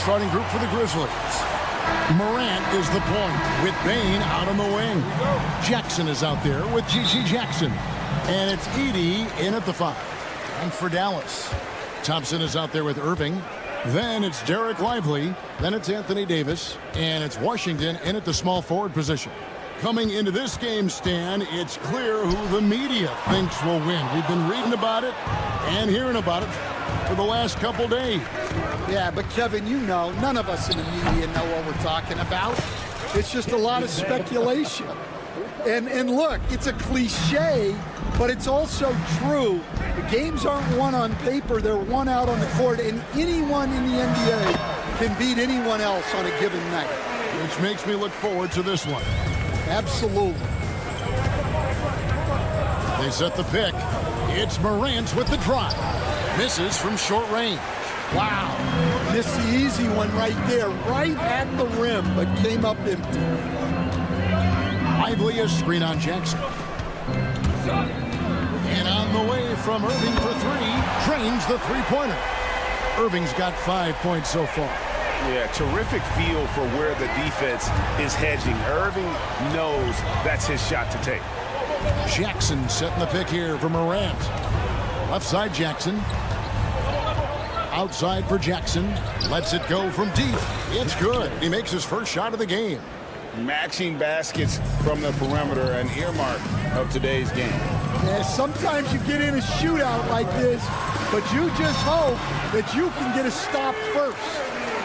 starting group for the Grizzlies. Morant is the point with Bain out on the wing. Jackson is out there with G.G. Jackson. And it's Edey in at the 5. And for Dallas, Thompson is out there with Irving. Then it's Derek Lively. Then it's Anthony Davis. And it's Washington in at the small forward position. Coming into this game, Stan, it's clear who the media thinks will win. We've been reading about it and hearing about it for the last couple days. Yeah, but Kevin, you know, none of us in the media know what we're talking about. It's just a lot of speculation. And look, it's a cliche, but it's also true. The games aren't won on paper, they're won out on the court, and anyone in the NBA can beat anyone else on a given night. Which makes me look forward to this one. Absolutely. They set the pick. It's Morant with the drive. Misses from short range. Wow. Missed the easy one right there, right at the rim, but came up empty. Lively a screen on Jackson. And on the way from Irving for 3, drains the three-pointer. Irving's got 5 points so far. Yeah, terrific feel for where the defense is hedging. Irving knows that's his shot to take. Jackson setting the pick here for Morant. Left side Jackson. Outside for Jackson. Lets it go from deep. It's good. He makes his first shot of the game. Matching baskets from the perimeter, an earmark of today's game. Yeah, sometimes you get in a shootout like this, but you just hope that you can get a stop first.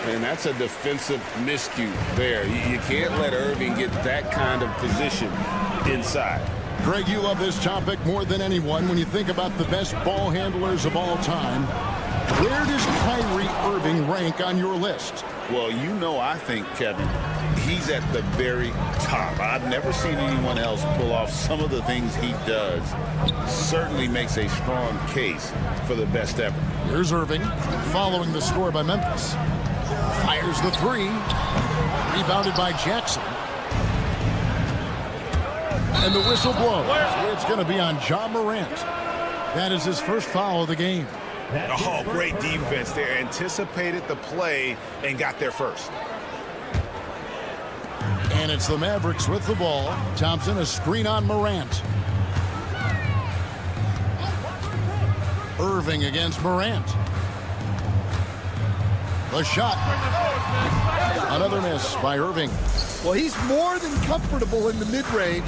And that's a defensive miscue there. You can't let Irving get that kind of position inside. Greg, you love this topic more than anyone when you think about the best ball handlers of all time. Where does Kyrie Irving rank on your list? Well, you know, I think, Kevin, he's at the very top. I've never seen anyone else pull off some of the things he does. Certainly makes a strong case for the best ever. Here's Irving, following the score by Memphis. Fires the 3. Rebounded by Jackson. And the whistle blows. It's going to be on Ja Morant. That is his first foul of the game. Oh, great defense there. Anticipated the play and got there first. And it's the Mavericks with the ball. Thompson, a screen on Morant. Irving against Morant. The shot. Another miss by Irving. Well, he's more than comfortable in the mid-range,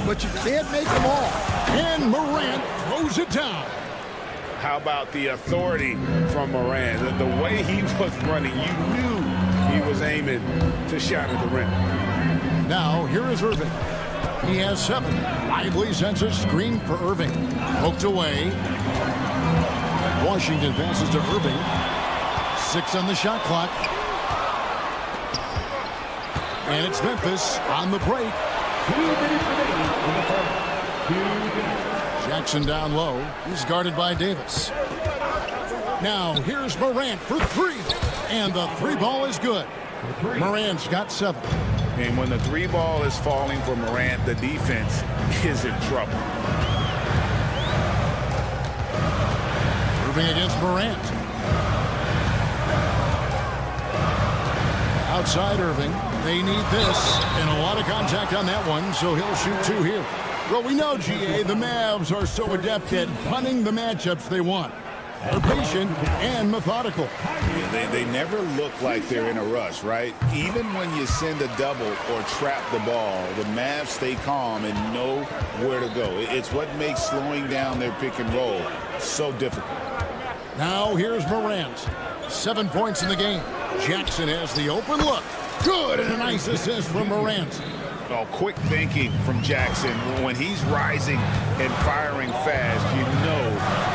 but you can't make them all. And Morant throws it down. How about the authority from Morant? The way he was running, you knew he was aiming to shot at the rim. Now, here is Irving. He has 7. Lively sends a screen for Irving. Poked away. Washington passes to Irving. 6 on the shot clock. And it's Memphis on the break. Jackson down low. He's guarded by Davis. Now, here's Morant for 3. And the 3 ball is good. Morant's got 7. And when the 3 ball is falling for Morant, the defense is in trouble. Irving against Morant. Outside Irving. They need this. And a lot of contact on that one, so he'll shoot 2 here. Well, we know, GA, the Mavs are so adept at punting the matchups they want. They're patient and methodical. They never look like they're in a rush, right? Even when you send a double or trap the ball, the Mavs stay calm and know where to go. It's what makes slowing down their pick and roll so difficult. Now here's Morant. 7 points in the game. Jackson has the open look. Good, and a nice assist from Morant. Oh, quick thinking from Jackson. When he's rising and firing fast, you know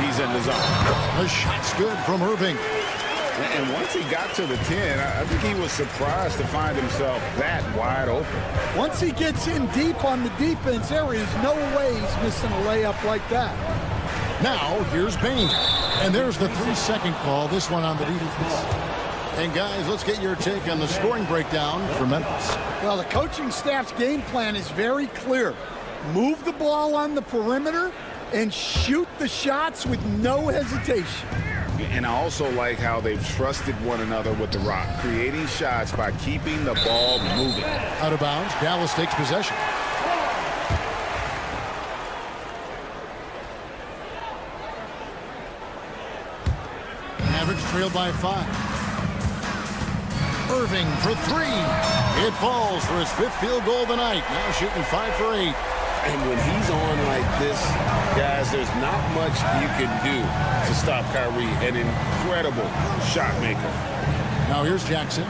he's in the zone. The shot's good from Irving. And once he got to the 10, I think he was surprised to find himself that wide open. Once he gets in deep on the defense, there is no way he's missing a layup like that. Now, here's Bain. And there's the 3-second call, this one on the defense. And guys, let's get your take on the scoring breakdown for Memphis. Well, the coaching staff's game plan is very clear. Move the ball on the perimeter and shoot the shots with no hesitation. And I also like how they've trusted one another with the rock, creating shots by keeping the ball moving. Out of bounds, Dallas takes possession. Mavericks trailed by 5. Irving for 3. It falls for his 5th field goal of the night. Now shooting 5 for 8. And when he's on like this, guys, there's not much you can do to stop Kyrie, an incredible shot maker. Now here's Jackson.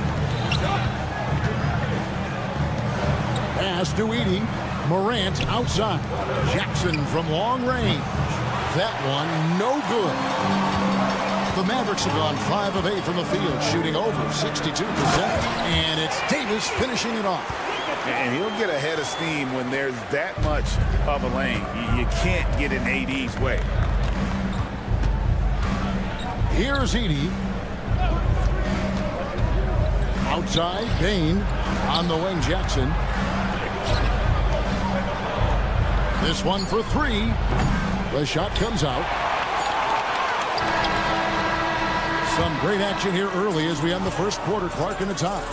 Pass to Edey. Morant outside. Jackson from long range. That one no good. The Mavericks have gone 5 of 8 from the field, shooting over 62%. And it's Davis finishing it off. And he'll get a head of steam when there's that much of a lane. You can't get in AD's way. Here's Edey. Outside, Bain. On the wing, Jackson. This one for 3. The shot comes out. Some great action here early as we end the first quarter. Clark in the tie.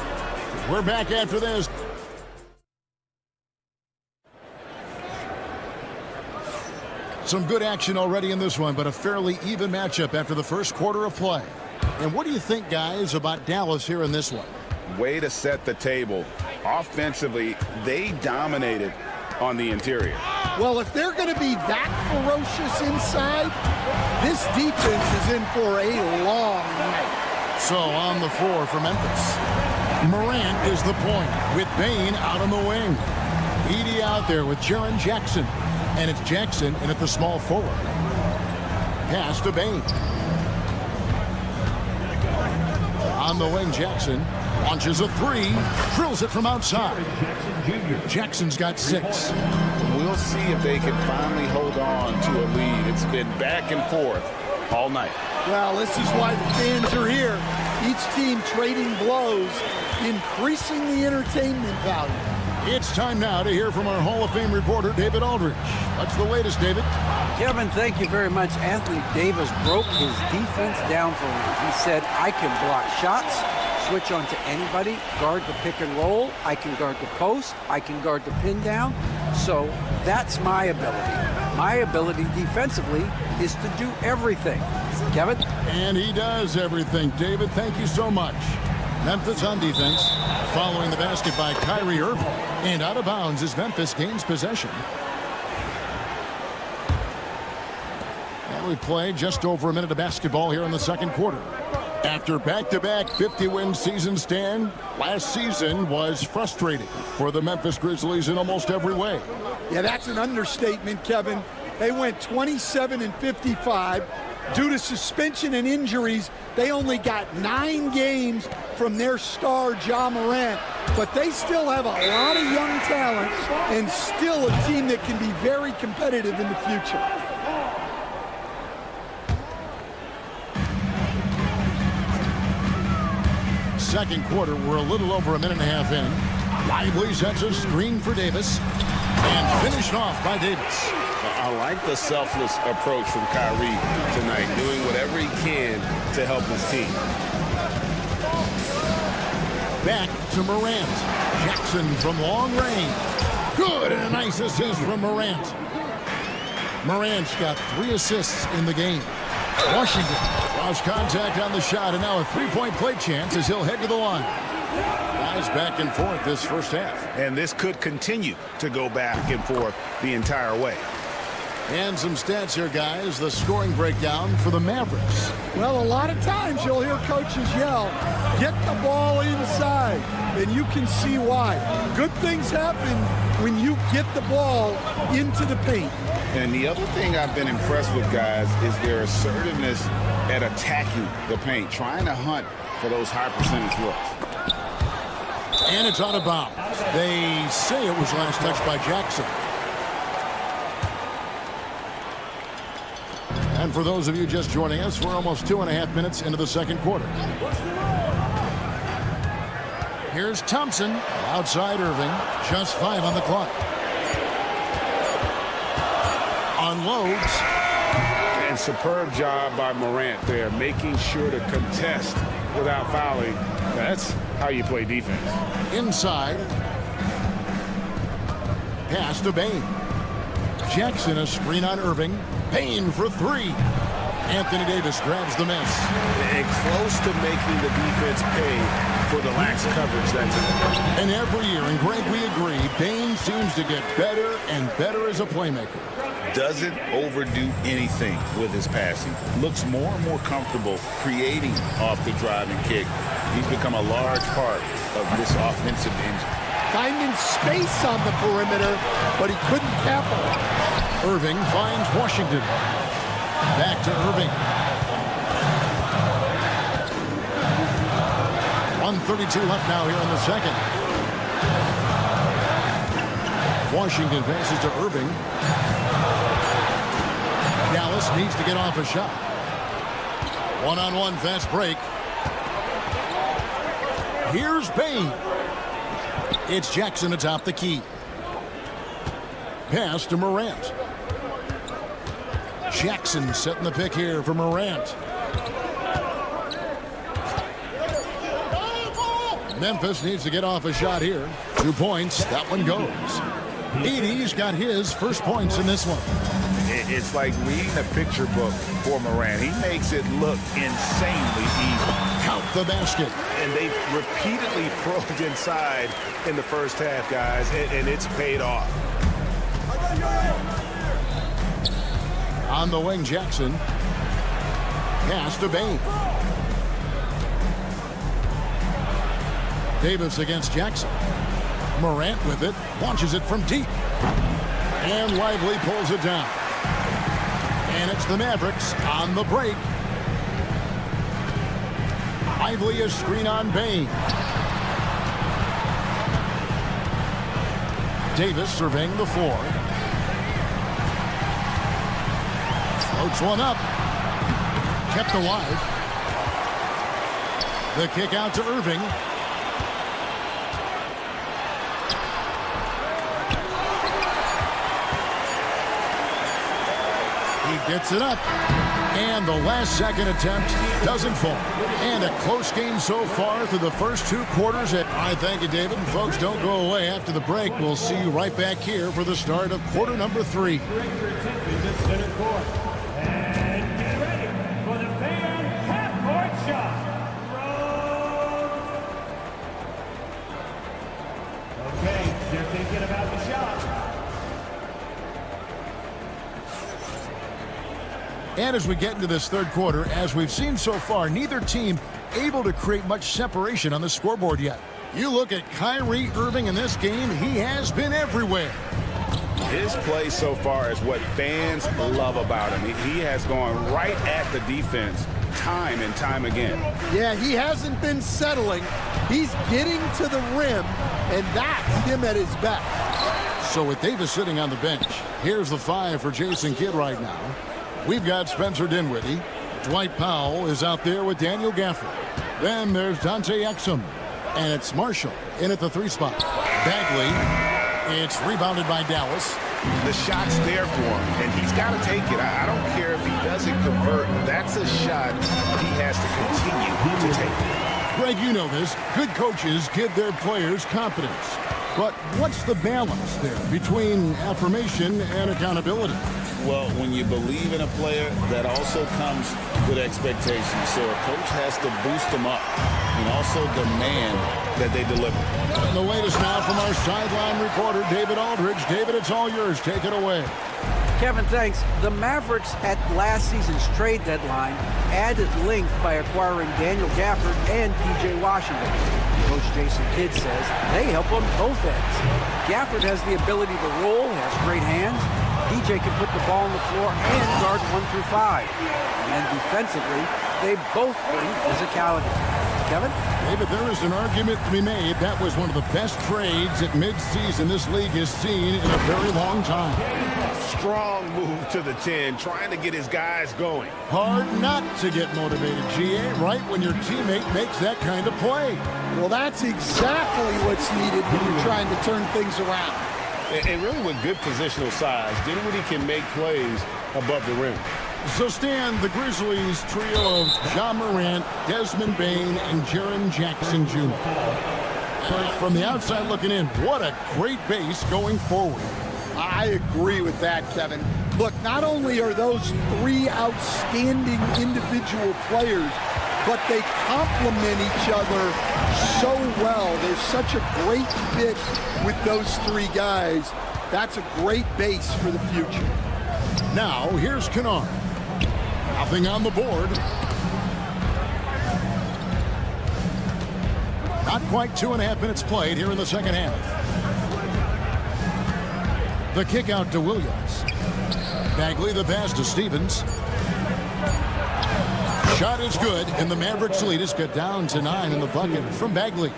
We're back after this. Some good action already in this one, but a fairly even matchup after the first quarter of play. And what do you think, guys, about Dallas here in this one? Way to set the table. Offensively, they dominated on the interior. Well, if they're going to be that ferocious inside, this defense is in for a long night. So on the floor for Memphis, Morant is the point with Bain out on the wing. Edey out there with Jaren Jackson. And it's Jackson in at the small forward. Pass to Bain. On the wing, Jackson launches a 3, drills it from outside. Jackson's got 6. We'll see if they can finally hold on to a lead. It's been back and forth all night. Well, this is why the fans are here. Each team trading blows, increasing the entertainment value. It's time now to hear from our Hall of Fame reporter, David Aldridge. What's the latest, David? Kevin, thank you very much. Anthony Davis broke his defense down for me. He said, I can block shots, switch on to anybody, guard the pick and roll, I can guard the post, I can guard the pin down. So that's my ability. My ability defensively is to do everything. Kevin? And he does everything. David, thank you so much. Memphis on defense, following the basket by Kyrie Irving. And out of bounds as Memphis gains possession. And we play just over a minute of basketball here in the second quarter. After back-to-back 50-win seasons, Stan, last season was frustrating for the Memphis Grizzlies in almost every way. Yeah, that's an understatement, Kevin. They went 27-55. Due to suspension and injuries, they only got 9 games from their star, Ja Morant. But they still have a lot of young talent and still a team that can be very competitive in the future. Second quarter, we're a little over a minute and a half in. Lively sets a screen for Davis. And finished off by Davis. I like the selfless approach from Kyrie tonight, doing whatever he can to help his team. Back to Morant. Jackson from long range. Good, and a nice assist from Morant. Morant's got 3 assists in the game. Washington lost contact on the shot, and now a 3-point play chance as he'll head to the line. Guys back and forth this first half. And this could continue to go back and forth the entire way. And some stats here, guys. The scoring breakdown for the Mavericks. Well, a lot of times you'll hear coaches yell, get the ball inside, and you can see why. Good things happen when you get the ball into the paint. And the other thing I've been impressed with, guys, is their assertiveness at attacking the paint, trying to hunt for those high percentage looks. And it's out of bounds. They say it was last touched by Jackson. And for those of you just joining us, we're almost 2.5 minutes into the second quarter. Here's Thompson. Outside Irving. Just 5 on the clock. Unloads. And superb job by Morant there, making sure to contest without fouling. That's how you play defense. Inside. Pass to Bain. Jackson, a screen on Irving. Bain for three. Anthony Davis grabs the miss. And close to making the defense pay for the lax coverage that's in. And every year, and Greg, we agree, Bain seems to get better and better as a playmaker. Doesn't overdo anything with his passing. Looks more and more comfortable creating off the driving kick. He's become a large part of this offensive engine. Finding space on the perimeter, but he couldn't capitalize. Irving finds Washington. Back to Irving. 1:32 left now here in the second. Washington passes to Irving. Dallas needs to get off a shot. One-on-one fast break. Here's Bain. It's Jackson atop the key. Pass to Morant. Jackson setting the pick here for Morant. Memphis needs to get off a shot here. 2 points. That one goes. Edey's got his first points in this one. It's like reading a picture book for Morant. He makes it look insanely easy. Count the basket. And they've repeatedly probed inside in the first half, guys, and it's paid off. On the wing, Jackson. Pass to Bain. Davis against Jackson. Morant with it. Launches it from deep. And Lively pulls it down. And it's the Mavericks on the break. Lively a screen on Bain. Davis surveying the floor. Floats one up. Kept alive. The kick out to Irving. He gets it up. And the last second attempt doesn't fall. And a close game so far through the first 2 quarters. I thank you, David. And folks, don't go away after the break. We'll see you right back here for the start of quarter number 3. And get ready for the fan half-court shot. Okay, they're thinking about the shot. And as we get into this third quarter, as we've seen so far, neither team able to create much separation on the scoreboard yet. You look at Kyrie Irving in this game, he has been everywhere. His play so far is what fans love about him. He has gone right at the defense time and time again. Yeah, he hasn't been settling. He's getting to the rim, and that's him at his best. So with Davis sitting on the bench, here's the 5 for Jason Kidd right now. We've got Spencer Dinwiddie. Dwight Powell is out there with Daniel Gafford. Then there's Dante Exum. And it's Marshall in at the 3 spot. Bagley. It's rebounded by Dallas. The shot's there for him, and he's got to take it. I don't care if he doesn't convert. That's a shot he has to continue to take. Greg, you know this. Good coaches give their players confidence. But what's the balance there between affirmation and accountability? Well, when you believe in a player, that also comes with expectations. So a coach has to boost them up and also demand that they deliver. And the latest now from our sideline reporter, David Aldridge. David, it's all yours. Take it away. Kevin, thanks. The Mavericks at last season's trade deadline added length by acquiring Daniel Gafford and P.J. Washington. Coach Jason Kidd says they help on both ends. Gafford has the ability to roll, has great hands. PJ can put the ball on the floor and guard 1 through 5. And then defensively, they both bring physicality. Kevin? David, there is an argument to be made. That was one of the best trades at midseason this league has seen in a very long time. Strong move to the 10, trying to get his guys going. Hard not to get motivated, GA, right when your teammate makes that kind of play. Well, that's exactly what's needed when you're trying to turn things around. And really with good positional size, Dinwiddie can make plays above the rim. So Stan, the Grizzlies trio of John Morant, Desmond Bane, and Jaren Jackson Jr. From the outside looking in, what a great base going forward. I agree with that, Kevin. Look, not only are those three outstanding individual players, but they complement each other so well. There's such a great fit with those three guys. That's a great base for the future. Now, here's Kennard. Nothing on the board. Not quite 2.5 minutes played here in the second half. The kick out to Williams. Bagley the pass to Stevens. Shot is good, and the Mavericks lead is cut down to 9 in the bucket from Bagley.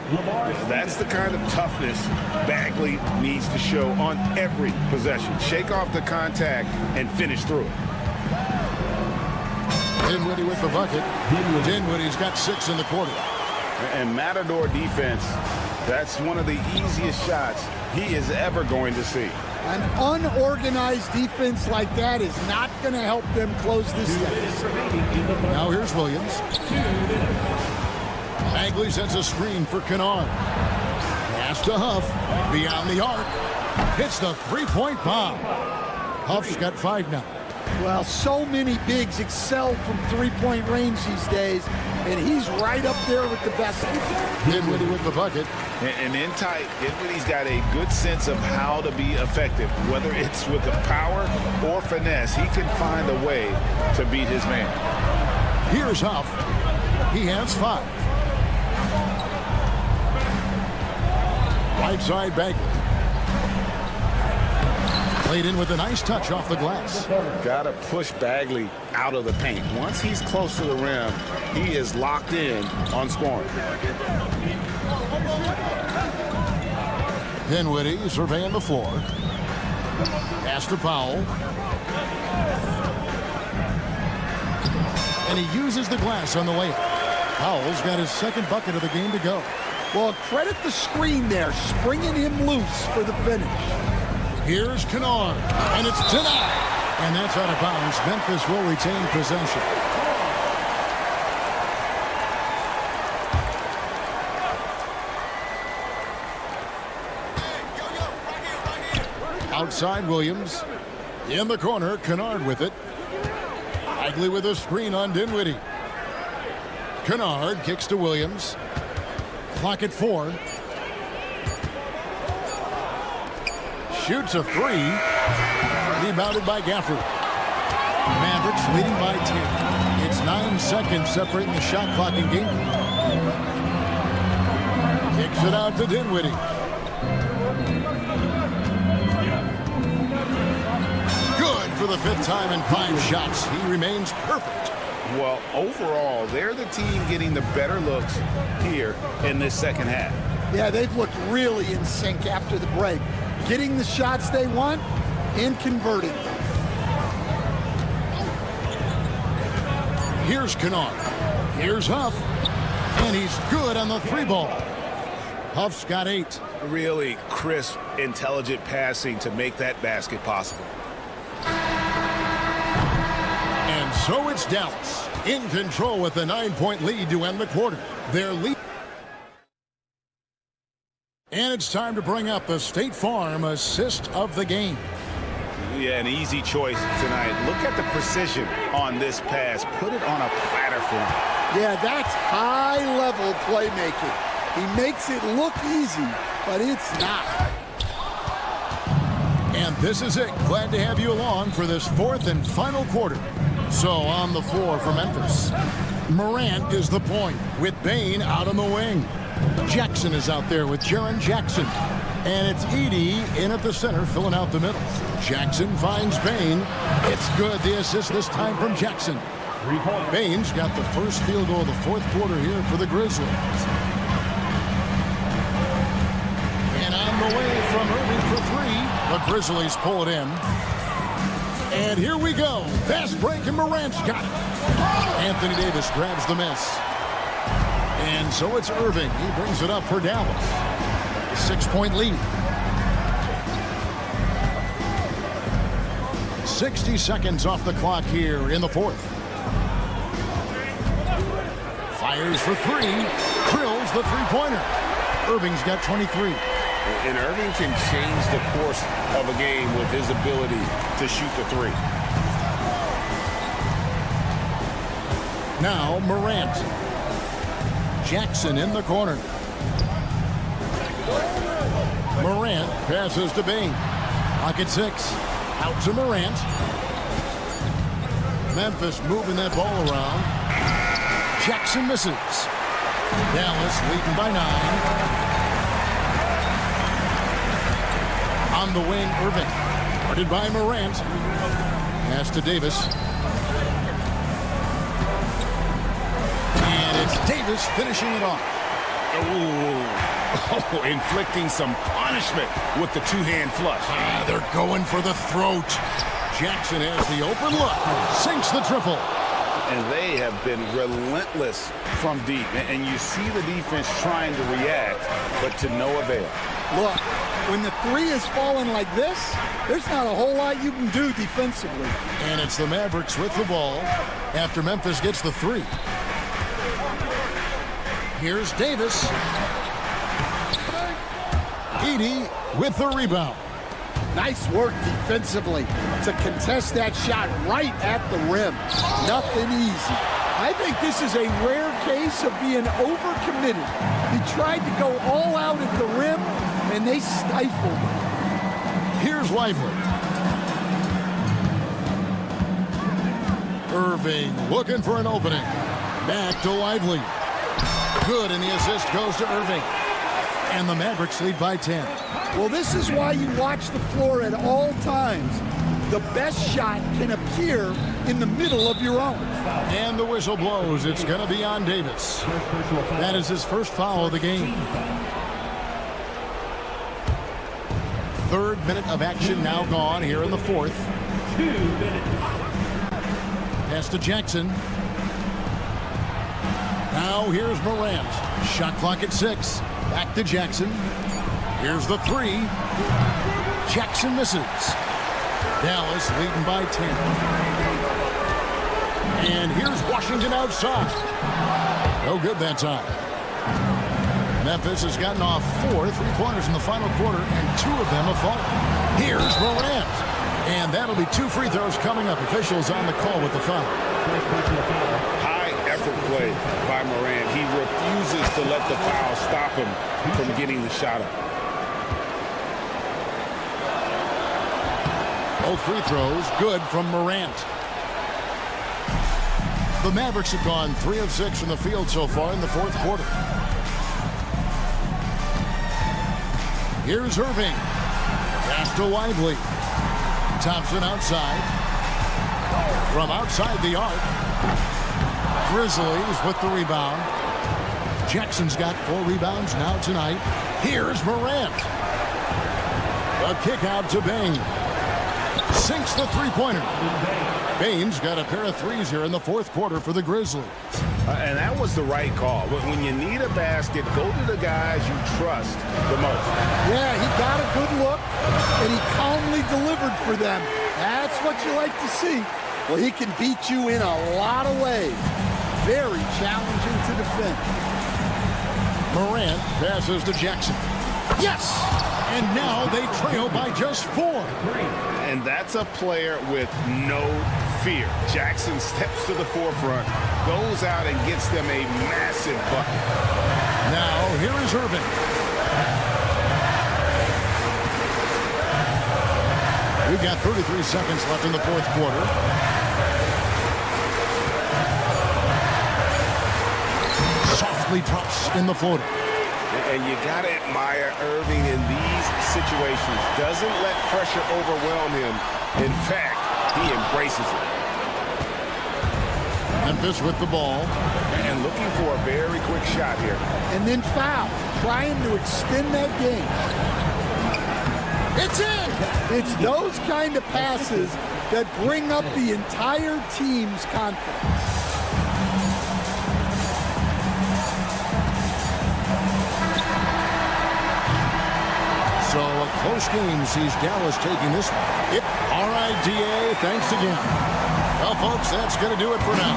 That's the kind of toughness Bagley needs to show on every possession. Shake off the contact and finish through it. Dinwiddie with the bucket. Dinwiddie's got 6 in the quarter. And Matador defense, that's one of the easiest shots he is ever going to see. An unorganized defense like that is not going to help them close this deficit. Now here's Williams. Bagley sends a screen for Kennard. Pass to Huff. Beyond the arc. Hits the three-point bomb. Huff's got 5 now. Well, so many bigs excel from three-point range these days, and he's right up there with the best. Dinwiddie with the bucket. And in tight, Dinwiddie's got a good sense of how to be effective. Whether it's with the power or finesse, he can find a way to beat his man. Here's Huff. He has 5. Right side Bagley. Played in with a nice touch off the glass. Got to push Bagley out of the paint. Once he's close to the rim, he is locked in on scoring. Dinwiddie surveying the floor. Pass to Powell. And he uses the glass on the layup. Powell's got his second bucket of the game to go. Well, credit the screen there, springing him loose for the finish. Here's Kennard, and it's denied. And that's out of bounds. Memphis will retain possession. Outside Williams. In the corner, Kennard with it. Bagley with a screen on Dinwiddie. Kennard kicks to Williams. Clock at 4. Shoots a 3. Rebounded by Gafford. Mavericks leading by 10. It's 9 seconds separating the shot clock and game. Kicks it out to Dinwiddie. Good for the 5th time in 5 shots. He remains perfect. Well, overall, they're the team getting the better looks here in this second half. Yeah, they've looked really in sync after the break. Getting the shots they want and converting them. Here's Kennard. Here's Huff. And he's good on the 3 ball. Huff's got 8. Really crisp, intelligent passing to make that basket possible. And so it's Dallas in control with a 9-point lead to end the quarter. Their lead. And it's time to bring up the State Farm assist of the game. Yeah, an easy choice tonight. Look at the precision on this pass. Put it on a platter for him. Yeah, that's high-level playmaking. He makes it look easy, but it's not. And this is it. Glad to have you along for this 4th and final quarter. So on the floor for Memphis, Morant is the point with Bane out on the wing. Jackson is out there with Jaren Jackson. And it's Edey in at the center, filling out the middle. Jackson finds Bane. It's good. The assist this time from Jackson. Bane's got the first field goal of the 4th quarter here for the Grizzlies. And on the way from Irving for 3. The Grizzlies pull it in. And here we go. Fast break, and Morant's got it. Anthony Davis grabs the miss. And so it's Irving. He brings it up for Dallas. 6-point lead. 60 seconds off the clock here in the fourth. Fires for three. Drills the three-pointer. Irving's got 23. And Irving can change the course of a game with his ability to shoot the three. Now Morant. Jackson in the corner. Morant passes to Bain. Pocket 6. Out to Morant. Memphis moving that ball around. Jackson misses. Dallas leading by 9. On the wing, Irving. Guarded by Morant. Pass to Davis. And it's Davis finishing it off. Oh, inflicting some punishment with the two-hand flush. They're going for the throat. Jackson has the open look. Sinks the triple. And they have been relentless from deep. And you see the defense trying to react, but to no avail. Look, when the three is falling like this, there's not a whole lot you can do defensively. And it's the Mavericks with the ball after Memphis gets the three. Here's Davis. Edey with the rebound. Nice work defensively to contest that shot right at the rim. Nothing easy. I think this is a rare case of being overcommitted. He tried to go all out at the rim, and they stifled him. Here's Lively. Irving looking for an opening. Back to Lively. Good, and the assist goes to Irving. And the Mavericks lead by 10. Well, this is why you watch the floor at all times. The best shot can appear in the middle of your own. And the whistle blows. It's going to be on Davis. That is his first foul of the game. Third minute of action now gone here in the fourth. 2 minutes. Pass to Jackson. Now here's Morant. Shot clock at 6. Back to Jackson. Here's the three. Jackson misses. Dallas leading by 10. And here's Washington outside. No good that time. Memphis has gotten off 4 3-pointers in the final quarter, and 2 of them have fallen. Here's Morant. And that'll be 2 free throws coming up. Officials on the call with the foul. High effort play by Morant. He refuses to let the foul stop him from getting the shot up. Both free throws good from Morant. The Mavericks have gone 3 of 6 from the field so far in the fourth quarter. Here's Irving. Pass to Lively. Thompson outside. From outside the arc. Grizzlies with the rebound. Jackson's got 4 rebounds now tonight. Here's Morant. A kick out to Bain. Sinks the three-pointer. Bain's got a pair of threes here in the fourth quarter for the Grizzlies. And that was the right call. But when you need a basket, go to the guys you trust the most. Yeah, he got a good look, and he calmly delivered for them. That's what you like to see. Well, he can beat you in a lot of ways. Very challenging to defend. Morant passes to Jackson. Yes! And now they trail by just 4. And that's a player with no fear. Jackson steps to the forefront, goes out and gets them a massive bucket. Now, here is Irving. We've got 33 seconds left in the fourth quarter. Softly drops in the floater. And you got to admire Irving in these situations. Doesn't let pressure overwhelm him. In fact, he embraces it. Memphis with the ball. And looking for a very quick shot here. And then foul, trying to extend that game. It's in! It's those kind of passes that bring up the entire team's confidence. So a close game sees Dallas taking this one. All right, DA, thanks again. Well, folks, that's going to do it for now.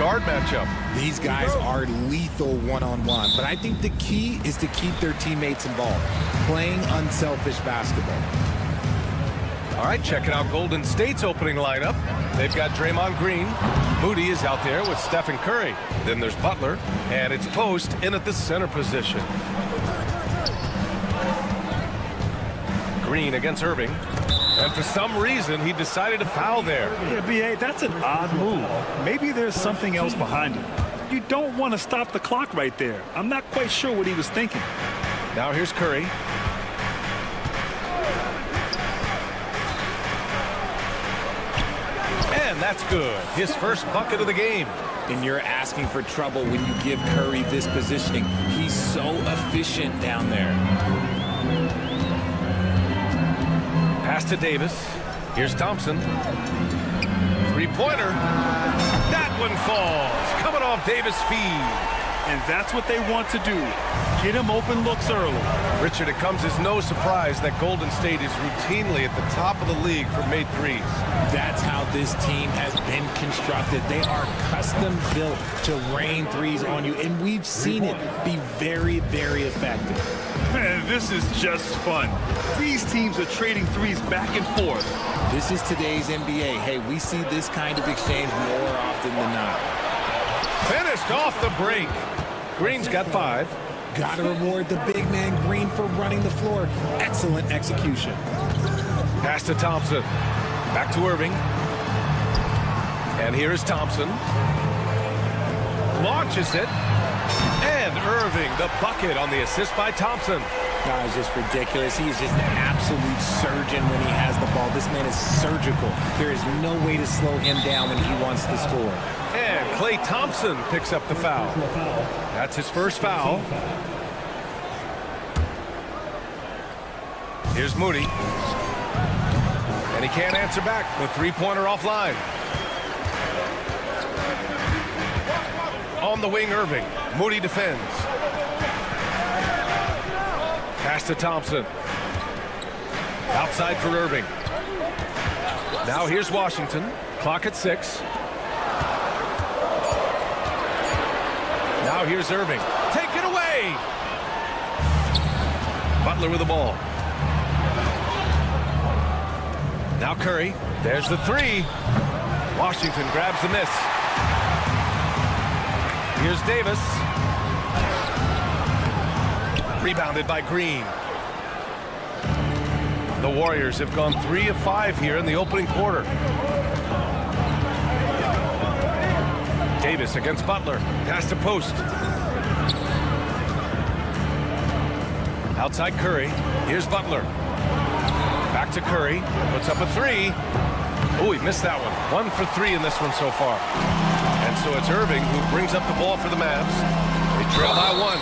guard matchup. These guys are lethal one-on-one, but I think the key is to keep their teammates involved, playing unselfish basketball. All right, checking out Golden State's opening lineup. They've got Draymond Green. Moody is out there with Stephen Curry. Then there's Butler, and it's Post in at the center position. Green against Irving. And for some reason, he decided to foul there. Yeah, B.A., that's an odd move. Maybe there's something else behind it. You don't want to stop the clock right there. I'm not quite sure what he was thinking. Now here's Curry. And that's good. His first bucket of the game. And you're asking for trouble when you give Curry this positioning. He's so efficient down there. Pass to Davis. Here's Thompson. Three-pointer. That one falls. Coming off Davis' feed. And that's what they want to do. Get him open looks early. Richard, it comes as no surprise that Golden State is routinely at the top of the league for made threes. That's how this team has been constructed. They are custom built to rain threes on you, and we've seen it be very, very effective. Man, this is just fun. These teams are trading threes back and forth. This is today's NBA. Hey, we see this kind of exchange more often than not. Finished off the break. Green's got 5. Got to reward the big man Green for running the floor. Excellent execution. Pass to Thompson. Back to Irving. And here is Thompson. Launches it. And Irving, the bucket on the assist by Thompson. That is just ridiculous. He is just an absolute surgeon when he has the ball. This man is surgical. There is no way to slow him down when he wants to score. And Klay Thompson picks up the foul. That's his first foul. Here's Moody. And he can't answer back. The three-pointer offline. On the wing, Irving. Moody defends. Pass to Thompson. Outside for Irving. Now here's Washington. Clock at 6. Now here's Irving. Take it away! Butler with the ball. Now Curry. There's the 3. Washington grabs the miss. Here's Davis. Rebounded by Green. The Warriors have gone 3 of 5 here in the opening quarter. Davis against Butler. Pass to Post. Outside Curry. Here's Butler. Back to Curry. Puts up a 3. Oh, he missed that one. 1 for 3 in this one so far. And so it's Irving who brings up the ball for the Mavs. They trail by 1.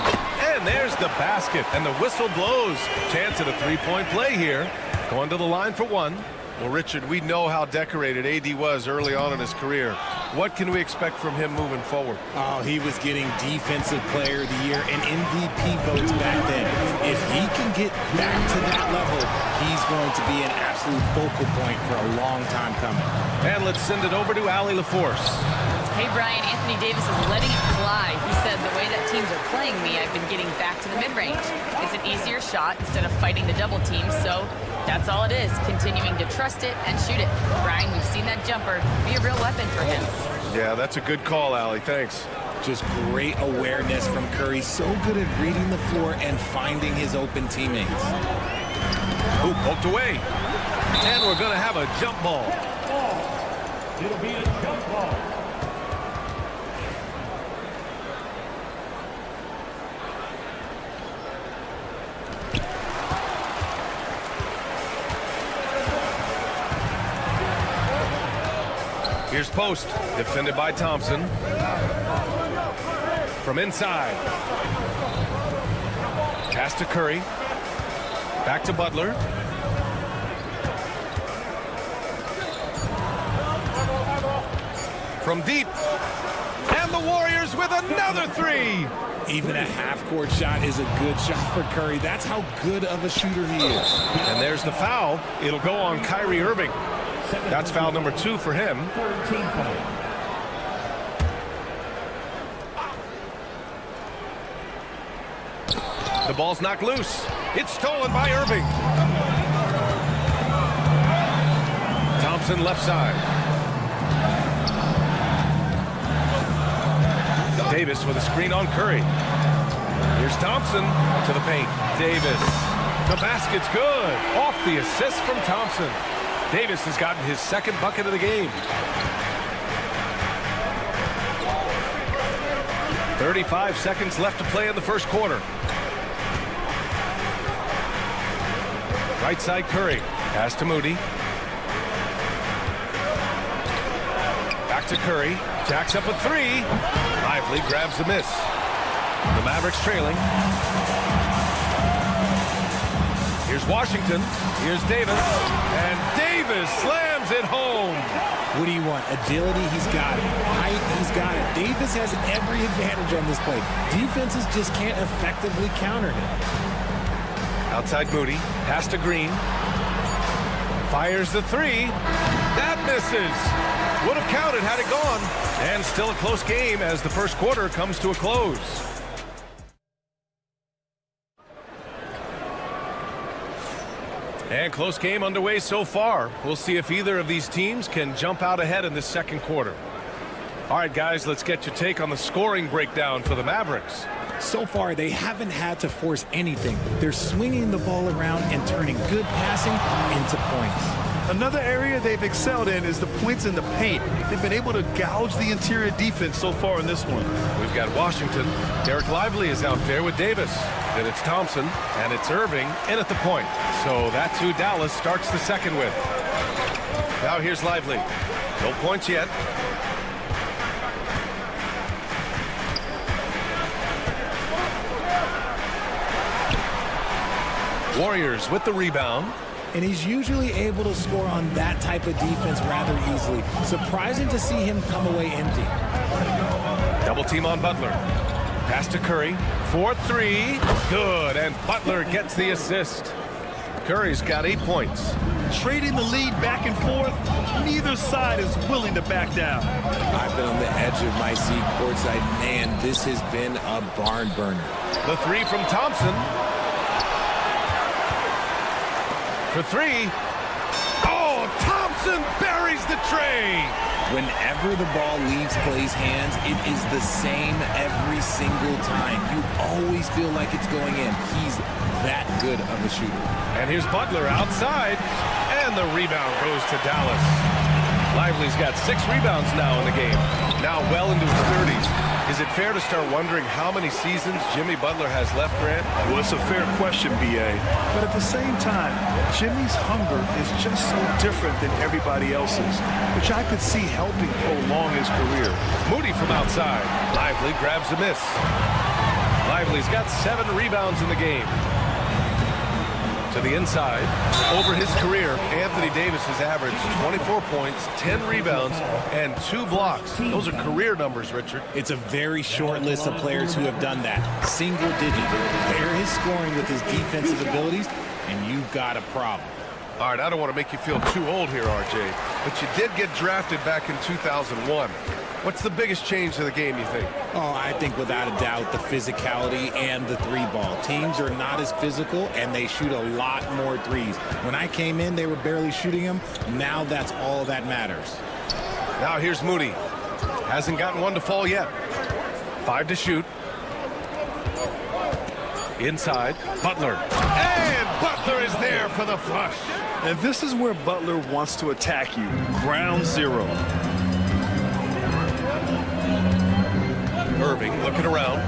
And there's the basket. And the whistle blows. Chance at a 3-point play here. Going to the line for 1. Well, Richard, we know how decorated AD was early on in his career. What can we expect from him moving forward? Oh, he was getting Defensive Player of the Year and MVP votes back then. If he can get back to that level, he's going to be an absolute focal point for a long time coming. And let's send it over to Allie LaForce. Hey, Brian, Anthony Davis is letting it fly. He said, the way that teams are playing me, I've been getting back to the mid-range. It's an easier shot instead of fighting the double team, so that's all it is, continuing to trust it and shoot it. Brian, we've seen that jumper be a real weapon for him. Yeah, that's a good call, Allie. Thanks. Just great awareness from Curry. So good at reading the floor and finding his open teammates. Ooh, poked away. And we're going to have a jump ball. It'll be a jump ball. Here's Post, defended by Thompson. From inside. Pass to Curry. Back to Butler. From deep. And the Warriors with another 3. Even a half-court shot is a good shot for Curry. That's how good of a shooter he is. And there's the foul. It'll go on Kyrie Irving. That's foul number 2 for him. The ball's knocked loose. It's stolen by Irving. Thompson left side. Davis with a screen on Curry. Here's Thompson to the paint. Davis. The basket's good. Off the assist from Thompson. Davis has gotten his second bucket of the game. 35 seconds left to play in the first quarter. Right side Curry. Pass to Moody. Back to Curry. Jacks up a three. Lively grabs the miss. The Mavericks trailing. Here's Washington. Here's Davis. And Davis slams it home. What do you want? Agility, he's got it. Height, he's got it. Davis has every advantage on this play. Defenses just can't effectively counter him. Outside Moody. Pass to Green. Fires the three. That misses. Would have counted had it gone. And still a close game as the first quarter comes to a close. And close game underway so far. We'll see if either of these teams can jump out ahead in this second quarter. All right, guys, let's get your take on the scoring breakdown for the Mavericks. So far, they haven't had to force anything. They're swinging the ball around and turning good passing into points. Another area they've excelled in is the points in the paint. They've been able to gouge the interior defense so far in this one. We've got Washington. Derek Lively is out there with Davis. Then it's Thompson, and it's Irving in at the point. So that's who Dallas starts the second with. Now here's Lively. No points yet. Warriors with the rebound. And he's usually able to score on that type of defense rather easily. Surprising to see him come away empty. Double team on Butler. Pass to Curry. 4-3. Good. And Butler gets the assist. Curry's got 8 points. Trading the lead back and forth, neither side is willing to back down. I've been on the edge of my seat courtside. Man, this has been a barn burner. The three from Thompson. For three. Oh, Thompson buries the tray. Whenever the ball leaves Clay's hands, it is the same every single time. You always feel like it's going in. He's that good of a shooter. And here's Butler outside, and the rebound goes to Dallas. Lively's got 6 rebounds now in the game, now well into his 30s. Is it fair to start wondering how many seasons Jimmy Butler has left, Grant? Well, it's a fair question, B.A. But at the same time, Jimmy's hunger is just so different than everybody else's, which I could see helping prolong his career. Moody from outside. Lively grabs a miss. Lively's got 7 rebounds in the game. To the inside. Over his career, Anthony Davis has averaged 24 points, 10 rebounds, and 2 blocks. Those are career numbers, Richard. It's a very short list of players who have done that. Single digit. Pair his scoring with his defensive abilities, and you've got a problem. All right, I don't want to make you feel too old here, RJ, but you did get drafted back in 2001. What's the biggest change to the game, you think? Oh, I think without a doubt the physicality and the 3-ball. Teams are not as physical, and they shoot a lot more threes. When I came in, they were barely shooting them. Now that's all that matters. Now here's Moody. Hasn't gotten one to fall yet. 5 to shoot. Inside, Butler. And Butler is there for the flush. And this is where Butler wants to attack you. Ground zero. Irving looking around.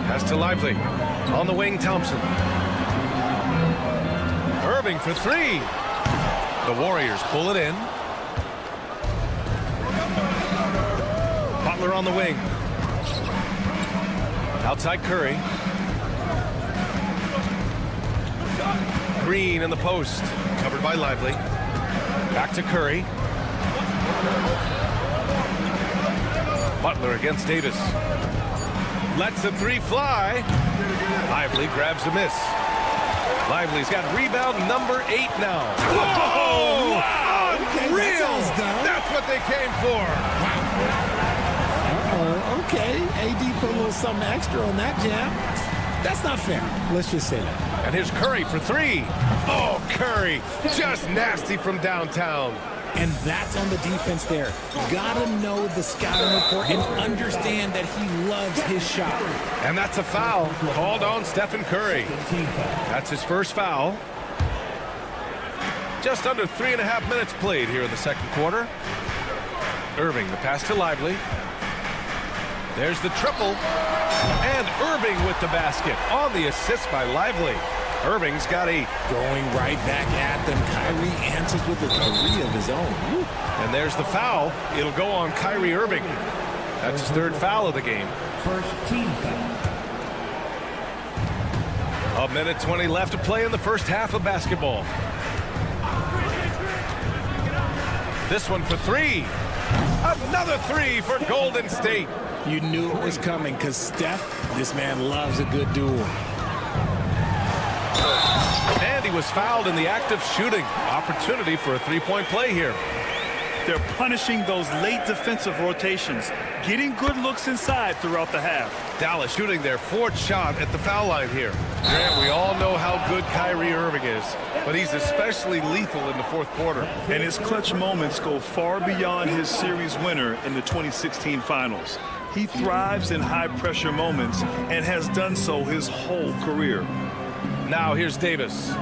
Pass to Lively. On the wing, Thompson. Irving for 3. The Warriors pull it in. Butler on the wing. Outside Curry. Green in the post. Covered by Lively. Back to Curry. Butler against Davis. Lets the 3 fly. Lively grabs a miss. Lively's got rebound number 8 now. Whoa! Wow. Unreal! Okay, that's what they came for. Wow. Okay, AD put a little something extra on that jam. That's not fair. Let's just say that. And here's Curry for three. Oh, Curry, just nasty from downtown. And that's on the defense there. Gotta know the scouting report and understand that he loves his shot. And that's a foul called on Stephen Curry. That's his first foul. Just under 3.5 minutes played here in the second quarter. Irving, the pass to Lively. There's the triple. And Irving with the basket on the assist by Lively. Irving's got a... Going right back at them. Kyrie answers with a three of his own. Woo. And there's the foul. It'll go on Kyrie Irving. That's his third foul of the game. First team foul. 1:20 left to play in the first half of basketball. This one for three. Another three for Golden State. You knew it was coming because Steph, this man loves a good duel. And he was fouled in the act of shooting. Opportunity for a three-point play here. They're punishing those late defensive rotations, getting good looks inside throughout the half. Dallas shooting their fourth shot at the foul line here. Grant, we all know how good Kyrie Irving is, but he's especially lethal in the fourth quarter. And his clutch moments go far beyond his series winner in the 2016 finals. He thrives in high-pressure moments and has done so his whole career. Now here's Davis.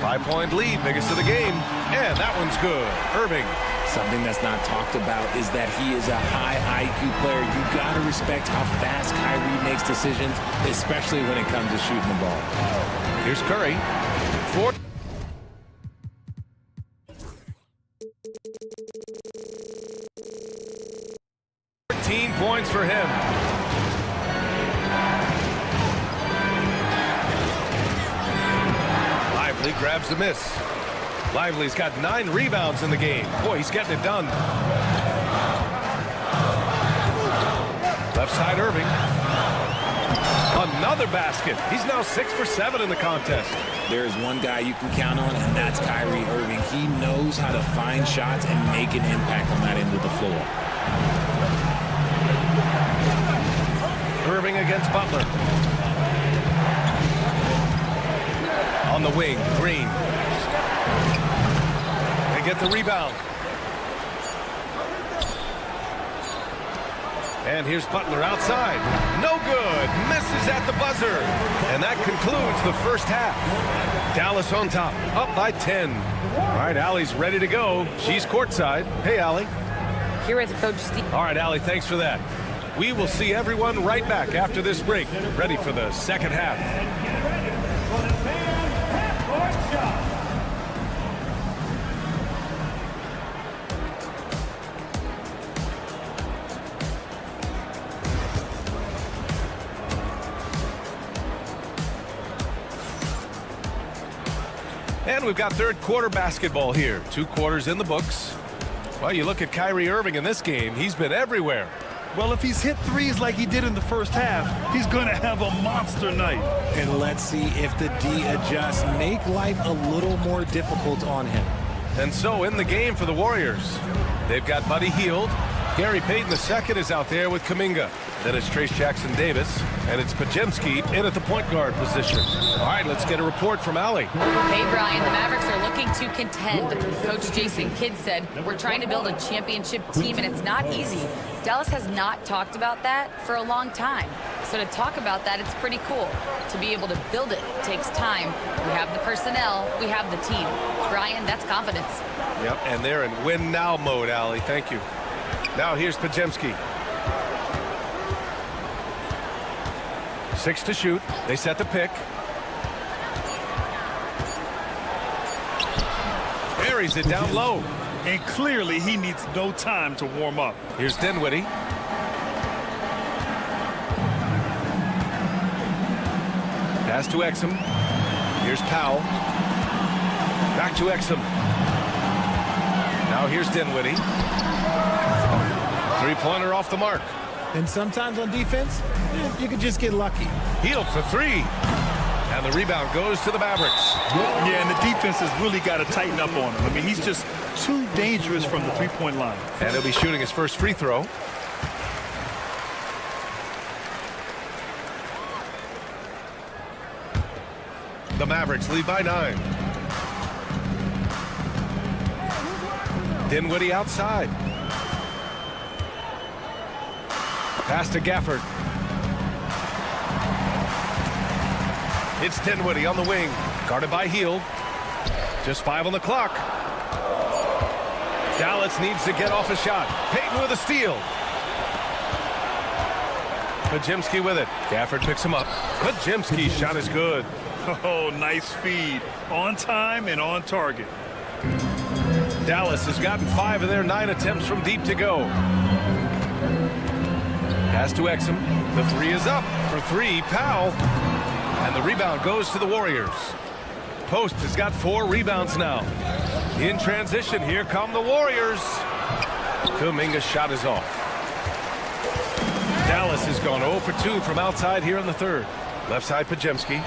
5-point lead, biggest of the game. And that one's good. Irving. Something that's not talked about is that he is a high IQ player. You got to respect how fast Kyrie makes decisions, especially when it comes to shooting the ball. Here's Curry. 14 points for him. Lively grabs the miss. Lively's got 9 rebounds in the game. Boy, he's getting it done. Left side, Irving. Another basket. He's now 6 for 7 in the contest. There's one guy you can count on, and that's Kyrie Irving. He knows how to find shots and make an impact on that end of the floor. Irving against Butler. On the wing, Green. They get the rebound. And here's Butler outside. No good. Misses at the buzzer. And that concludes the first half. Dallas on top, up by 10. All right, Allie's ready to go. She's courtside. Hey, Allie. Here with Coach Steve. All right, Allie, thanks for that. We will see everyone right back after this break, ready for the second half. And we've got third quarter basketball here. 2 quarters in the books. Well, you look at Kyrie Irving in this game, he's been everywhere. Well, if he's hit threes like he did in the first half, he's going to have a monster night. And let's see if the D adjusts, make life a little more difficult on him. And so in the game for the Warriors, they've got Buddy Hield. Gary Payton II is out there with Kuminga. Then it's Trace Jackson-Davis, and it's Podziemski in at the point guard position. All right, let's get a report from Allie. Hey, Brian, the Mavericks are looking to contend. Coach Jason Kidd said, we're trying to build a championship team, and it's not easy. Dallas has not talked about that for a long time. So to talk about that, it's pretty cool. To be able to build it takes time. We have the personnel, we have the team. Brian, that's confidence. Yep, and they're in win-now mode, Allie. Thank you. Now here's Podziemski. 6 to shoot. They set the pick. Buries it down low. And clearly he needs no time to warm up. Here's Dinwiddie. Pass to Exum. Here's Powell. Back to Exum. Now here's Dinwiddie. Three-pointer off the mark. And sometimes on defense, you could just get lucky. Hield for 3. And the rebound goes to the Mavericks. Yeah, and the defense has really got to tighten up on him. I mean, he's just too dangerous from the three-point line. And he'll be shooting his first free throw. The Mavericks lead by 9. Dinwiddie outside. Pass to Gafford. It's Dinwiddie on the wing. Guarded by Hield. Just 5 on the clock. Dallas needs to get off a shot. Payton with a steal. Podziemski with it. Gafford picks him up. Podziemski's shot is good. Oh, nice feed. On time and on target. Dallas has gotten 5 of their 9 attempts from deep to go. Pass to Exum. The 3 is up for 3. Powell. And the rebound goes to the Warriors. Post has got 4 rebounds now. In transition, here come the Warriors. Kuminga's shot is off. Dallas has gone 0 for 2 from outside here in the third. Left side, Podziemski.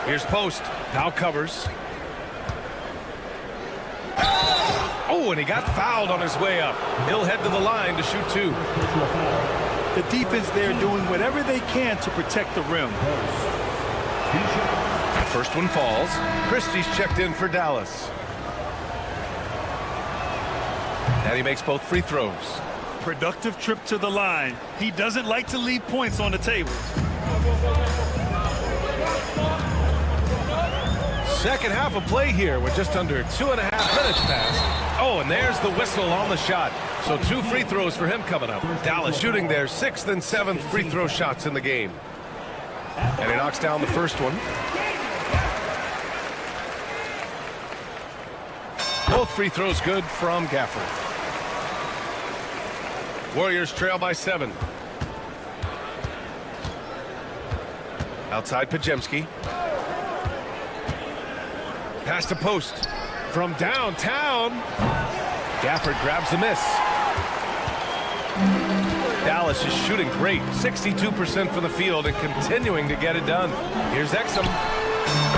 Here's Post. Powell covers. Oh, and he got fouled on his way up. He'll head to the line to shoot 2. The defense there doing whatever they can to protect the rim. First one falls. Christie's checked in for Dallas. And he makes both free throws. Productive trip to the line. He doesn't like to leave points on the table. Second half of play here with just under 2.5 minutes passed. Oh, and there's the whistle on the shot. So 2 free throws for him coming up. Dallas shooting their 6th and 7th free throw shots in the game. And he knocks down the first one. Both free throws good from Gafford. Warriors trail by 7. Outside Podziemski. Pass to Post. From downtown. Gafford grabs the miss. Dallas is shooting great. 62% from the field and continuing to get it done. Here's Exum.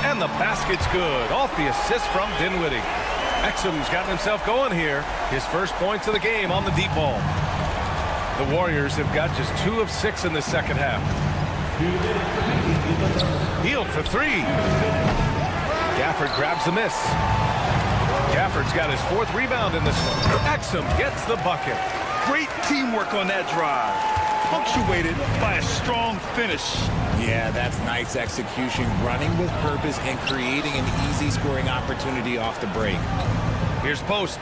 And the basket's good. Off the assist from Dinwiddie. Exum's gotten himself going here. His first points of the game on the deep ball. The Warriors have got just 2 of 6 in the second half. Hield for 3. Gafford grabs the miss. Gafford's got his 4th rebound in this one. Exum gets the bucket. Great teamwork on that drive. Punctuated by a strong finish. Yeah, that's nice execution, running with purpose and creating an easy scoring opportunity off the break. Here's Post.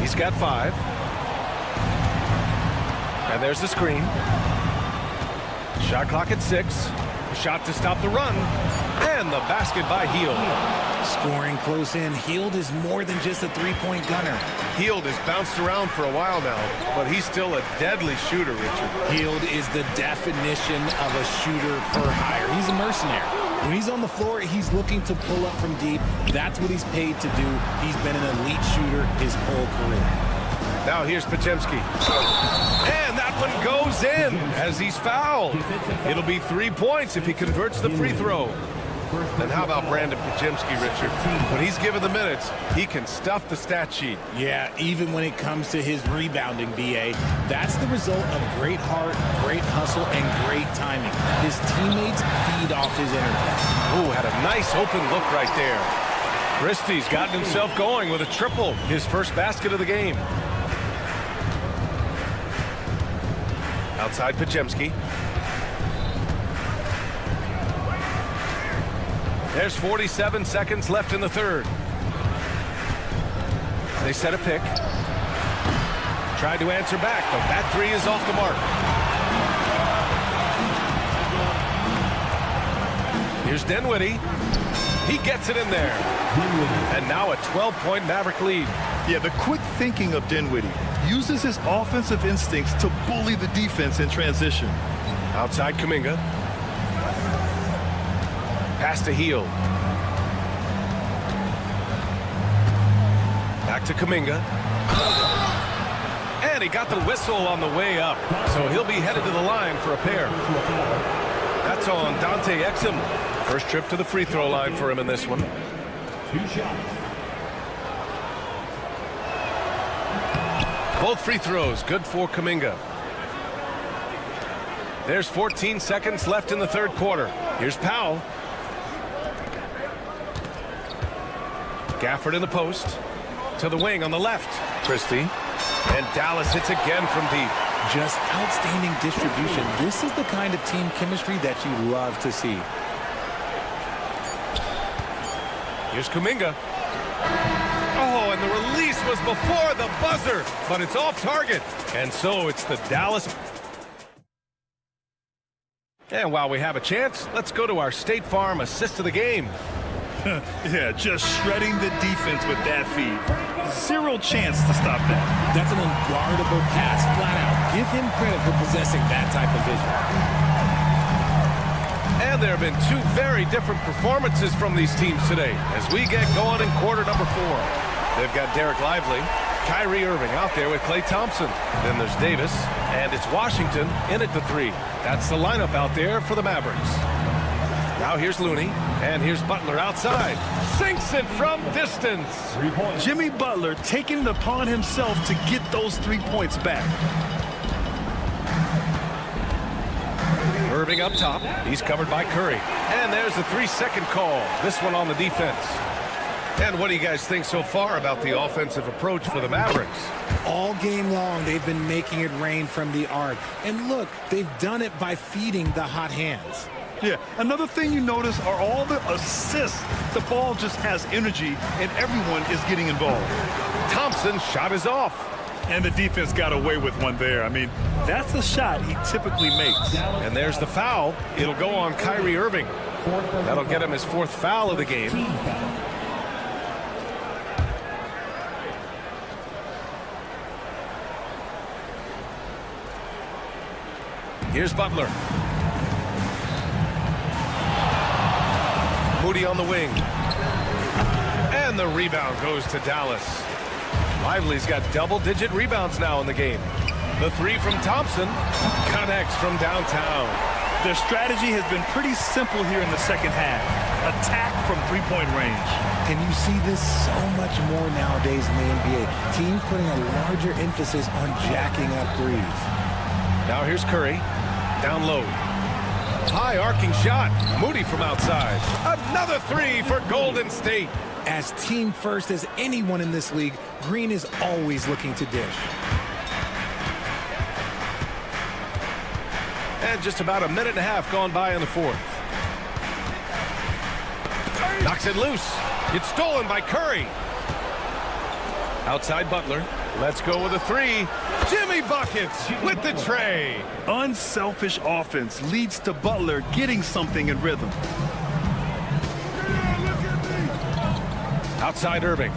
He's got 5. And there's the screen. Shot clock at 6. Shot to stop the run. And the basket by Hield. Scoring close in. Hield is more than just a 3-point gunner. Hield has bounced around for a while now, but he's still a deadly shooter, Richard. Hield is the definition of a shooter for hire. He's a mercenary. When he's on the floor, he's looking to pull up from deep. That's what he's paid to do. He's been an elite shooter his whole career. Now here's Podziemski. And that one goes in as he's fouled. It'll be 3 points if he converts the free throw. And how about Brandon Podziemski, Richard? When he's given the minutes, he can stuff the stat sheet. Yeah, even when it comes to his rebounding, B.A., that's the result of great heart, great hustle, and great timing. His teammates feed off his energy. Ooh, had a nice open look right there. Christie's gotten himself going with a triple, his first basket of the game. Outside Podziemski. There's 47 seconds left in the third. They set a pick. Tried to answer back, but that 3 is off the mark. Here's Dinwiddie. He gets it in there. And now a 12-point Maverick lead. Yeah, the quick thinking of Dinwiddie uses his offensive instincts to bully the defense in transition. Outside Kuminga. Pass to Hield. Back to Kuminga. And he got the whistle on the way up. So he'll be headed to the line for a pair. That's on Dante Exum. First trip to the free throw line for him in this one. 2 shots. Both free throws good for Kuminga. There's 14 seconds left in the third quarter. Here's Powell. Gafford in the post. To the wing on the left. Christie. And Dallas hits again from deep. Just outstanding distribution. This is the kind of team chemistry that you love to see. Here's Kuminga. Oh, and the release was before the buzzer, but it's off target. And so it's the Dallas. And while we have a chance, let's go to our State Farm assist of the game. Yeah, just shredding the defense with that feed. Zero chance to stop that. That's an unguardable pass, flat out. Give him credit for possessing that type of vision. And there have been two very different performances from these teams today as we get going in quarter number 4. They've got Derek Lively, Kyrie Irving out there with Klay Thompson. Then there's Davis, and it's Washington in at the 3. That's the lineup out there for the Mavericks. Now here's Looney, and here's Butler outside. Sinks it from distance. 3 points. Jimmy Butler taking it upon himself to get those 3 points back. Irving up top. He's covered by Curry. And there's the 3-second call. This one on the defense. And what do you guys think so far about the offensive approach for the Mavericks? All game long, they've been making it rain from the arc. And look, they've done it by feeding the hot hands. Yeah, another thing you notice are all the assists. The ball just has energy, and everyone is getting involved. Thompson's shot is off. And the defense got away with one there. I mean, that's a shot he typically makes. And there's the foul. It'll go on Kyrie Irving. That'll get him his 4th foul of the game. Here's Butler. Moody on the wing. And the rebound goes to Dallas. Lively's got double-digit rebounds now in the game. The 3 from Thompson connects from downtown. Their strategy has been pretty simple here in the second half. Attack from 3-point range. And you see this so much more nowadays in the NBA. Teams putting a larger emphasis on jacking up threes. Now here's Curry. Down low. High arcing shot. Moody from outside. Another 3 for Golden State. As team first as anyone in this league, Green is always looking to dish. And just about a minute and a half gone by in the 4th. Knocks it loose. It's stolen by Curry. Outside Butler. Let's go with a 3. Jimmy buckets with the tray. Unselfish offense leads to Butler getting something in rhythm. Outside Irving.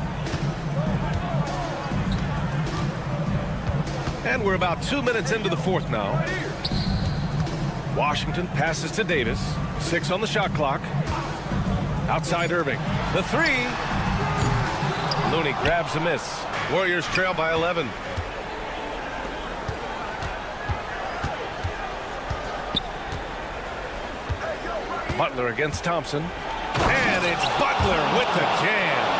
And we're about 2 minutes into the 4th now. Washington passes to Davis. 6 on the shot clock. Outside Irving. The 3. Looney grabs a miss. Warriors trail by 11. Butler against Thompson. And it's Butler with the jam.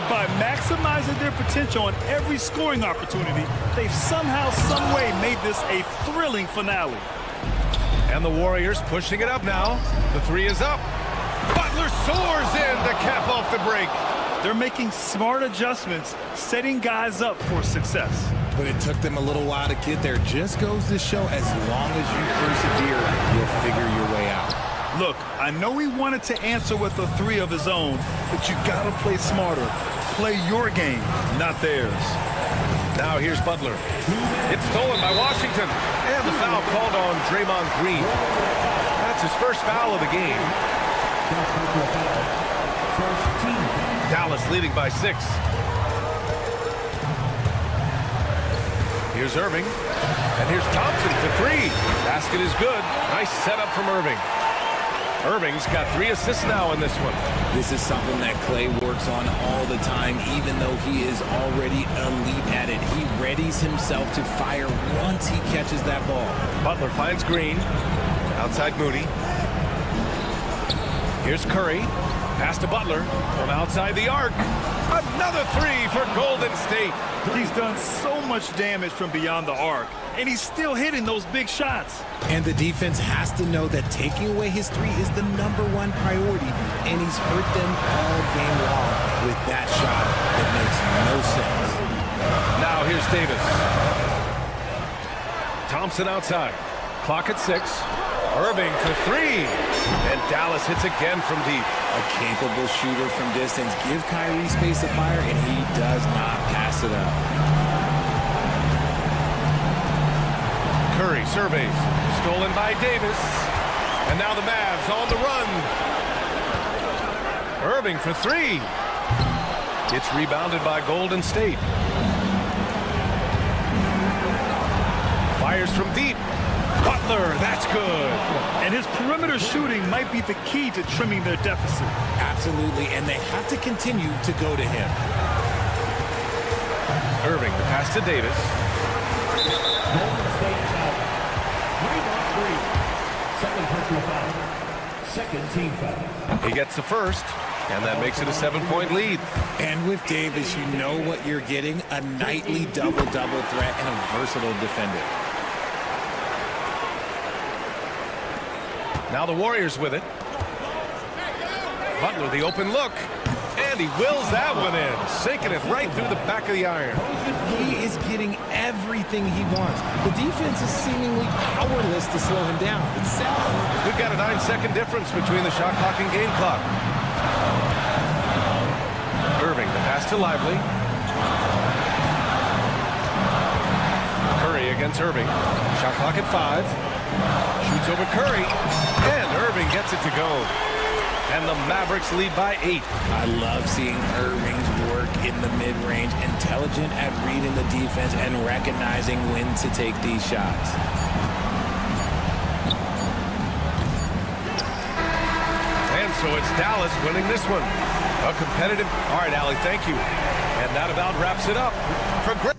By maximizing their potential on every scoring opportunity, they've somehow, some way made this a thrilling finale. And the Warriors pushing it up now. The 3 is up. Butler soars in to cap off the break. They're making smart adjustments, setting guys up for success. But it took them a little while to get there. Just goes to show as long as you persevere, you'll figure your way out. Look, I know he wanted to answer with a 3 of his own, but you gotta play smarter. Play your game, not theirs. Now here's Butler. It's stolen by Washington. And the foul called on Draymond Green. That's his 1st foul of the game. Dallas leading by 6. Here's Irving. And here's Thompson for 3. Basket is good. Nice setup from Irving. Irving's got 3 assists now in this one. This is something that Klay works on all the time, even though he is already elite at it. He readies himself to fire once he catches that ball. Butler finds Green. Outside Moody. Here's Curry. Pass to Butler from outside the arc. Another three for Golden State. He's done so much damage from beyond the arc, and he's still hitting those big shots. And the defense has to know that taking away his three is the #1 priority, and he's hurt them all game long with that shot that makes no sense. Now here's Davis. Thompson outside. Clock at 6. Irving for three. And Dallas hits again from deep. A capable shooter from distance. Give Kyrie space to fire, and he does not pass it up. Curry surveys. Stolen by Davis. And now the Mavs on the run. Irving for three. It's rebounded by Golden State. Fires from deep. Butler, that's good. And his perimeter shooting might be the key to trimming their deficit. Absolutely, and they have to continue to go to him. Irving, the pass to Davis. Golden State is out. 3-on-3. Second personal foul. Second team foul. He gets the first, and that makes it a 7-point lead. And with Davis, you know what you're getting, a nightly double-double threat and a versatile defender. Now the Warriors with it. Butler, the open look. And he wills that one in, sinking it right through the back of the iron. He is getting everything he wants. The defense is seemingly powerless to slow him down. It's sad. We've got a 9-second difference between the shot clock and game clock. Irving, the pass to Lively. Curry against Irving. Shot clock at 5. Shoots over Curry. And Irving gets it to go. And the Mavericks lead by 8. I love seeing Irving's work in the mid-range, intelligent at reading the defense and recognizing when to take these shots. And so it's Dallas winning this one. A competitive... All right, Allie, thank you. And that about wraps it up for Grizzlies.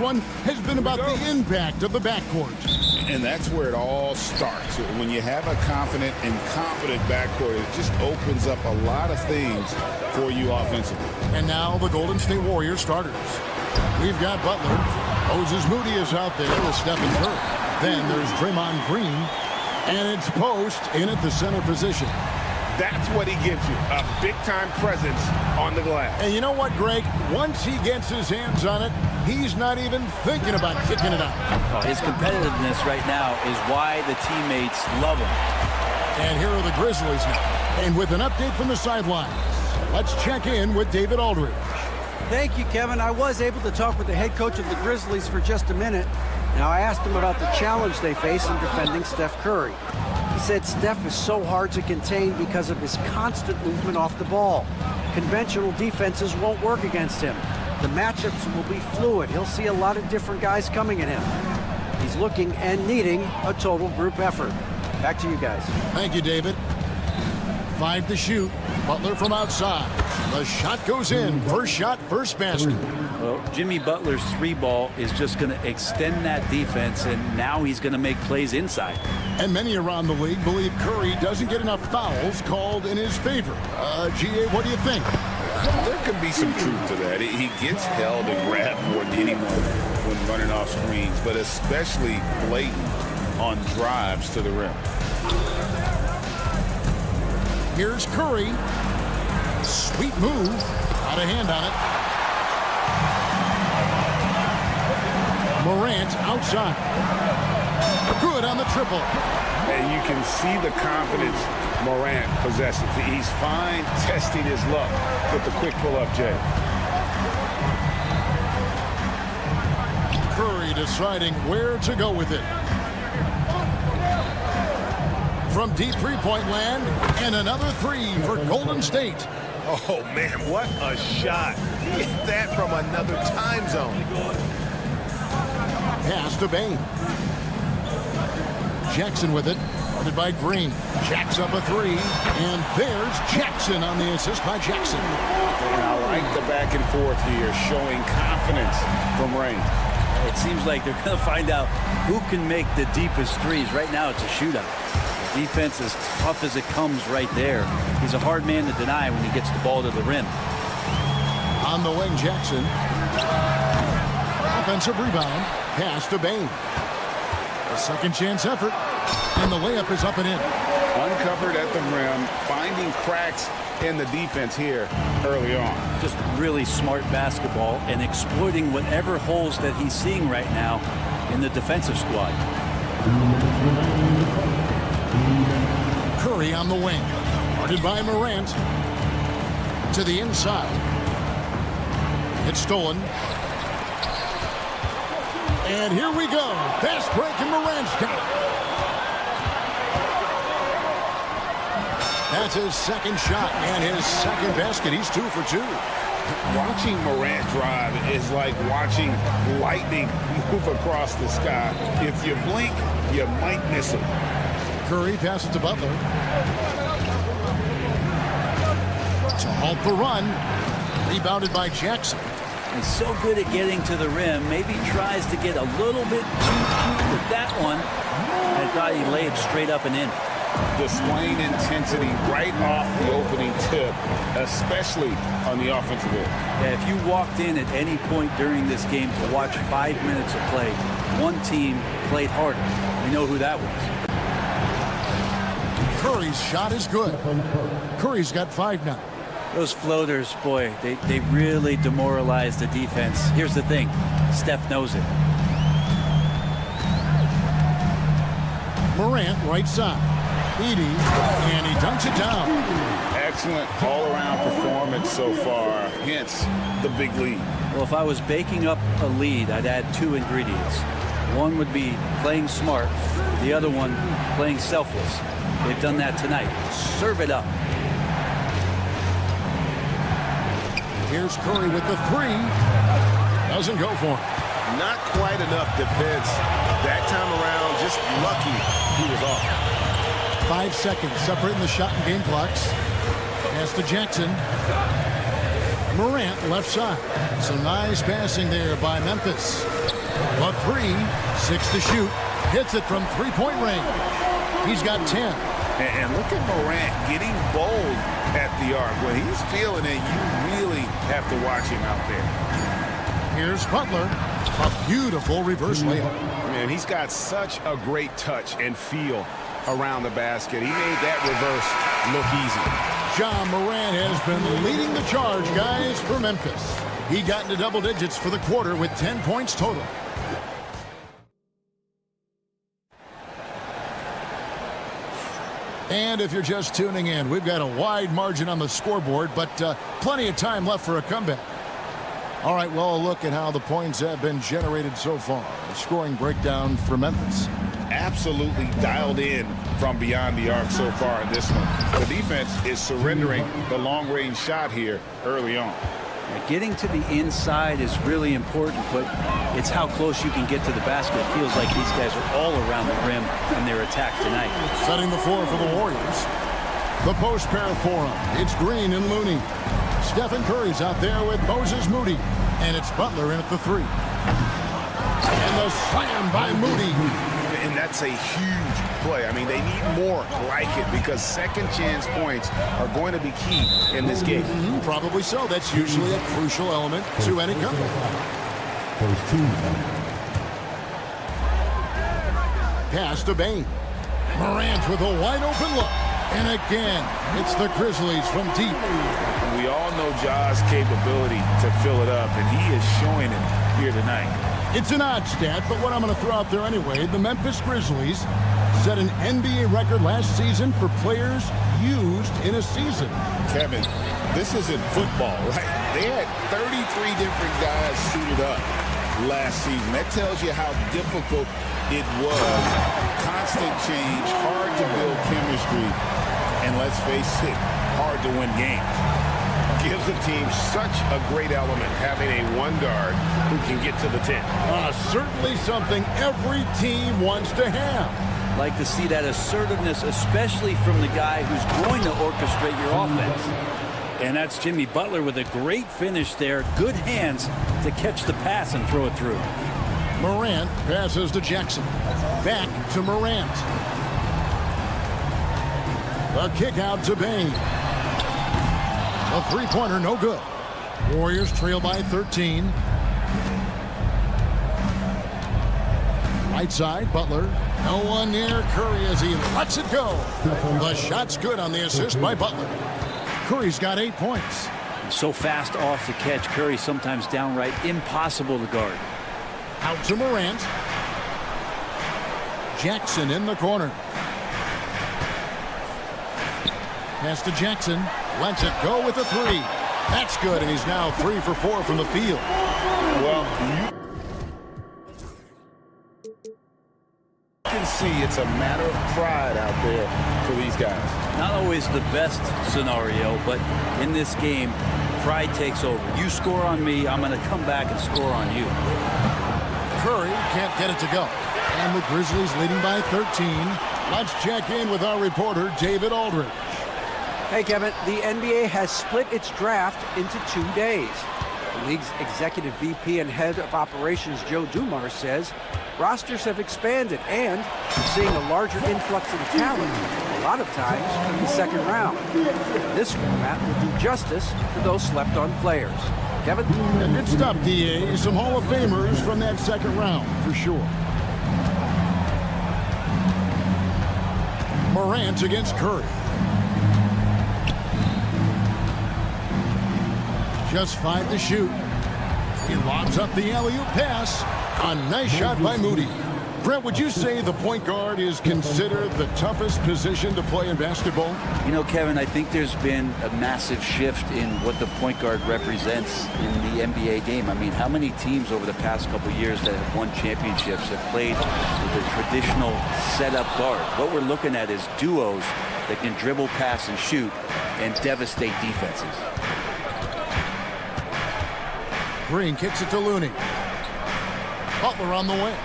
one has been about the impact of the backcourt. And that's where it all starts. When you have a confident and competent backcourt, it just opens up a lot of things for you offensively. And now the Golden State Warriors starters. We've got Butler. Moses Moody is out there with Stephen Curry. Then there's Draymond Green. And it's Post in at the center position. That's what he gives you, a big-time presence on the glass. And you know what, Greg? Once he gets his hands on it, he's not even thinking about kicking it out. Oh, his competitiveness right now is why the teammates love him. And here are the Grizzlies now. And with an update from the sidelines, let's check in with David Aldridge. Thank you, Kevin. I was able to talk with the head coach of the Grizzlies for just a minute. Now, I asked him about the challenge they face in defending Steph Curry. He said Steph is so hard to contain because of his constant movement off the ball. Conventional defenses won't work against him. The matchups will be fluid. He'll see a lot of different guys coming at him. He's looking and needing a total group effort. Back to you guys. Thank you, David. 5 to shoot. Butler from outside. The shot goes in. First shot, first basket. Well, Jimmy Butler's 3-ball is just going to extend that defense, and now he's going to make plays inside. And many around the league believe Curry doesn't get enough fouls called in his favor. GA, what do you think? There could be some truth to that. He gets held and grabbed more than anyone when running off screens, but especially blatant on drives to the rim. Here's Curry. Sweet move. Out of hand on it. Morant outside. Good on the triple. And you can see the confidence Morant possesses. He's fine testing his luck with the quick pull-up, Jay. Curry deciding where to go with it. From deep three-point land, and another 3 for Golden State. Oh, man, what a shot. He hit that from another time zone. Pass to Bain. Jackson with it. Guarded by Green. Jacks up a 3. And there's Jackson on the assist by Jackson. And I like the back and forth here, showing confidence from range. It seems like they're going to find out who can make the deepest threes. Right now, it's a shootout. The defense is tough as it comes right there. He's a hard man to deny when he gets the ball to the rim. On the wing, Jackson. Offensive rebound. Pass to Bain. A second chance effort. And the layup is up and in. Uncovered at the rim, finding cracks in the defense here early on. Just really smart basketball and exploiting whatever holes that he's seeing right now in the defensive squad. Curry on the wing. Guarded by Morant. To the inside. It's stolen. And here we go. Fast break and Morant's got it. That's his second shot and his second basket. He's 2 for 2. Watching Morant drive is like watching lightning move across the sky. If you blink, you might miss him. Curry passes to Butler. To halt the run. Rebounded by Jackson. He's so good at getting to the rim. Maybe tries to get a little bit too cute with that one. I thought he laid straight up and in. Displaying intensity right off the opening tip, especially on the offensive end. Yeah, if you walked in at any point during this game to watch 5 minutes of play, one team played harder. We know who that was. Curry's shot is good. Curry's got 5 now. Those floaters, boy, they really demoralize the defense. Here's the thing, Steph knows it. Morant right side. Edie, and he dunks it down. Excellent all-around performance so far, hence the big lead. Well, if I was baking up a lead, I'd add 2 ingredients. One would be playing smart, the other one playing selfless. They've done that tonight. Serve it up. Here's Curry with the 3. Doesn't go for him. Not quite enough defense. That time around, just lucky he was off. 5 seconds separating the shot and game clocks. Pass to Jackson. Morant left side. So nice passing there by Memphis. A three, 6 to shoot. Hits it from three-point range. He's got 10. And look at Morant getting bold at the arc. When he's feeling it, you really have to watch him out there. Here's Butler. A beautiful reverse layup. Man, he's got such a great touch and feel around the basket. He made that reverse look easy. Ja Morant has been leading the charge, guys, for Memphis. He got into double digits for the quarter with 10 points total. And if you're just tuning in, we've got a wide margin on the scoreboard, but plenty of time left for a comeback. All right, well, a look at how the points have been generated so far. A scoring breakdown for Memphis. Absolutely dialed in from beyond the arc so far in this one. The defense is surrendering the long-range shot here early on. Getting to the inside is really important, but it's how close you can get to the basket. It feels like these guys are all around the rim in their attack tonight. Setting the floor for the Warriors. The post pair for them. It's Green and Looney. Stephen Curry's out there with Moses Moody. And it's Butler in at the three. And the slam by Moody. And that's a huge play. I mean, they need more like it because second chance points are going to be key in this game. Probably so. That's usually a crucial element to any comeback. Pass to Bain. Morant with a wide open look. And again, it's the Grizzlies from deep. And we all know Ja's capability to fill it up, and he is showing it here tonight. It's an odd stat, but what I'm going to throw out there anyway, the Memphis Grizzlies set an NBA record last season for players used in a season. Kevin, this isn't football, right? They had 33 different guys suited up last season. That tells you how difficult it was. Constant change, hard to build chemistry, and let's face it, hard to win games. Gives the team such a great element having a one guard who can get to the 10. Certainly something every team wants to have. Like to see that assertiveness, especially from the guy who's going to orchestrate your offense. And that's Jimmy Butler with a great finish there. Good hands to catch the pass and throw it through. Morant passes to Jackson. Back to Morant. A kick out to Bain. A three-pointer, no good. Warriors trail by 13. Right side, Butler. No one near Curry as he lets it go. The shot's good on the assist by Butler. Curry's got 8 points. So fast off the catch. Curry sometimes downright impossible to guard. Out to Morant. Jackson in the corner. Pass to Jackson. Lets it go with a three. That's good, and he's now 3 for 4 from the field. Well, you can see it's a matter of pride out there for these guys. Not always the best scenario, but in this game, pride takes over. You score on me, I'm going to come back and score on you. Curry can't get it to go. And the Grizzlies leading by 13. Let's check in with our reporter, David Aldridge. Hey, Kevin, the NBA has split its draft into 2 days. The league's executive VP and head of operations, Joe Dumars, says rosters have expanded and we're seeing a larger influx of talent, a lot of times in the second round. This format will do justice to those slept-on players. Kevin? Yeah, good stuff, DA. Some Hall of Famers from that second round, for sure. Morant against Curry. Just 5 to shoot. He lobs up the alley-oop pass. A nice shot by Moody. Brent, would you say the point guard is considered the toughest position to play in basketball? You know, Kevin, I think there's been a massive shift in what the point guard represents in the NBA game. I mean, how many teams over the past couple years that have won championships have played with a traditional setup guard? What we're looking at is duos that can dribble, pass, and shoot and devastate defenses. Green kicks it to Looney. Butler on the wing.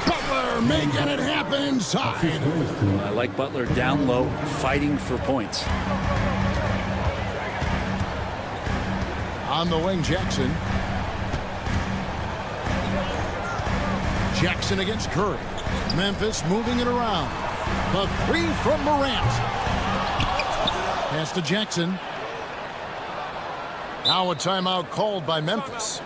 Butler making it happen inside. I like Butler down low, fighting for points. On the wing, Jackson. Jackson against Curry. Memphis moving it around. The three from Morant. Pass to Jackson. Now a timeout called by Memphis.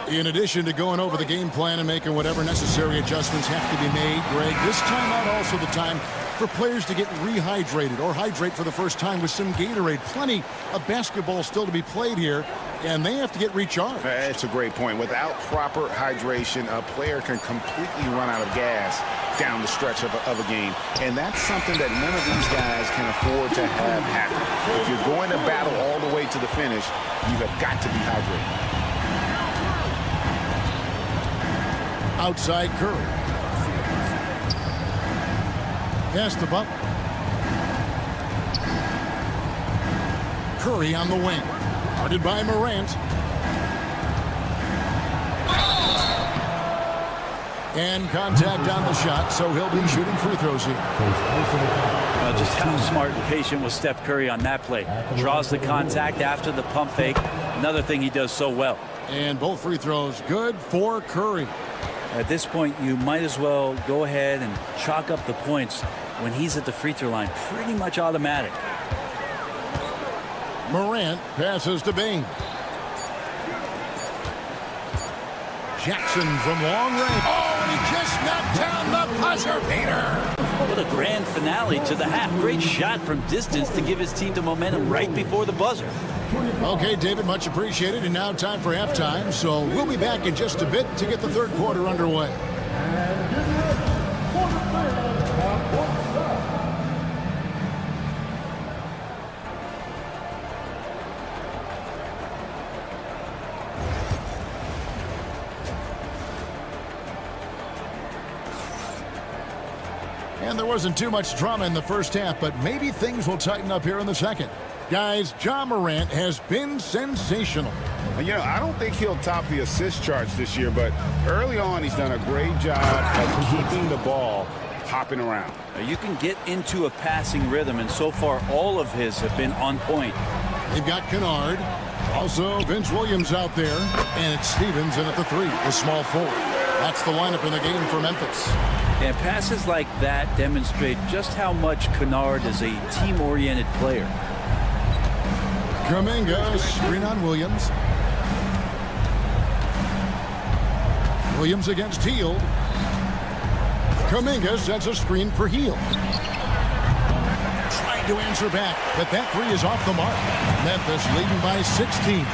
In addition to going over the game plan and making whatever necessary adjustments have to be made, Greg, this timeout also the time for players to get rehydrated or hydrate for the first time with some Gatorade. Plenty of basketball still to be played here, and they have to get recharged. That's a great point. Without proper hydration, a player can completely run out of gas down the stretch of a game, and that's something that none of these guys can afford to have happen. If you're going to battle all the way to the finish, you have got to be hydrated. Outside Curry. Pass to Butler. Curry on the wing. Guarded by Morant. And contact on the shot, so he'll be shooting free throws here. Just how smart and patient was Steph Curry on that play. Draws the contact after the pump fake. Another thing he does so well. And both free throws good for Curry. At this point, you might as well go ahead and chalk up the points when he's at the free throw line. Pretty much automatic. Morant passes to Bain. Jackson from long range. Oh, and he just knocked down the buzzer beater. What a grand finale to the half. Great shot from distance to give his team the momentum right before the buzzer. Okay, David, much appreciated. And now time for halftime. So we'll be back in just a bit to get the third quarter underway. And there wasn't too much drama in the first half, but maybe things will tighten up here in the second. Guys, Ja Morant has been sensational. You know, I don't think he'll top the assist charts this year, but early on he's done a great job of keeping the ball hopping around. You can get into a passing rhythm, and so far all of his have been on point. They've got Kennard. Also, Vince Williams out there. And it's Stevens in at the three, the small forward. That's the lineup in the game for Memphis. And passes like that demonstrate just how much Kennard is a team-oriented player. Kuminga, screen on Williams. Williams against Hield. Kuminga sets a screen for Hield. Trying to answer back, but that three is off the mark. Memphis leading by 16.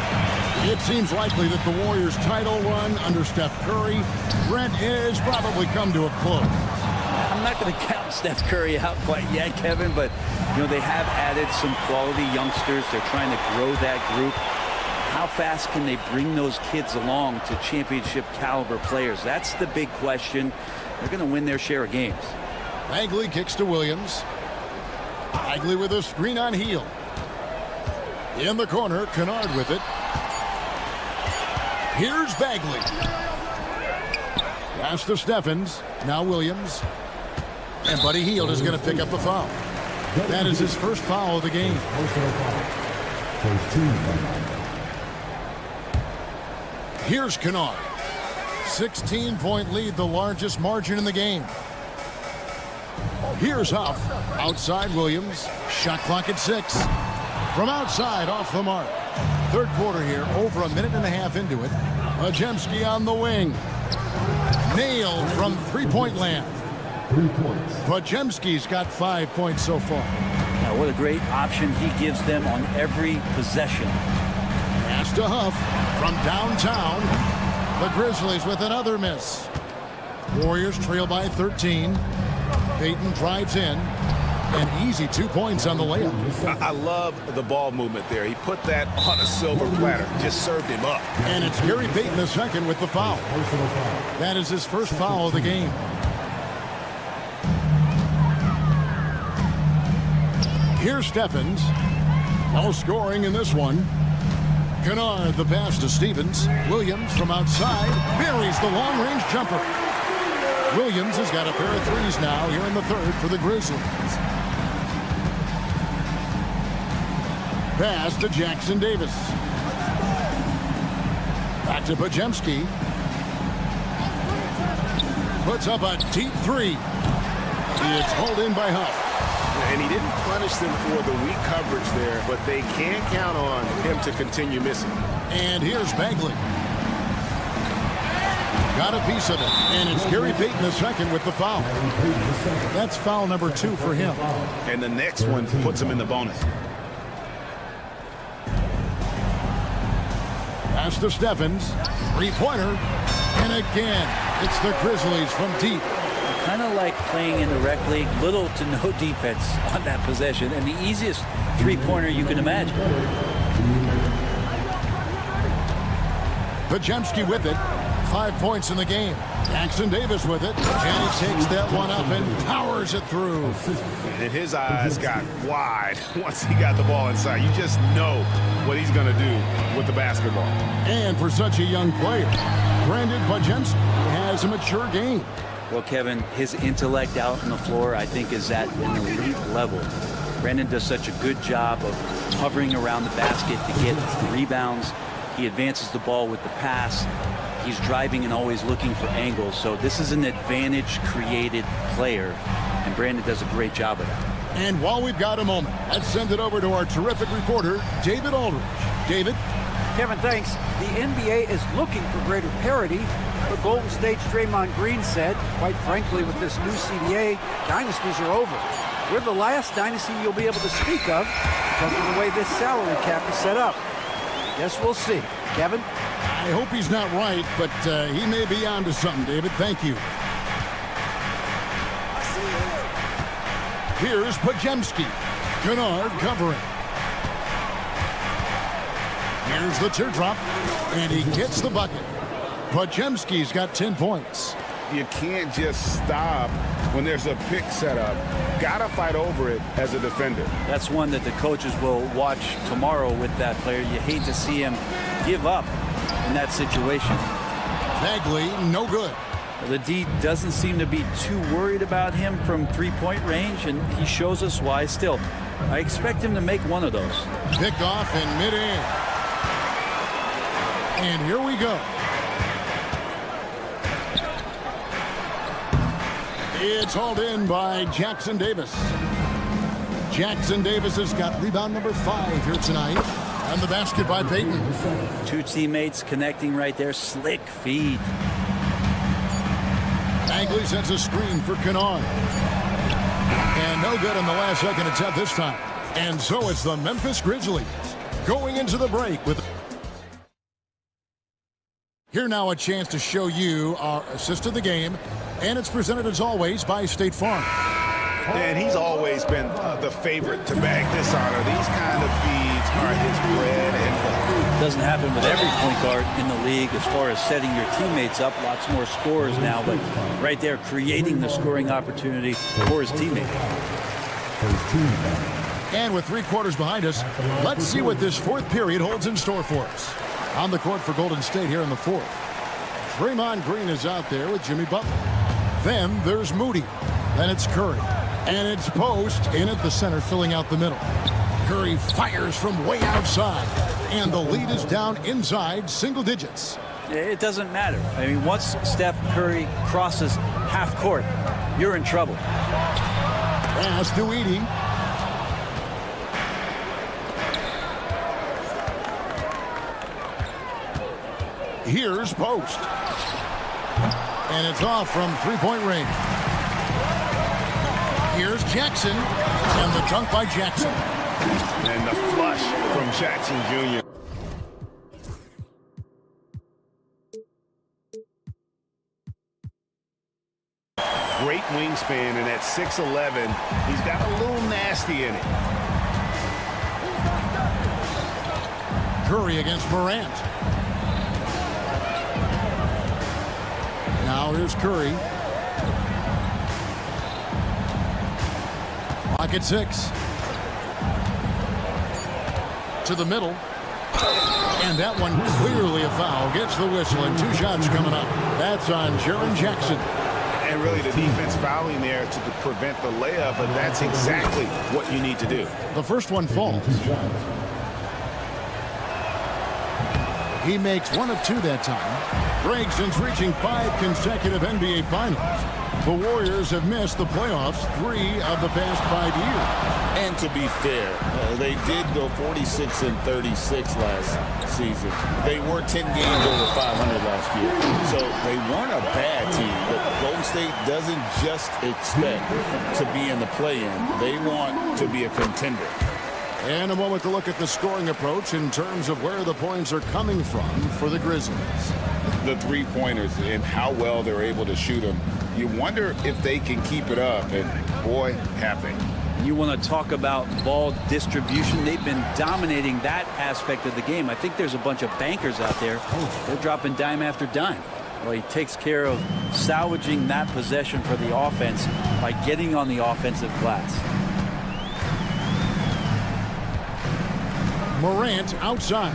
It seems likely that the Warriors' title run under Steph Curry, Brent, is probably come to a close. I'm not going to count Steph Curry out quite yet, Kevin, but you know they have added some quality youngsters. They're trying to grow that group. How fast can they bring those kids along to championship caliber players? That's the big question. They're going to win their share of games. Bagley kicks to Williams. Bagley with a screen on Hield. In the corner, Kennard with it. Here's Bagley. Pass to Steffens. Now Williams. And Buddy Hield is going to pick up the foul. That is his first foul of the game. Here's Kennard. 16-point lead, the largest margin in the game. Here's Huff. Outside Williams. Shot clock at 6. From outside, off the mark. Third quarter here, over a minute and a half into it. Podziemski on the wing. Nailed from three-point land. Podziemski's got 5 points so far. Now, what a great option he gives them on every possession. Pass to Huff from downtown. The Grizzlies with another miss. Warriors trail by 13. Payton drives in. And easy 2 points on the layup. I love the ball movement there. He put that on a silver platter. Just served him up. And it's Gary Payton the second with the foul. That is his first foul of the game. Here's Steffens. No scoring in this one. Kennard the pass to Stevens. Williams from outside buries the long-range jumper. Williams has got a pair of threes now here in the third for the Grizzlies. Pass to Jackson Davis. Back to Podziemski. puts up a deep three. It's hauled in by Huff. And he didn't punish them for the weak coverage there, but they can't count on him to continue missing. And here's Bagley. Got a piece of it. And it's Gary Payton the second with the foul. That's foul number 2 for him. And the next one puts him in the bonus. Pass to Steffens. Three-pointer. And again, it's the Grizzlies from deep. Kind of like playing in the rec league, little to no defense on that possession, and the easiest three-pointer you can imagine. Pajemski with it. 5 points in the game. Jackson Davis with it. And he takes that one up and powers it through. And his eyes got wide once he got the ball inside. You just know what he's going to do with the basketball. And for such a young player, Brandon Pajemski has a mature game. Well, Kevin, his intellect out on the floor, I think, is at an elite level. Brandon does such a good job of hovering around the basket to get rebounds. He advances the ball with the pass. He's driving and always looking for angles. So this is an advantage-created player, and Brandon does a great job of that. And while we've got a moment, let's send it over to our terrific reporter, David Aldridge. David? Kevin, thanks. The NBA is looking for greater parity, but Golden State's Draymond Green said, quite frankly, with this new CBA, dynasties are over. We're the last dynasty you'll be able to speak of because of the way this salary cap is set up. I guess we'll see. Kevin? I hope he's not right, but he may be onto something, David. Thank you. Here's Pajemski. Kennard covering. Here's the teardrop, and he gets the bucket. Pajemski's got 10 points. You can't just stop when there's a pick set up. Gotta fight over it as a defender. That's one that the coaches will watch tomorrow with that player. You hate to see him give up in that situation. Bagley, no good. The D doesn't seem to be too worried about him from three-point range, and he shows us why. Still, I expect him to make one of those. Picked off in midair. And here we go. It's hauled in by Jackson Davis. Jackson Davis has got rebound number 5 here tonight. And the basket by Payton. Two teammates connecting right there. Slick feed. Bagley sets a screen for Kennard. And no good on the last second attempt this time. And so it's the Memphis Grizzlies going into the break with... Here now a chance to show you our assist of the game. And it's presented as always by State Farm. And he's always been the favorite to bag this honor. These kind of feeds are his bread and butter. Doesn't happen with every point guard in the league as far as setting your teammates up. Lots more scorers now, but right there creating the scoring opportunity for his teammate. And with 3 quarters behind us, let's see what this 4th period holds in store for us. On the court for Golden State here in the 4th. Draymond Green is out there with Jimmy Butler. Then there's Moody. Then it's Curry. And it's Post in at the center, filling out the middle. Curry fires from way outside. And the lead is down inside single digits. It doesn't matter. I mean, once Steph Curry crosses half court, you're in trouble. Pass to Edey. Here's Post. And it's off from three-point range. Here's Jackson. And the dunk by Jackson. And the flush from Jackson Jr. Great wingspan, and at 6'11", he's got a little nasty in it. Curry against Morant. Now here's Curry. Clock at 6. To the middle. And that one clearly a foul. Gets the whistle, and 2 shots coming up. That's on Jaren Jackson. And really the defense fouling there to prevent the layup, but that's exactly what you need to do. The first one falls. He makes 1 of 2 that time. Greg, since reaching 5 consecutive NBA Finals, the Warriors have missed the playoffs 3 of the past 5 years. And to be fair, they did go 46-36 last season. They were 10 games over 500 last year. So they weren't a bad team, but Golden State doesn't just expect to be in the play-in. They want to be a contender. And a moment to look at the scoring approach in terms of where the points are coming from for the Grizzlies. The three-pointers and how well they're able to shoot them. You wonder if they can keep it up, and boy, have they. You want to talk about ball distribution. They've been dominating that aspect of the game. I think there's a bunch of bankers out there. They're dropping dime after dime. Well, he takes care of salvaging that possession for the offense by getting on the offensive glass. Morant outside.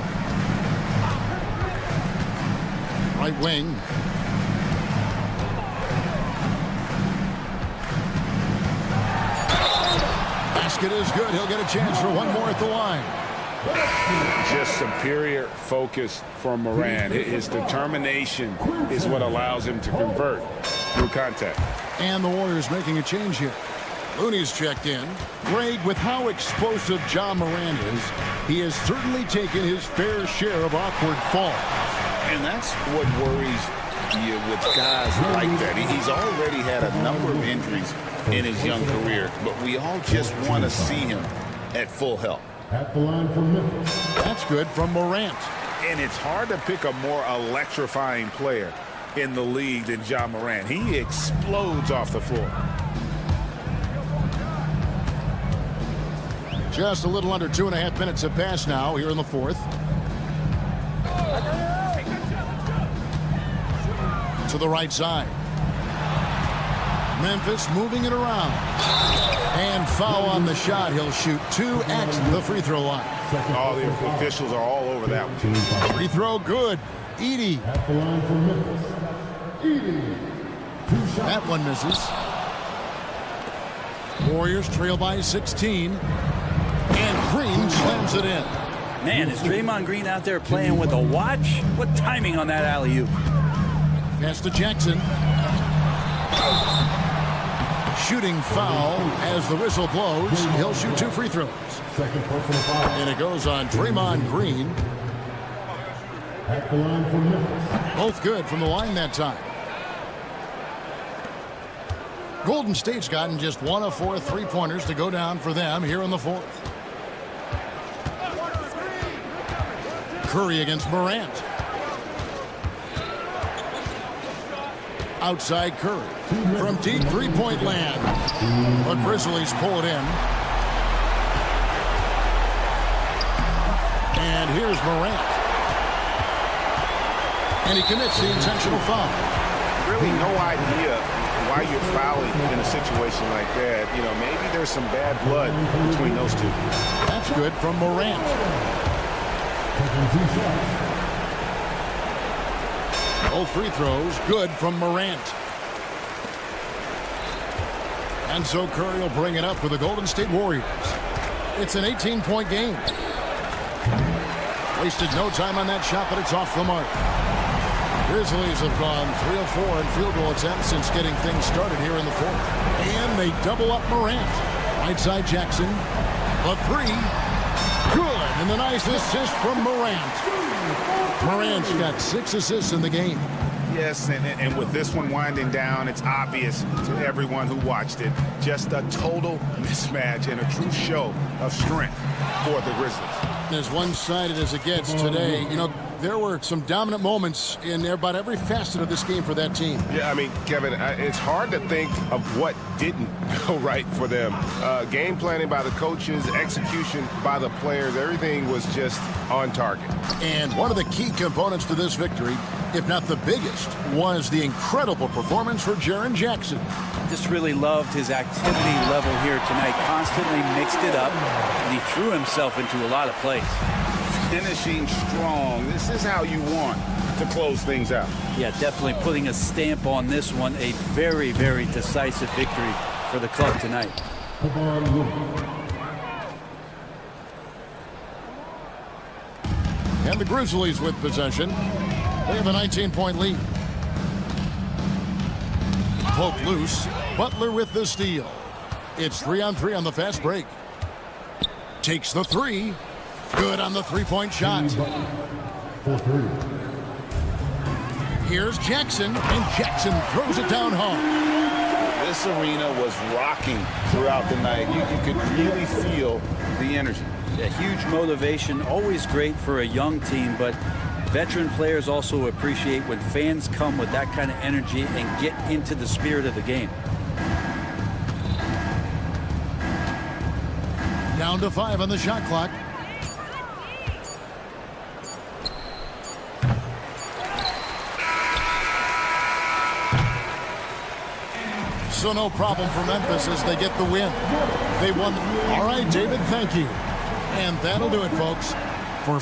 Right wing. Basket is good. He'll get a chance for one more at the line. Just superior focus from Morant. His determination is what allows him to convert through contact. And the Warriors making a change here. Looney's checked in. Greg, with how explosive Ja Morant is, he has certainly taken his fair share of awkward falls. And that's what worries you with guys like that. He's already had a number of injuries in his young career, but we all just want to see him at full health. At the line from Memphis. That's good from Morant. And it's hard to pick a more electrifying player in the league than Ja Morant. He explodes off the floor. Just a little under 2.5 minutes have passed now here in the fourth. To the right side. Memphis moving it around. And foul on the shot. He'll shoot 2 at the free throw line. All the officials are all over that one. Free throw good. Edey. At the line from Memphis. Edey. 2 shots. That one misses. Warriors trail by 16. And Green slams it in. Man, is Draymond Green out there playing with a watch? What timing on that alley-oop? Pass to Jackson. Shooting foul as the whistle blows. He'll shoot 2 free throws. Second personal foul. And it goes on Draymond Green. At the line from Memphis. Both good from the line that time. Golden State's gotten just 1 of 4 3-pointers to go down for them here in the fourth. Curry against Morant. Outside Curry. From deep 3-point land. The Grizzlies pull it in. And here's Morant. And he commits the intentional foul. Really no idea why you're fouling in a situation like that. You know, maybe there's some bad blood between those two. That's good from Morant. Taking 2 shots. Both free throws good from Morant. And so Curry will bring it up for the Golden State Warriors. It's an 18-point game. Wasted no time on that shot, but it's off the mark. Grizzlies have gone 3 of 4 in field goal attempts since getting things started here in the fourth. And they double up Morant. Right side Jackson. A 3. Good. And the nice assist from Morant. Morant's got 6 assists in the game. Yes, and with this one winding down, it's obvious to everyone who watched it. Just a total mismatch and a true show of strength for the Grizzlies. As one-sided as it gets today, you know, there were some dominant moments in about every facet of this game for that team. Yeah, I mean, Kevin, it's hard to think of what didn't go right for them. Game planning by the coaches, execution by the players, everything was just on target. And one of the key components to this victory, if not the biggest, was the incredible performance for Jaren Jackson. Just really loved his activity level here tonight. Constantly mixed it up, and he threw himself into a lot of plays. Finishing strong. This is how you want to close things out. Yeah, definitely putting a stamp on this one. A very, very decisive victory for the club tonight. And the Grizzlies with possession. They have a 19-point lead. Poke loose. Butler with the steal. It's 3-on-3 on the fast break. Takes the three. Good on the three-point shot. For three. Here's Jackson, and Jackson throws it down hard. This arena was rocking throughout the night. You could really feel the energy. A huge motivation, always great for a young team, but veteran players also appreciate when fans come with that kind of energy and get into the spirit of the game. Down to 5 on the shot clock. So no problem for Memphis as they get the win. They won. All right, David, thank you. And that'll do it, folks. For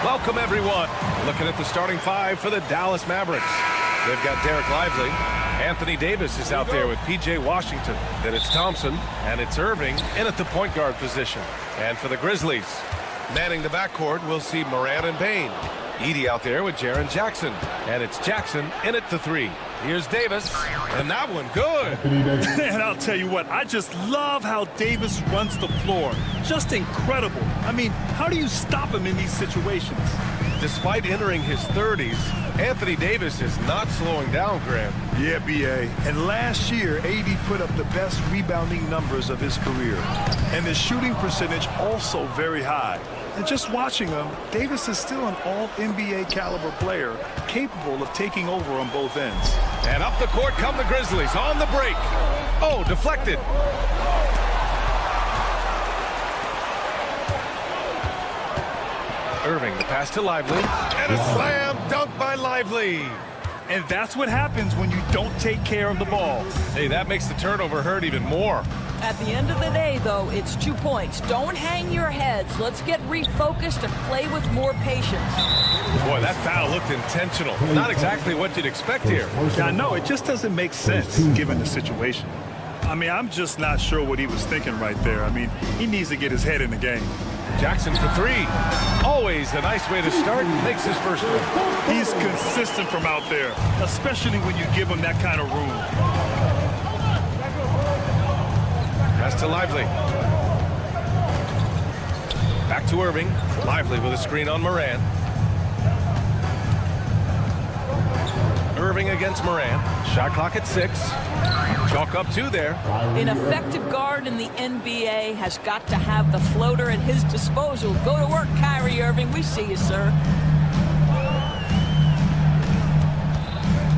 Welcome, everyone. Looking at the starting five for the Dallas Mavericks. They've got Derek Lively. Anthony Davis is out there with P.J. Washington. Then it's Thompson, and it's Irving in at the point guard position. And for the Grizzlies, manning the backcourt, we'll see Morant and Bane. Edey out there with Jaren Jackson. And it's Jackson in at the three. Here's Davis, and that one good. And I'll tell you what, I just love how Davis runs the floor. Just incredible. I mean, how do you stop him in these situations? Despite entering his 30s, Anthony Davis is not slowing down, Graham. Yeah, B.A. And last year, AD put up the best rebounding numbers of his career. And the shooting percentage also very high. And just watching him, Davis is still an all-NBA caliber player, capable of taking over on both ends. And up the court come the Grizzlies on the break. Oh, deflected. Irving, the pass to Lively. And a slam dunk by Lively. And that's what happens when you don't take care of the ball. Hey, that makes the turnover hurt even more. At the end of the day, though, it's 2 points. Don't hang your heads. Let's get refocused and play with more patience. Boy, that foul looked intentional. Not exactly what you'd expect here. I know, it just doesn't make sense given the situation. I mean, I'm just not sure what he was thinking right there. I mean, he needs to get his head in the game. Jackson for three. Always a nice way to start. Makes his first one. He's consistent from out there, especially when you give him that kind of room. Pass to Lively. Back to Irving. Lively with a screen on Morant. Irving against Morant. Shot clock at 6. Chalk up 2 there. An effective guard in the NBA has got to have the floater at his disposal. Go to work, Kyrie Irving. We see you, sir.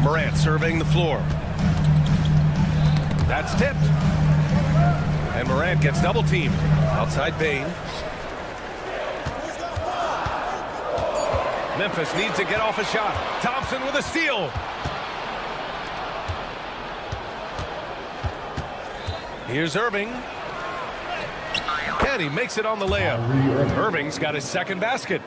Morant surveying the floor. That's tipped. And Morant gets double teamed. Outside Bane. Memphis needs to get off a shot. Thompson with a steal. Here's Irving. And he makes it on the layup. Irving's got his second basket.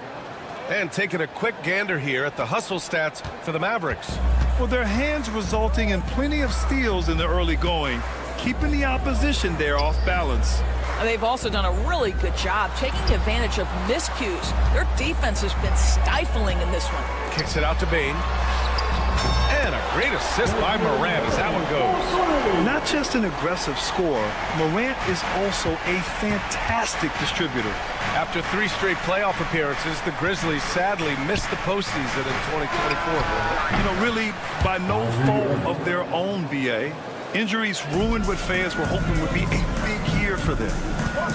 And taking a quick gander here at the hustle stats for the Mavericks. Well, their hands resulting in plenty of steals in the early going, keeping the opposition there off balance. They've also done a really good job taking advantage of miscues. Their defense has been stifling in this one. Kicks it out to Bain. And a great assist by Morant as that one goes. Not just an aggressive scorer, Morant is also a fantastic distributor. After 3 straight playoff appearances, the Grizzlies sadly missed the postseason in 2024. You know, really by no fault of their own, BA. Injuries ruined what fans were hoping would be a big year for them.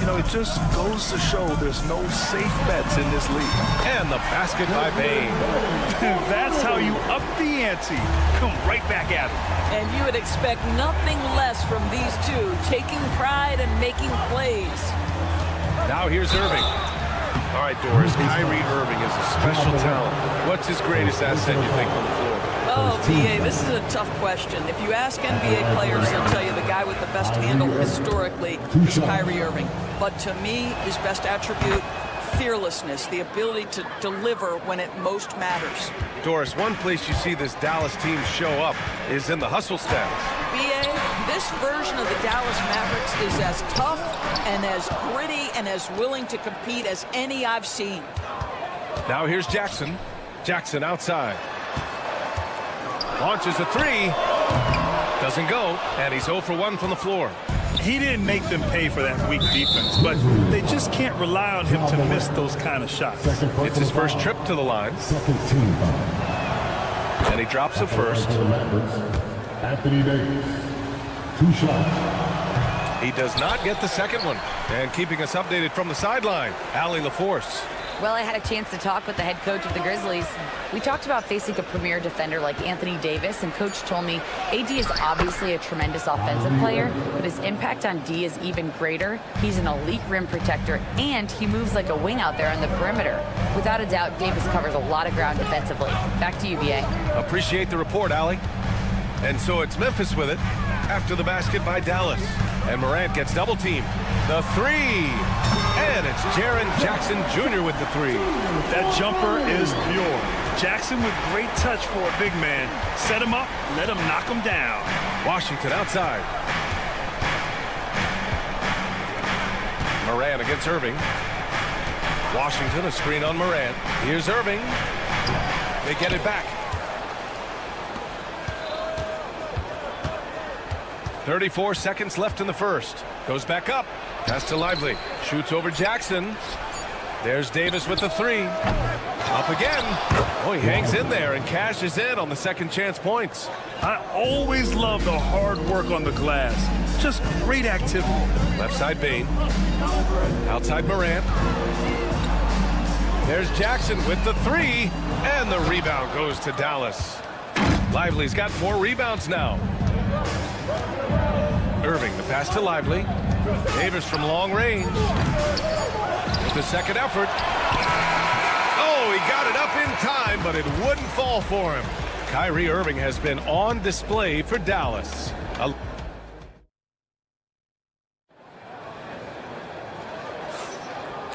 You know, it just goes to show there's no safe bets in this league. And the basket by Bain. That's how you up the ante. Come right back at it. And you would expect nothing less from these two, taking pride and making plays. Now here's Irving. All right, Doris, Kyrie Irving is a special talent. What's his greatest asset, you think, on the floor? Oh, BA, this is a tough question. If you ask NBA players, they'll tell you the guy with the best handle historically is Kyrie Irving. But to me, his best attribute, fearlessness, the ability to deliver when it most matters. Doris, one place you see this Dallas team show up is in the hustle stats. BA, this version of the Dallas Mavericks is as tough and as gritty and as willing to compete as any I've seen. Now here's Jackson. Jackson outside. Launches a 3. Doesn't go, and he's 0 for 1 from the floor. He didn't make them pay for that weak defense, but they just can't rely on him to miss those kind of shots. It's his first trip to the line. And he drops it first. Anthony Davis, 2 shots. He does not get the second one. And keeping us updated from the sideline, Allie LaForce. Well, I had a chance to talk with the head coach of the Grizzlies. We talked about facing a premier defender like Anthony Davis, and Coach told me AD is obviously a tremendous offensive player, but his impact on D is even greater. He's an elite rim protector, and he moves like a wing out there on the perimeter. Without a doubt, Davis covers a lot of ground defensively. Back to you, BA. Appreciate the report, Allie. And so it's Memphis with it after the basket by Dallas. And Morant gets double teamed. The 3. And it's Jaren Jackson Jr. with the 3. That jumper is pure. Jackson with great touch for a big man. Set him up, let him knock him down. Washington outside. Morant against Irving. Washington, a screen on Morant. Here's Irving. They get it back. 34 seconds left in the first. Goes back up. Pass to Lively. Shoots over Jackson. There's Davis with the 3. Up again. Oh, he hangs in there and cashes in on the second chance points. I always love the hard work on the glass. Just great activity. Left side Bain. Outside Morant. There's Jackson with the 3. And the rebound goes to Dallas. Lively's got 4 rebounds now. Irving, the pass to Lively. Davis from long range. With the second effort. Oh, he got it up in time, but it wouldn't fall for him. Kyrie Irving has been on display for Dallas.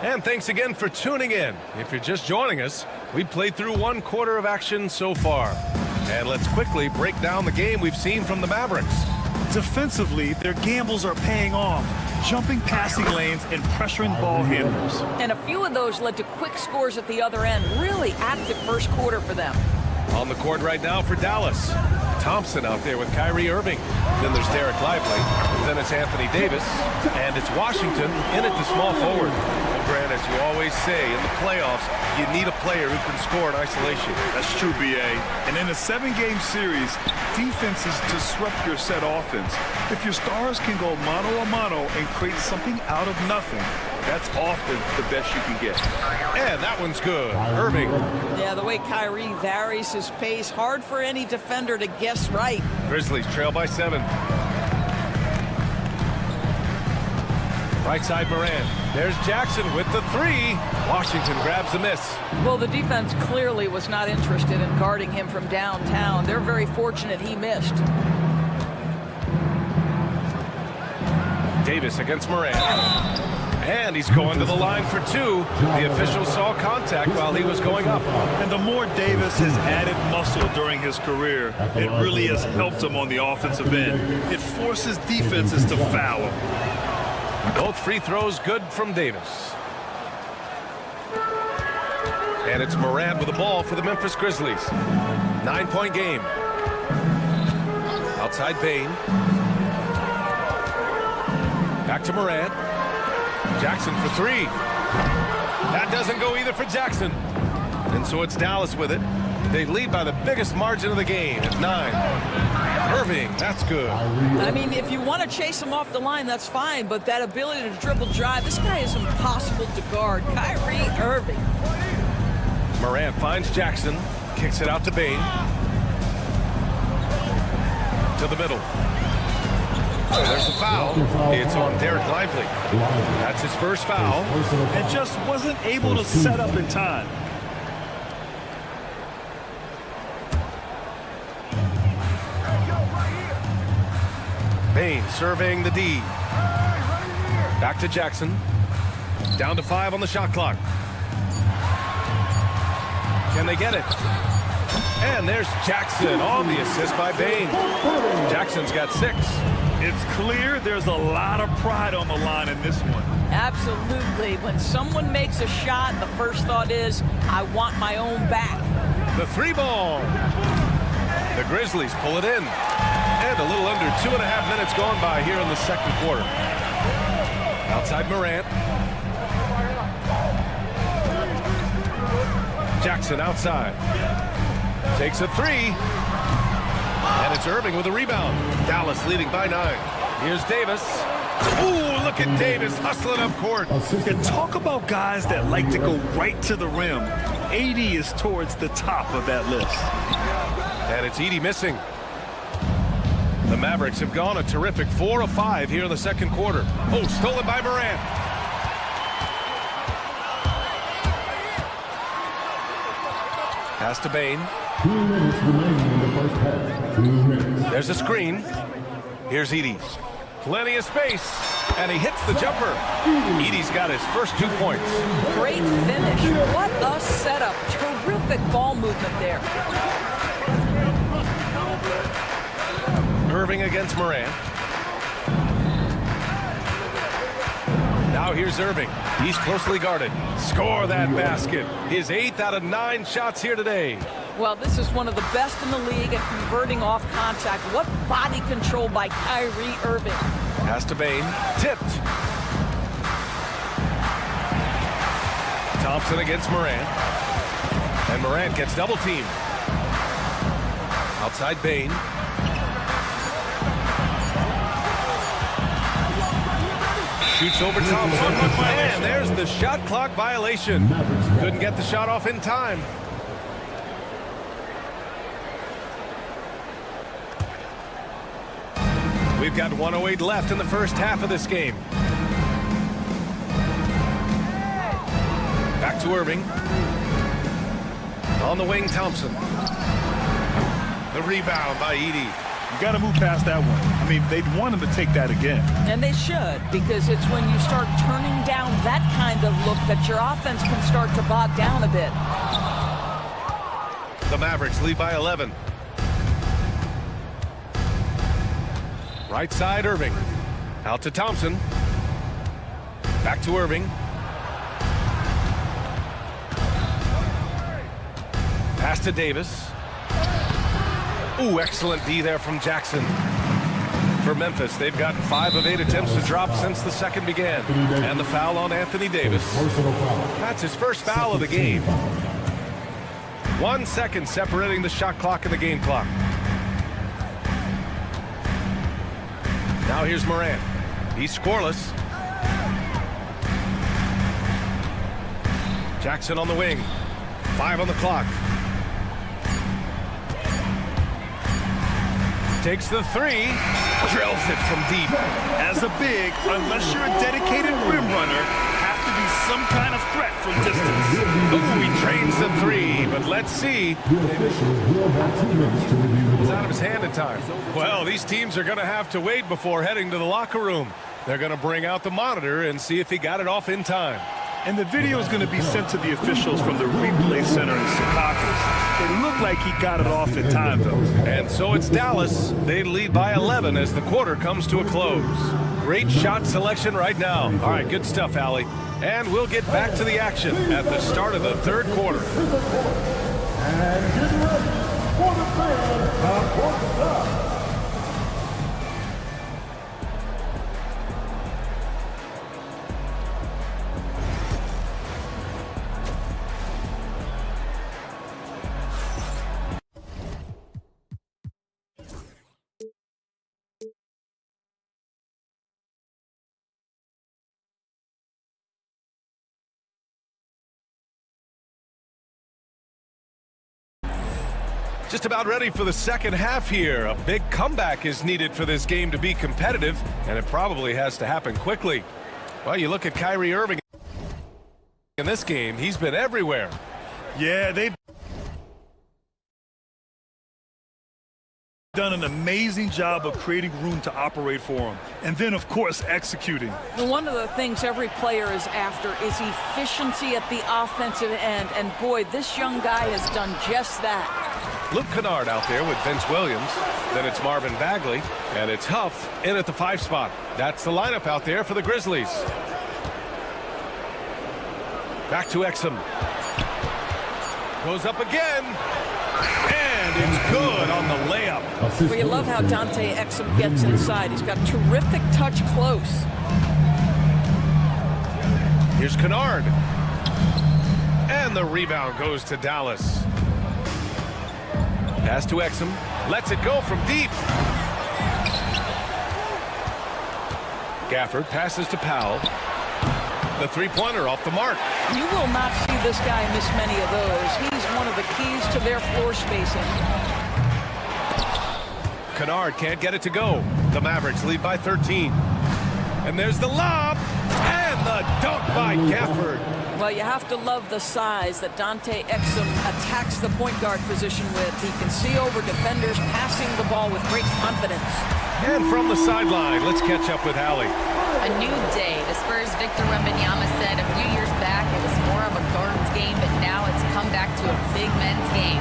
And thanks again for tuning in. If you're just joining us, we played through 1 quarter of action so far. And let's quickly break down the game we've seen from the Mavericks. Defensively, their gambles are paying off, jumping passing lanes and pressuring ball handlers. And a few of those led to quick scores at the other end. Really active first quarter for them. On the court right now for Dallas. Thompson out there with Kyrie Irving. Then there's Derek Lively. Then it's Anthony Davis. And it's Washington in at the small forward. Well, Grant, as you always say, in the playoffs, you need a player who can score in isolation. That's true, BA. And in a 7-game series, defenses disrupt your set offense. If your stars can go mano-a-mano and create something out of nothing, that's often the best you can get. And that one's good. Irving. Yeah, the way Kyrie varies his pace, hard for any defender to guess right. Grizzlies trail by 7. Right side Morant. There's Jackson with the 3. Washington grabs the miss. Well, the defense clearly was not interested in guarding him from downtown. They're very fortunate he missed. Davis against Morant. And he's going to the line for two. The official saw contact while he was going up. And the more Davis has added muscle during his career, it really has helped him on the offensive end. It forces defenses to foul him. Both free throws good from Davis. And it's Morant with the ball for the Memphis Grizzlies. 9-point game. Outside Bain. Back to Morant. Jackson for three. That doesn't go either for Jackson. And so it's Dallas with it. They lead by the biggest margin of the game at 9. Irving, that's good. I mean, if you want to chase him off the line, that's fine. But that ability to dribble drive, this guy is impossible to guard. Kyrie Irving. Morant finds Jackson. Kicks it out to Bain. To the middle. There's a foul. It's on Derek Lively. That's his first foul. And just wasn't able to set up in time. Bain surveying the D. Back to Jackson. Down to 5 on the shot clock. Can they get it? And there's Jackson on the assist by Bain. Jackson's got 6. It's clear there's a lot of pride on the line in this one. Absolutely. When someone makes a shot, the first thought is, I want my own back. The 3 ball. The Grizzlies pull it in. And a little under 2.5 minutes gone by here in the second quarter. Outside Morant. Jackson outside. Takes a 3. And it's Irving with a rebound. Dallas leading by 9. Here's Davis. Ooh, look at Davis hustling up court. And talk about guys that like to go right to the rim. 80 is towards the top of that list. And it's Edey missing. The Mavericks have gone a terrific 4 of 5 here in the second quarter. Oh, stolen by Morant. Pass to Bain. 2 minutes remaining in the first half. 2 minutes. There's a screen. Here's Edey. Plenty of space. And he hits the jumper. Edey's got his first 2 points. Great finish. What a setup. Terrific ball movement there. Irving against Morant. Now here's Irving. He's closely guarded. Score that basket. His 8th out of 9 shots here today. Well, this is one of the best in the league at converting off contact. What body control by Kyrie Irving. Pass to Bain. Tipped. Thompson against Morant. And Morant gets double teamed. Outside Bain. Shoots over Thompson. And there's the shot clock violation. Couldn't get the shot off in time. We've got 1:08 left in the first half of this game. Back to Irving. On the wing, Thompson. The rebound by Edey. You got to move past that one. I mean, they'd want him to take that again. And they should, because it's when you start turning down that kind of look that your offense can start to bog down a bit. The Mavericks lead by 11. Right side, Irving. Out to Thompson. Back to Irving. Pass to Davis. Ooh, excellent D there from Jackson. For Memphis, they've gotten 5 of 8 attempts to drop since the second began. And the foul on Anthony Davis. That's his first foul of the game. 1 second separating the shot clock and the game clock. Now here's Morant. He's scoreless. Jackson on the wing. 5 on the clock. Takes the 3. Drills it from deep. As a big, unless you're a dedicated rim runner, have to be some kind of threat from distance. Ooh, he drains the 3, but let's see. It's out of his hand in time. Well, these teams are going to have to wait before heading to the locker room. They're going to bring out the monitor and see if he got it off in time. And the video is going to be sent to the officials from the replay center in Secaucus. It looked like he got it off in time, though. And so it's Dallas. They lead by 11 as the quarter comes to a close. Great shot selection right now. All right, good stuff, Allie. And we'll get back to the action at the start of the third quarter. And get ready for the third quarter. Just about ready for the second half here. A big comeback is needed for this game to be competitive, and it probably has to happen quickly. Well, you look at Kyrie Irving in this game, he's been everywhere. Yeah, they've done an amazing job of creating room to operate for him. And then, of course, executing. One of the things every player is after is efficiency at the offensive end. And boy, this young guy has done just that. Luke Kennard out there with Vince Williams. Then it's Marvin Bagley, and it's Huff in at the 5 spot. That's the lineup out there for the Grizzlies. Back to Exum. Goes up again. And it's good on the layup. Well, you love how Dante Exum gets inside. He's got terrific touch close. Here's Kennard. And the rebound goes to Dallas. Pass to Exum. Lets it go from deep. Gafford passes to Powell. The three-pointer off the mark. You will not see this guy miss many of those. He's one of the keys to their floor spacing. Kennard can't get it to go. The Mavericks lead by 13. And there's the lob. And the dunk by Gafford. Well, you have to love the size that Dante Exum attacks the point guard position with. He can see over defenders, passing the ball with great confidence. And from the sideline, let's catch up with Allie. A new day. The Spurs' Victor Wembanyama said a few years back it was more of a guards game, but now it's come back to a big men's game.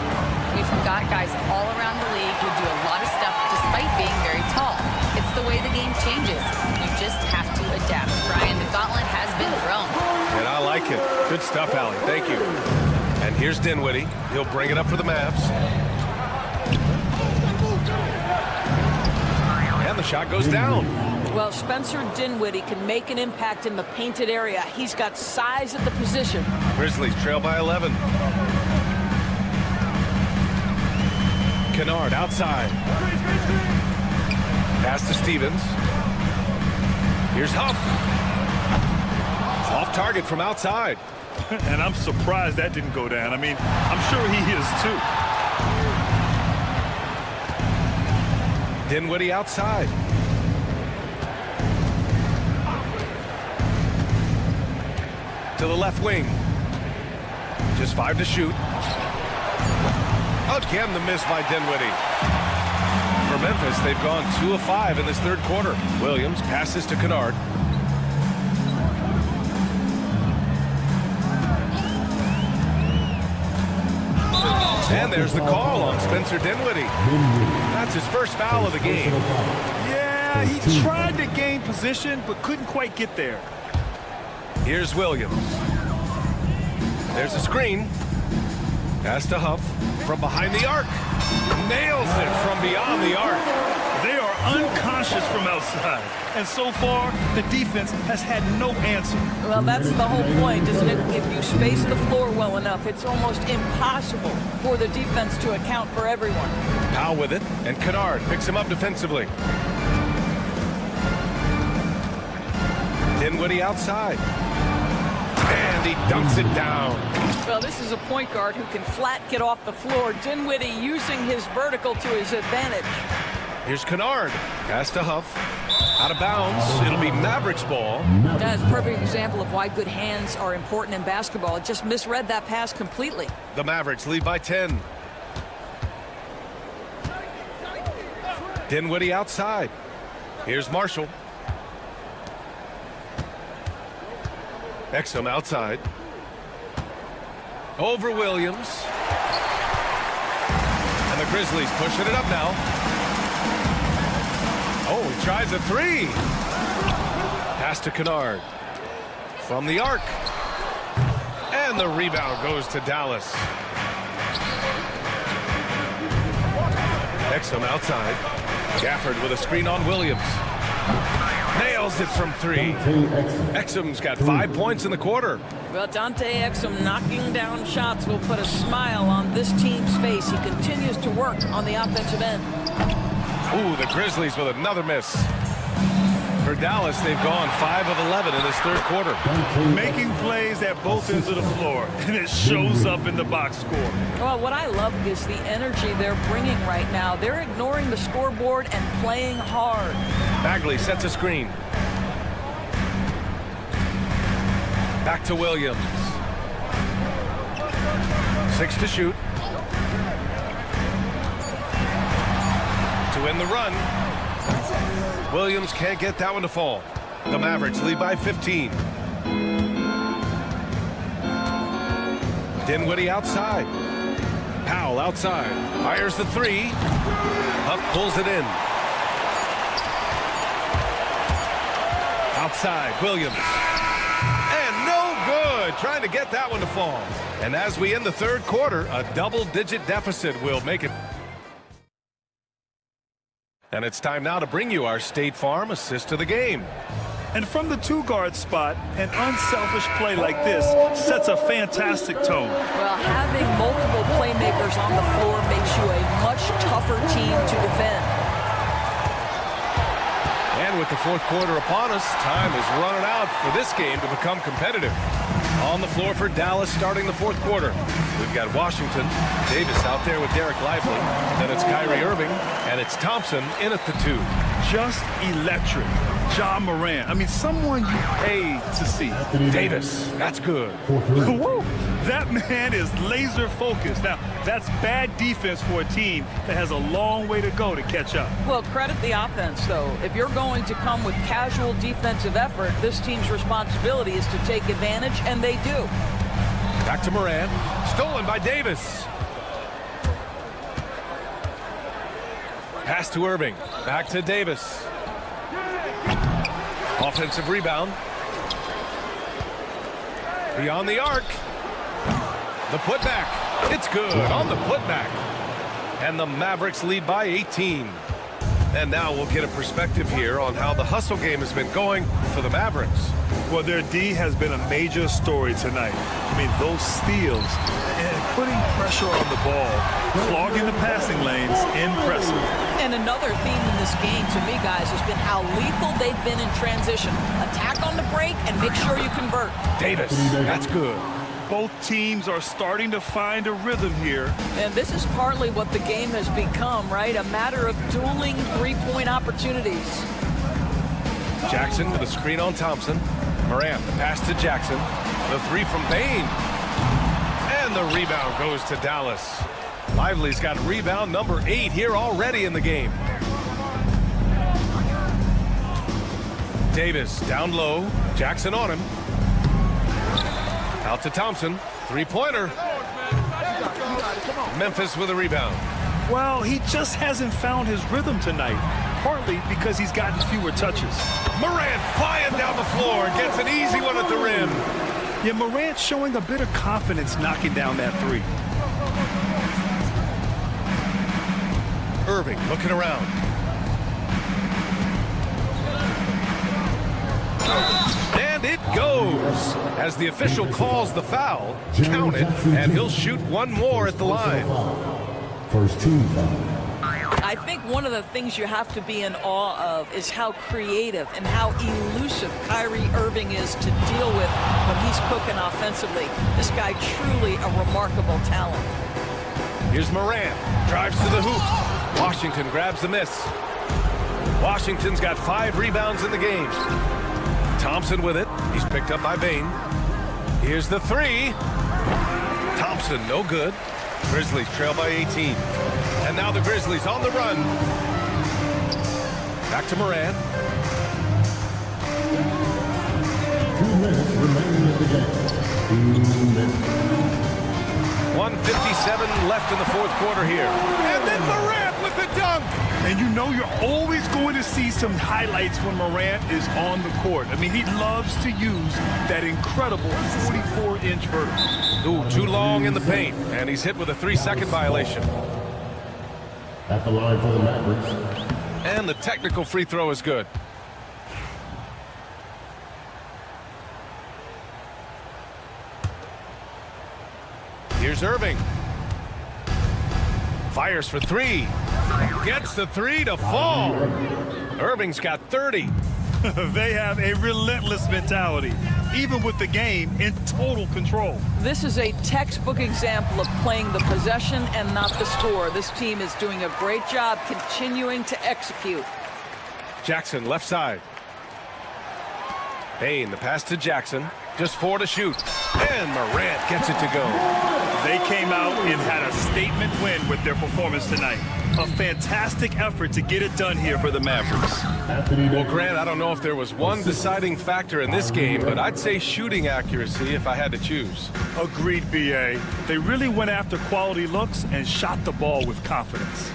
We've got guys all around the league who do a lot of stuff despite being very tall. It's the way the game changes. You just have to adapt. Brian, the gauntlet has been thrown. And I like it. Good stuff, Allie. Thank you. And here's Dinwiddie. He'll bring it up for the Mavs. And the shot goes down. Well, Spencer Dinwiddie can make an impact in the painted area. He's got size at the position. Grizzlies trail by 11. Kennard outside. Pass to Stevens. Here's Huff. Off target from outside. And I'm surprised that didn't go down. I mean, I'm sure he is too. Dinwiddie outside. To the left wing. Just 5 to shoot. Again, the miss by Dinwiddie. For Memphis, they've gone 2 of 5 in this third quarter. Williams passes to Kennard. And there's the call on Spencer Dinwiddie. That's his first foul of the game. Yeah, he tried to gain position, but couldn't quite get there. Here's Williams. There's a screen. Pass to Huff from behind the arc. Nails it from beyond the arc. They are unconscious from outside. And so far, the defense has had no answer. Well, that's the whole point, isn't it? If you space the floor well enough, it's almost impossible for the defense to account for everyone. Powell with it, and Kennard picks him up defensively. Dinwiddie outside. And he dunks it down. Well, this is a point guard who can flat get off the floor. Dinwiddie using his vertical to his advantage. Here's Kennard. Pass to Huff. Out of bounds. It'll be Mavericks ball. That's a perfect example of why good hands are important in basketball. It just misread that pass completely. The Mavericks lead by 10. Dinwiddie outside. Here's Marshall. Exum outside. Over Williams. And the Grizzlies pushing it up now. Oh, he tries a three. Pass to Kennard. From the arc. And the rebound goes to Dallas. Exum outside. Gafford with a screen on Williams. Nails it from three. Exum's got 5 points in the quarter. Well, Dante Exum knocking down shots will put a smile on this team's face. He continues to work on the offensive end. Ooh, the Grizzlies with another miss. For Dallas, they've gone 5 of 11 in this third quarter. Making plays at both ends of the floor, and it shows up in the box score. Well, what I love is the energy they're bringing right now. They're ignoring the scoreboard and playing hard. Bagley sets a screen. Back to Williams. 6 to shoot. To win the run. Williams can't get that one to fall. The Mavericks lead by 15. Dinwiddie outside. Powell outside. Fires the three. Huff pulls it in. Outside, Williams. And no good. Trying to get that one to fall. And as we end the third quarter, a double-digit deficit will make it. And it's time now to bring you our State Farm assist of the game. And from the two-guard spot, an unselfish play like this sets a fantastic tone. Well, having multiple playmakers on the floor makes you a much tougher team to defend. And with the fourth quarter upon us, time is running out for this game to become competitive. On the floor for Dallas starting the fourth quarter. We've got Washington, Davis out there with Derek Lively. Then it's Kyrie Irving, and it's Thompson in at the 2. Just electric. Ja Morant. I mean, someone you pay to see. Davis, that's good. Woo! That man is laser focused. Now, that's bad defense for a team that has a long way to go to catch up. Well, credit the offense, though. If you're going to come with casual defensive effort, this team's responsibility is to take advantage, and they do. Back to Morant. Stolen by Davis. Pass to Irving. Back to Davis. Offensive rebound. Beyond the arc. The putback. It's good on the putback. And the Mavericks lead by 18. And now we'll get a perspective here on how the hustle game has been going for the Mavericks. Well, their D has been a major story tonight. I mean, those steals and putting pressure on the ball, clogging the passing lanes, impressive. And another theme in this game, to me, guys, has been how lethal they've been in transition. Attack on the break and make sure you convert. Davis, that's good. Both teams are starting to find a rhythm here. And this is partly what the game has become, right? A matter of dueling three-point opportunities. Jackson with a screen on Thompson. Morant, the pass to Jackson. The three from Bain. And the rebound goes to Dallas. Lively's got rebound number 8 here already in the game. Davis down low. Jackson on him. Out to Thompson. Three-pointer. Memphis with a rebound. Well, he just hasn't found his rhythm tonight, partly because he's gotten fewer touches. Morant flying down the floor. Gets an easy one at the rim. Yeah, Morant showing a bit of confidence knocking down that three. Irving looking around. And it goes. As the official calls the foul, count it, and he'll shoot one more at the line. First team foul. I think one of the things you have to be in awe of is how creative and how elusive Kyrie Irving is to deal with when he's cooking offensively. This guy truly a remarkable talent. Here's Morant. Drives to the hoop. Washington grabs the miss. Washington's got 5 rebounds in the game. Thompson with it. He's picked up by Bain. Here's the three. Thompson, no good. Grizzlies trail by 18. And now the Grizzlies on the run. Back to Morant. minutes remaining in the game. 2 minutes. 1:57 left in the fourth quarter here. And then Morant with the dunk. And you know you're always going to see some highlights when Morant is on the court. I mean, he loves to use that incredible 44-inch vertical. Ooh, too long in the paint, and he's hit with a 3-second violation. At the line for the Mavericks. And the technical free throw is good. Here's Irving. Fires for 3. Gets the 3 to fall. Irving's got 30. They have a relentless mentality, even with the game in total control. This is a textbook example of playing the possession and not the score. This team is doing a great job continuing to execute. Jackson left side. Payne, the pass to Jackson. Just 4 to shoot. And Morant gets it to go. They came out and had a statement win with their performance tonight. A fantastic effort to get it done here for the Mavericks. Well, Grant, I don't know if there was one deciding factor in this game, but I'd say shooting accuracy if I had to choose. Agreed, B.A. They really went after quality looks and shot the ball with confidence.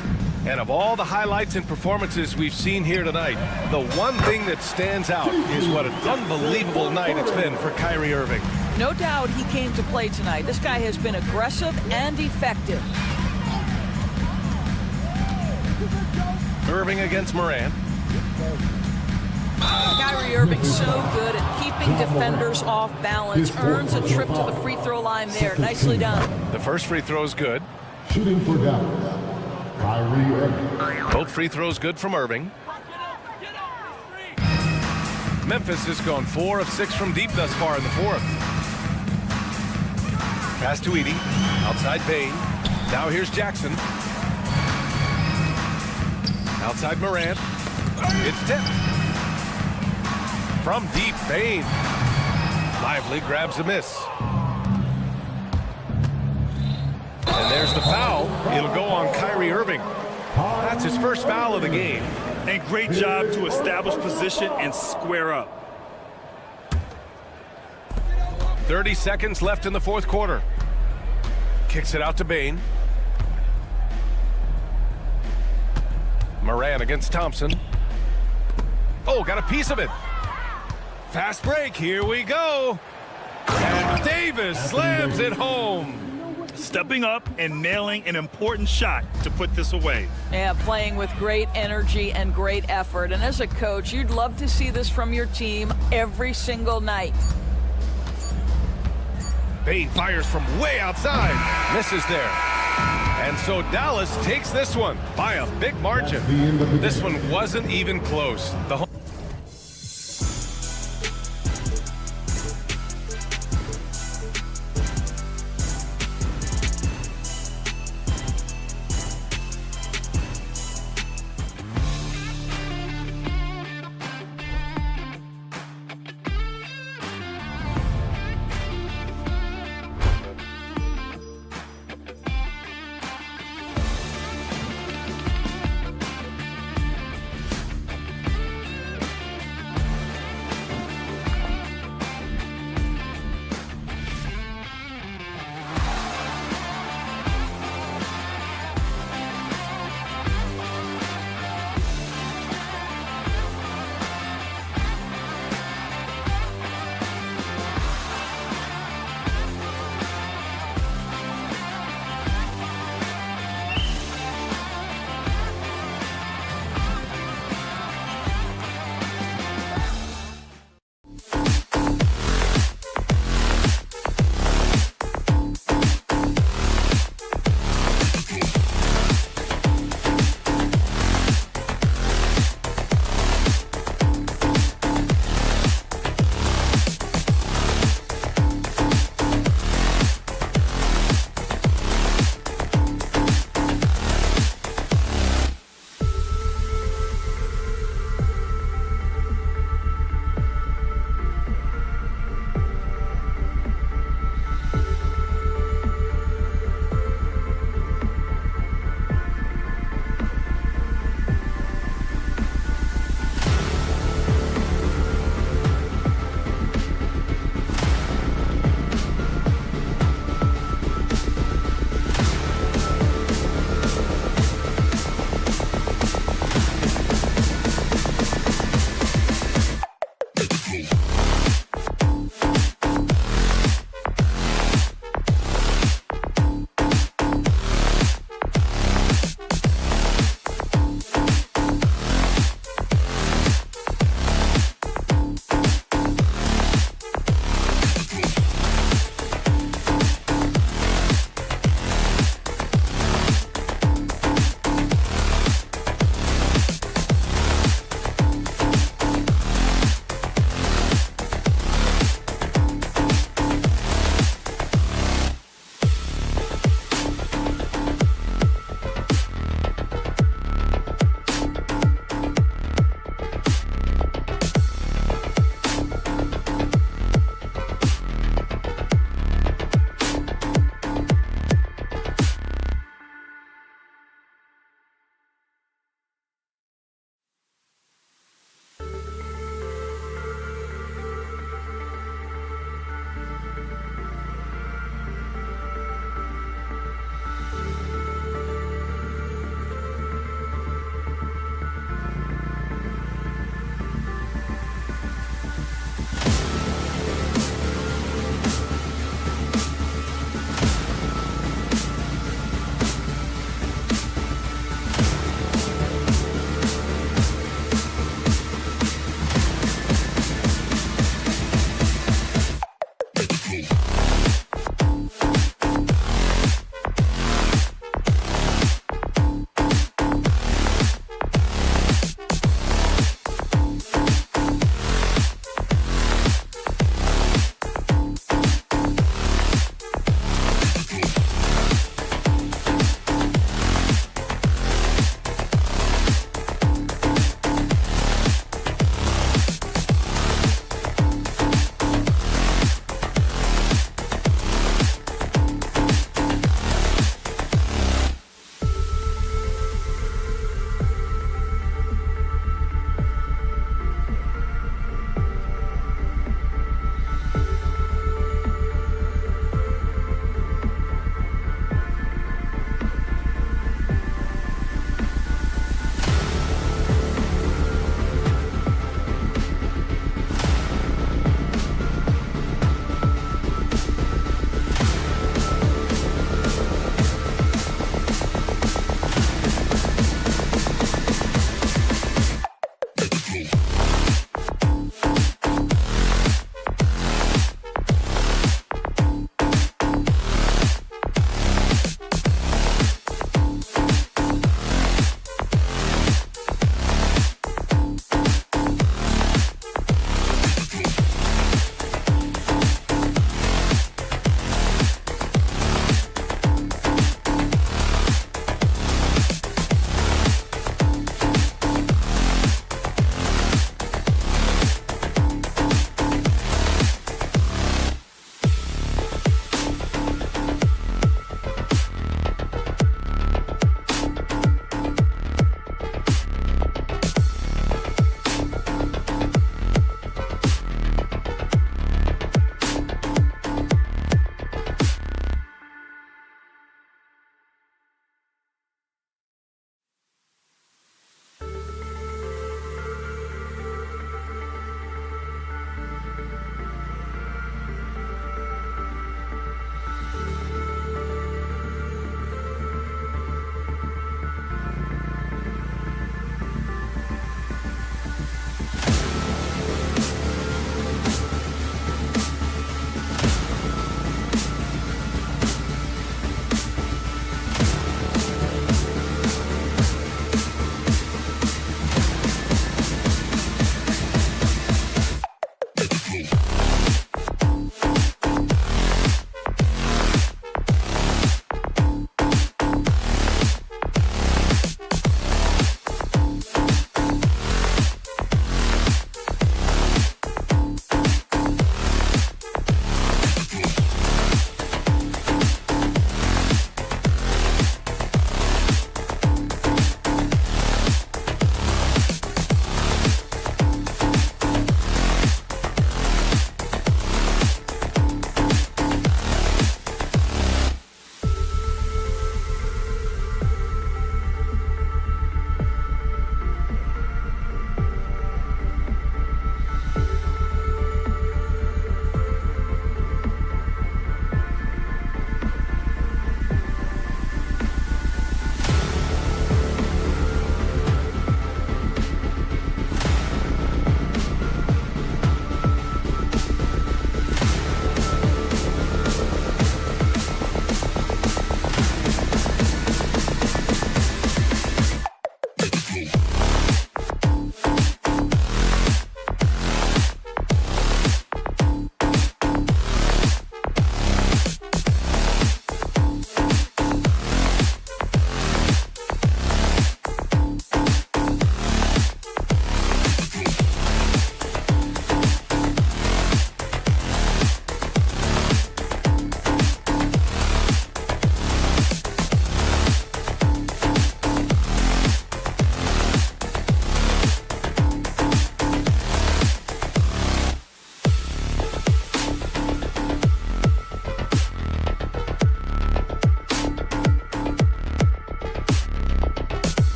And of all the highlights and performances we've seen here tonight, the one thing that stands out is what an unbelievable night it's been for Kyrie Irving. No doubt he came to play tonight. This guy has been aggressive and effective. Irving against Morant. Kyrie Irving so good at keeping defenders off balance. Earns a trip to the free throw line there. Nicely done. The first free throw is good. Shooting for Dallas. Kyrie Irving. Both free throws good from Irving. Memphis has gone 4 of 6 from deep thus far in the fourth. Pass to Edey. Outside Payne. Now here's Jackson. Outside Morant. It's tipped. From deep, Payne. Lively grabs a miss. And there's the foul. It'll go on Kyrie Irving. That's his first foul of the game. And great job to establish position and square up. 30 seconds left in the fourth quarter. Kicks it out to Payne. Morant against Thompson. Oh, got a piece of it. Fast break. Here we go. And Davis slams it home. Stepping up and nailing an important shot to put this away. Yeah, playing with great energy and great effort. And as a coach, you'd love to see this from your team every single night. Payne fires from way outside. Misses there. And so Dallas takes this one by a big margin. This one wasn't even close.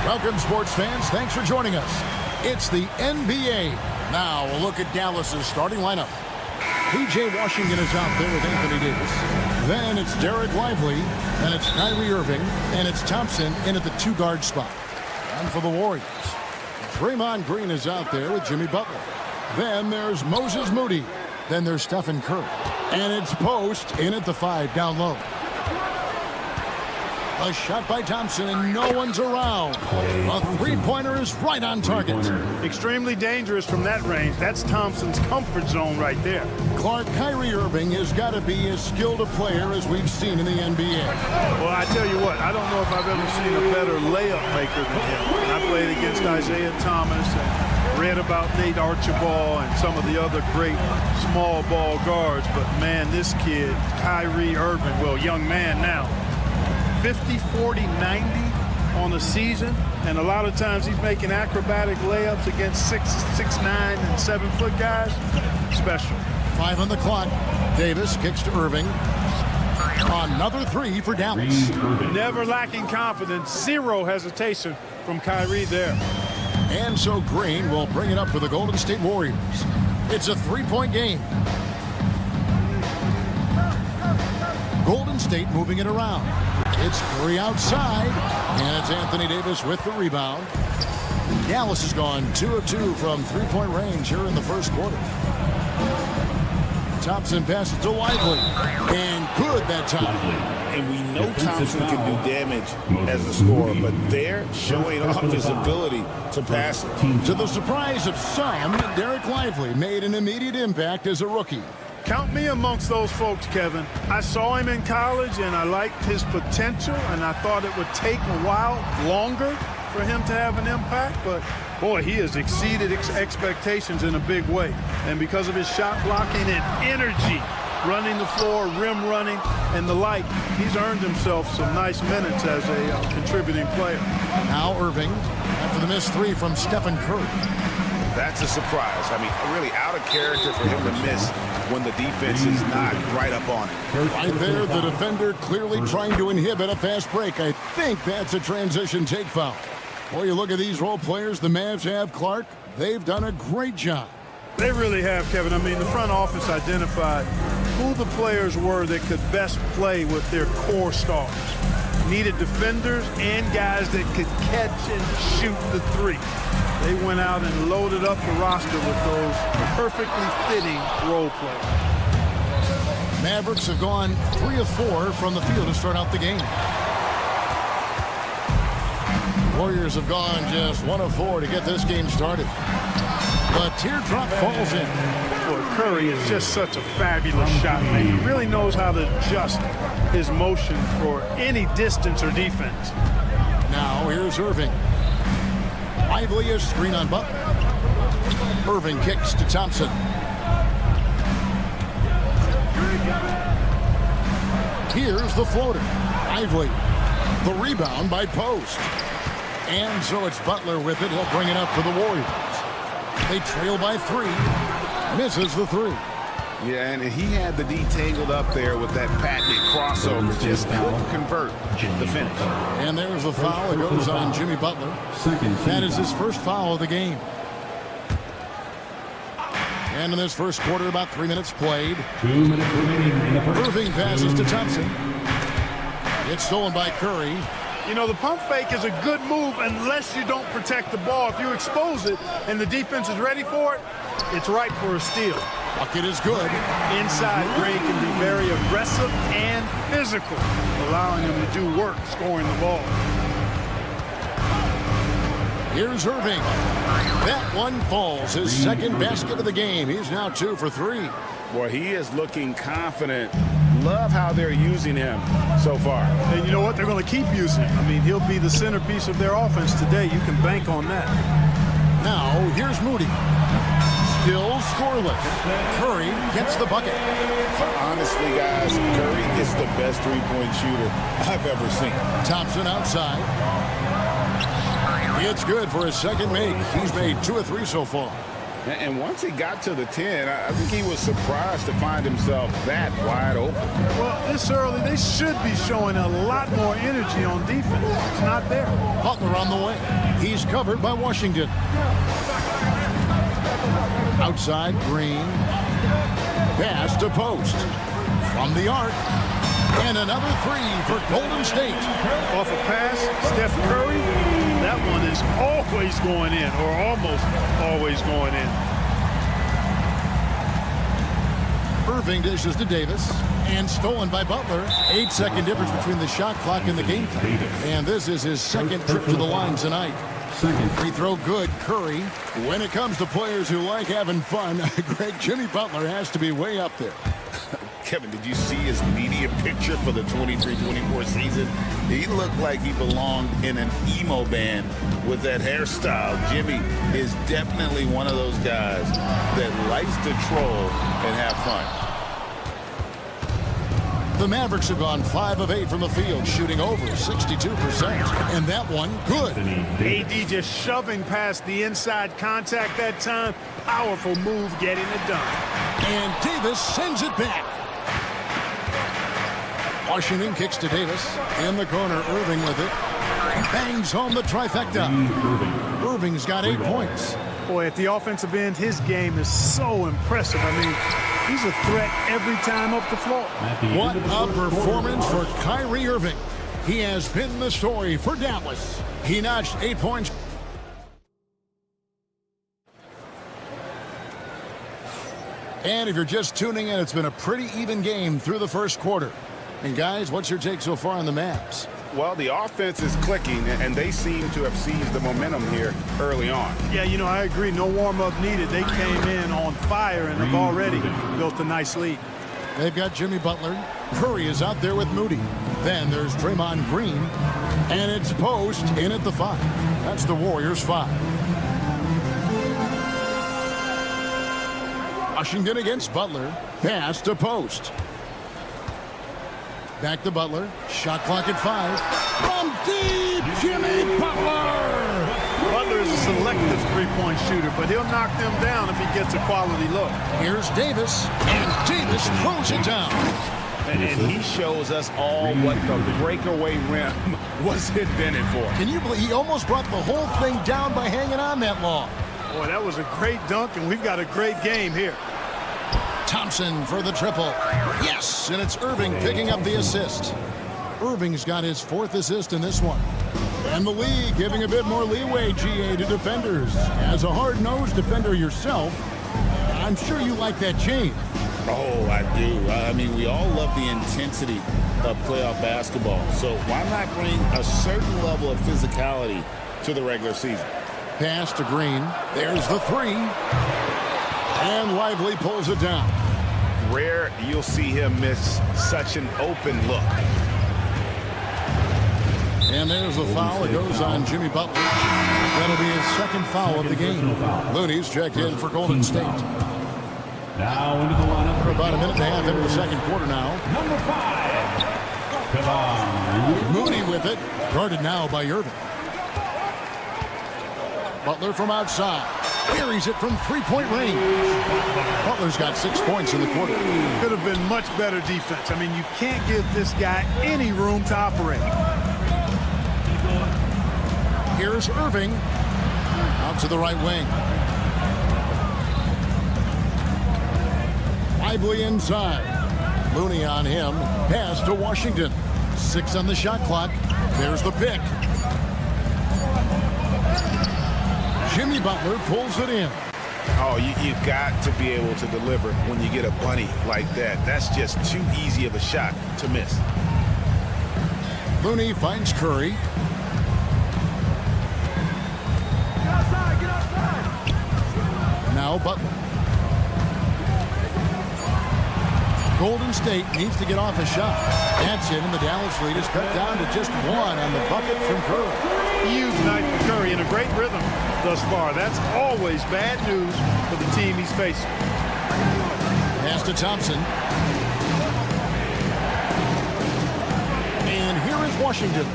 Welcome, sports fans. Thanks for joining us. It's the NBA. Now we'll look at Dallas's starting lineup. P.J. Washington is out there with Anthony Davis. Then it's Derek Lively. Then it's Kyrie Irving. And it's Thompson in at the two-guard spot. And for the Warriors, Draymond Green is out there with Jimmy Butler. Then there's Moses Moody. Then there's Stephen Curry. And it's Post in at the 5 down low. A shot by Thompson, and no one's around. A three-pointer is right on target. Extremely dangerous from that range. That's Thompson's comfort zone right there. Clark, Kyrie Irving has got to be as skilled a player as we've seen in the NBA. Well, I tell you what, I don't know if I've ever seen a better layup maker than him. I played against Isaiah Thomas and read about Nate Archibald and some of the other great small ball guards. But, man, this kid, Kyrie Irving, well, young man now, 50, 40, 90 on the season, and a lot of times he's making acrobatic layups against 6'9" and 7-foot guys. Special. 5 on the clock. Davis kicks to Irving. Another 3 for Dallas. Never lacking confidence. Zero hesitation from Kyrie there. And so Green will bring it up for the Golden State Warriors. It's a 3-point game. Golden State moving it around. It's Curry outside, and it's Anthony Davis with the rebound. Dallas has gone 2 of 2 from three-point range here in the first quarter. Thompson passes to Lively, and good that time. And we know Thompson can do damage as a scorer, but they're showing off his ability to pass it. To the surprise of some, Derek Lively made an immediate impact as a rookie. Count me amongst those folks, Kevin. I saw him in college, and I liked his potential, and I thought it would take a while longer for him to have an impact. But, boy, he has exceeded expectations in a big way. And because of his shot blocking and energy, running the floor, rim running, and the like, he's earned himself some nice minutes as a contributing player. Now Irving, after the missed 3 from Stephen Curry. That's a surprise. I mean, really out of character for him to miss when the defense is not right up on it. Right there, the defender clearly trying to inhibit a fast break. I think that's a transition take foul. Boy, you look at these role players the Mavs have, Clark. They've done a great job. They really have, Kevin. I mean, the front office identified who the players were that could best play with their core stars. Needed defenders and guys that could catch and shoot the three. They went out and loaded up the roster with those perfectly fitting role players. Mavericks have gone 3 of 4 from the field to start out the game. Warriors have gone just 1 of 4 to get this game started. The teardrop falls in. Boy, Curry is just such a fabulous shot maker. He really knows how to adjust his motion for any distance or defense. Now here's Irving. Lively is screen on Butler. Irving kicks to Thompson. Here's the floater. Lively. The rebound by Post. And so it's Butler with it. He'll bring it up for the Warriors. They trail by 3. Misses the 3. Yeah, and he had the D tangled up there with that patented crossover. Just couldn't convert the finish. And there's the foul. It goes on Jimmy Butler. That is his first foul of the game. And in this first quarter, about 3 minutes played. 2 minutes remaining in the first. Irving passes to Thompson. It's stolen by Curry. You know, the pump fake is a good move unless you don't protect the ball. If you expose it and the defense is ready for it, it's ripe for a steal. Bucket is good. Inside, Green can be very aggressive and physical, allowing him to do work scoring the ball. Here's Irving. That one falls. His second basket of the game. He's now 2 for 3. Boy, he is looking confident. Love how they're using him so far. And you know what? They're going to keep using him. I mean, he'll be the centerpiece of their offense today. You can bank on that. Now, here's Moody. Still scoreless. Curry gets the bucket. Honestly, guys, Curry is the best three-point shooter I've ever seen. Thompson outside. It's good for his second make. He's made 2 of 3 so far. And once he got to the 10, I think he was surprised to find himself that wide open. Well, this early, they should be showing a lot more energy on defense. It's not there. Butler on the way. He's covered by Washington. Outside, Green. Pass to post. From the arc. And another 3 for Golden State. Off a pass, Steph Curry, that one is always going in, or almost always going in. Irving dishes to Davis. And stolen by Butler. 8-second difference between the shot clock and the game clock. And this is his second trip to the line tonight. Free throw good, Curry. When it comes to players who like having fun, Jimmy Butler has to be way up there. Kevin, did you see his media picture for the 23-24 season? He looked like he belonged in an emo band with that hairstyle. Jimmy is definitely one of those guys that likes to troll and have fun. The Mavericks have gone 5 of 8 from the field, shooting over 62%. And that one, good. AD just shoving past the inside contact that time. Powerful move getting it done. And Davis sends it back. Washington kicks to Davis. In the corner, Irving with it. Bangs home the trifecta. Irving's got 8 points. Boy, at the offensive end, his game is so impressive. I mean, he's a threat every time up the floor. What a performance for Kyrie Irving. He has been the story for Dallas. He notched 8 points. And if you're just tuning in, it's been a pretty even game through the first quarter. And guys, what's your take so far on the Mavs? Well, the offense is clicking, and they seem to have seized the momentum here early on. Yeah, you know, I agree. No warm-up needed. They came in on fire and have already built a nice lead. They've got Jimmy Butler. Curry is out there with Moody. Then there's Draymond Green. And it's post in at the 5. That's the Warriors' 5. Washington against Butler. Pass to post. Back to Butler. Shot clock at 5. From deep, Jimmy Butler! Butler is a selective three-point shooter, but he'll knock them down if he gets a quality look. Here's Davis, and Davis throws it down. And he shows us all what the breakaway rim was invented for. Can you believe he almost brought the whole thing down by hanging on that long? Boy, that was a great dunk, and we've got a great game here. Thompson for the triple. Yes, and it's Irving picking up the assist. Irving's got his 4th assist in this one. And the league giving a bit more leeway, GA, to defenders. As a hard-nosed defender yourself, I'm sure you like that change. Oh, I do. I mean, we all love the intensity of playoff basketball. So why not bring a certain level of physicality to the regular season? Pass to Green. There's the 3. And Lively pulls it down. Rare you'll see him miss such an open look. And there's the foul. It goes on Jimmy Butler. That'll be his 2nd foul of the game. Looney's checked in for Golden State. Now into the lineup. We're about a minute and a half into the second quarter now. Number 5. Moody with it. Guarded now by Irving. Butler from outside. Carries it from 3-point range. Butler's got 6 points in the quarter. Could have been much better defense. I mean, you can't give this guy any room to operate. Here's Irving. Out to the right wing. Lively inside. Looney on him. Pass to Washington. 6 on the shot clock. There's the pick. Jimmy Butler pulls it in. Oh, you've got to be able to deliver when you get a bunny like that. That's just too easy of a shot to miss. Looney finds Curry. Get outside. Now Butler. Golden State needs to get off a shot. That's it, and the Dallas lead is cut down to just one on the bucket from Curry. Huge night for Curry in a great rhythm thus far. That's always bad news for the team he's facing. Pass to Thompson. And here is Washington.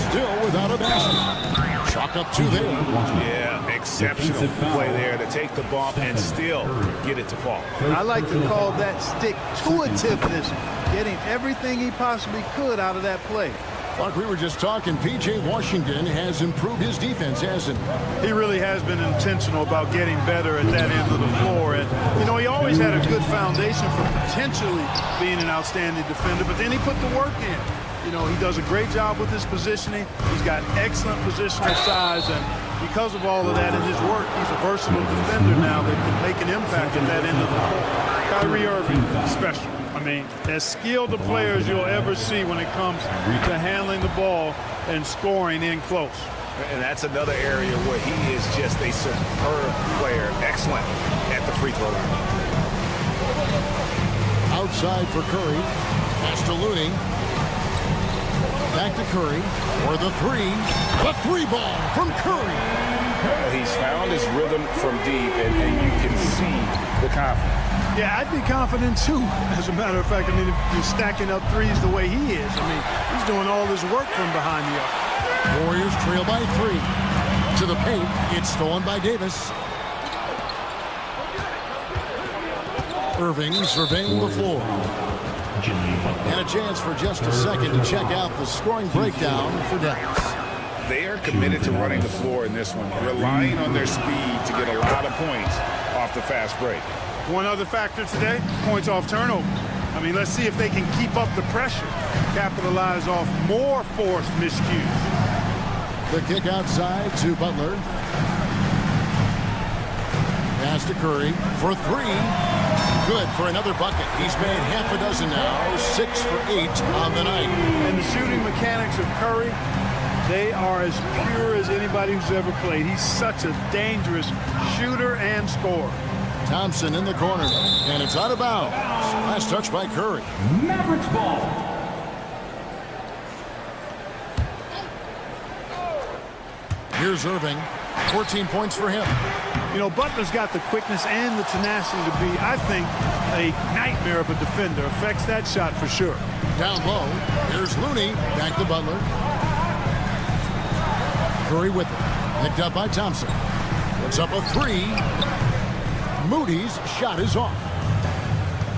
Still without a basket. Chalk up 2 there. Yeah, exceptional play there to take the bump and still get it to fall. I like to call that stick-to-itiveness, getting everything he possibly could out of that play. Like we were just talking, P.J. Washington has improved his defense, hasn't he? He really has been intentional about getting better at that end of the floor. And, you know, he always had a good foundation for potentially being an outstanding defender, but then he put the work in. You know, he does a great job with his positioning. He's got excellent positional size, and because of all of that in his work, he's a versatile defender now that can make an impact at that end of the floor. Kyrie Irving, special. I mean, as skilled a player as you'll ever see when it comes to handling the ball and scoring in close. And that's another area where he is just a superb player. Excellent at the free throw line. Outside for Curry. Pass to Looney. Back to Curry for the three. The 3-ball from Curry. He's found his rhythm from deep, and you can see the confidence. Yeah, I'd be confident too. As a matter of fact, I mean, if you're stacking up threes the way he is, I mean, he's doing all this work from behind the arc. Warriors trail by 3. To the paint. It's stolen by Davis. Irving surveying the floor. And a chance for just a second to check out the scoring breakdown for Dallas. They are committed to running the floor in this one, relying on their speed to get a lot of points off the fast break. One other factor today, points off turnover. I mean, let's see if they can keep up the pressure, capitalize off more forced miscues. The kick outside to Butler. Pass to Curry for 3. Good for another bucket. He's made half a dozen now, 6 for 8 on the night. And the shooting mechanics of Curry, they are as pure as anybody who's ever played. He's such a dangerous shooter and scorer. Thompson in the corner, and it's out of bounds. Last touch by Curry. Mavericks ball. Here's Irving. 14 points for him. You know, Butler's got the quickness and the tenacity to be, I think, a nightmare of a defender. Affects that shot for sure. Down low. Here's Looney. Back to Butler. Curry with it. Picked up by Thompson. Puts up a 3. Moody's shot is off.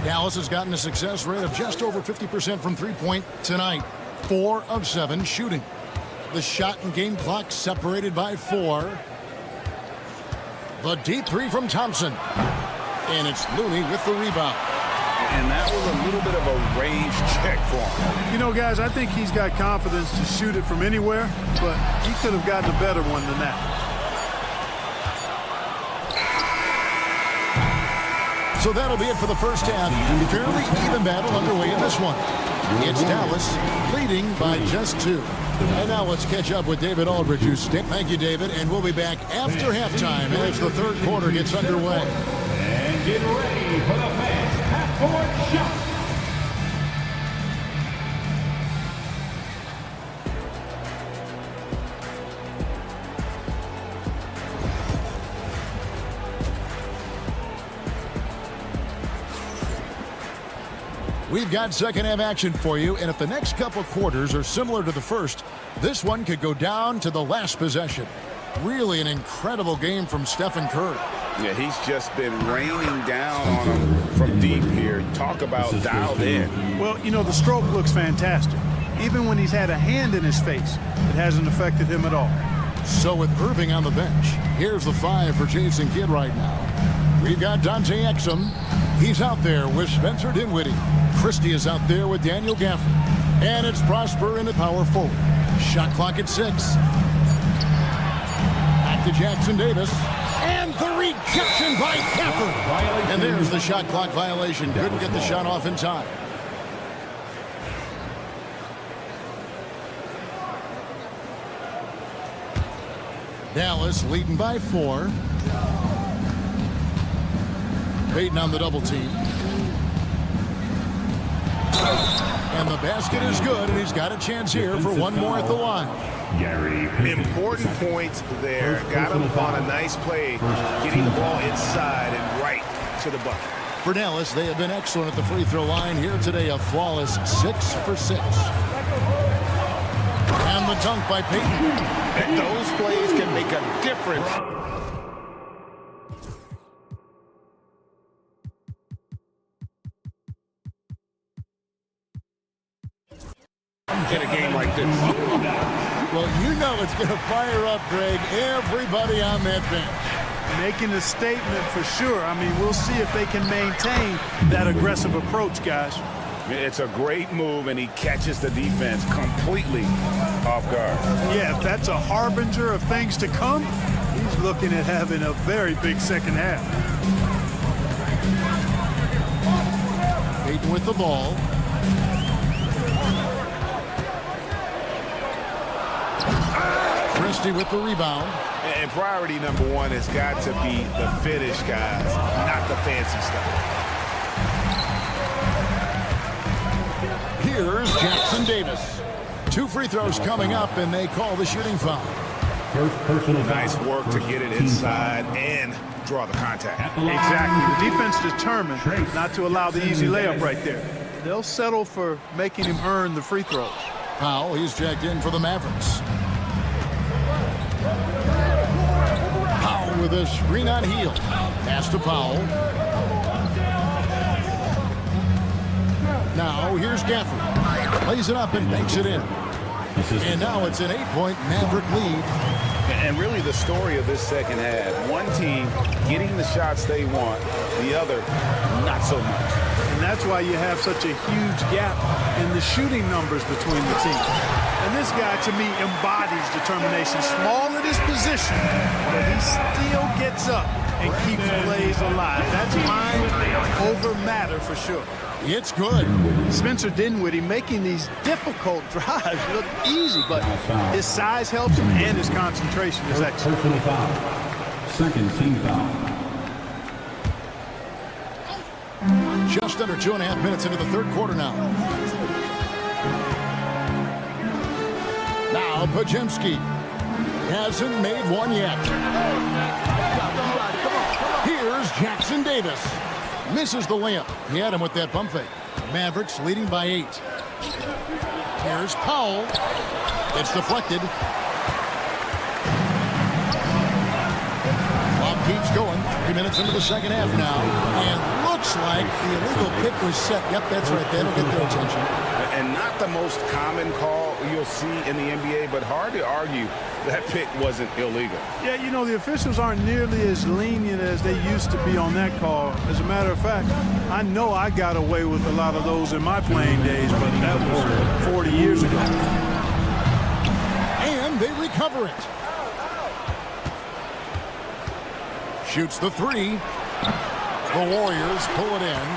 Dallas has gotten a success rate of just over 50% from three-point tonight. 4 of 7 shooting. The shot and game clock separated by 4. The deep 3 from Thompson. And it's Looney with the rebound. And that was a little bit of a range check for him. You know, guys, I think he's got confidence to shoot it from anywhere, but he could have gotten a better one than that. So that'll be it for the first half. Fairly even battle underway in this one. It's Dallas leading by just 2. And now let's catch up with David Aldridge. Thank you, David. And we'll be back after halftime as the third quarter gets underway. And get ready for the fans' half-court shot. We've got second half action for you, and if the next couple quarters are similar to the first, this one could go down to the last possession. Really an incredible game from Stephen Curry. Yeah, he's just been raining down on him from deep here. Talk about dialed in. Well, you know, the stroke looks fantastic. Even when he's had a hand in his face, it hasn't affected him at all. So with Irving on the bench, here's the 5 for Jason Kidd right now. We've got Dante Exum. He's out there with Spencer Dinwiddie. Christie is out there with Daniel Gafford. And it's Prosper in the power forward. Shot clock at 6. Back to Jackson Davis. And the rejection by Gafford. And there's the shot clock violation. Couldn't get the shot off in time. Dallas leading by 4. Payton on the double team. And the basket is good, and he's got a chance here for one more at the line. Important points there. Got him on a nice play, getting the ball inside and right to the bucket. For Dallas, they have been excellent at the free throw line here today, a flawless 6 for 6. And the dunk by Payton. And those plays can make a difference. In a game like this. Well, you know it's going to fire up, Greg, everybody on that bench. Making a statement for sure. I mean, we'll see if they can maintain that aggressive approach, guys. It's a great move, and he catches the defense completely off guard. Yeah, if that's a harbinger of things to come, he's looking at having a very big second half. Payton with the ball. Christie with the rebound. And priority number one has got to be the finish, guys, not the fancy stuff. Here's Jackson Davis. 2 free throws coming up, and they call the shooting foul. Nice work to get it inside and draw the contact. Exactly. The defense determined not to allow the easy layup right there. They'll settle for making him earn the free throws. Powell, he's checked in for the Mavericks. Powell with a screen on heel. Pass to Powell. Now here's Gafford. Plays it up and banks it in. And now it's an 8-point Maverick lead. And really the story of this second half, one team getting the shots they want, the other not so much. And that's why you have such a huge gap in the shooting numbers between the teams. And this guy, to me, embodies determination. Small at his position, but he still gets up and keeps plays alive. That's mind over matter for sure. It's good. Spencer Dinwiddie making these difficult drives look easy, but his size helps him and his concentration is excellent. Second team foul. Just under 2.5 minutes into the third quarter now. Now Pajemski hasn't made one yet. Here's Jackson Davis. Misses the layup. He had him with that bump fake. Mavericks leading by 8. Here's Powell. It's deflected. Clock keeps going. 3 minutes into the second half now. And looks like the illegal pick was set. Yep, that's right. That'll get their attention. And not the most common call you'll see in the NBA, but hard to argue that pick wasn't illegal. Yeah, you know, the officials aren't nearly as lenient as they used to be on that call. As a matter of fact, I know I got away with a lot of those in my playing days, but that was 40 years ago. And they recover it. Shoots the 3. The Warriors pull it in.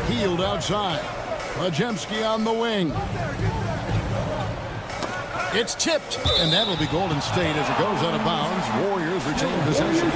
Healed outside. Pajemski on the wing. It's tipped, and that'll be Golden State as it goes out of bounds. Warriors retain possession.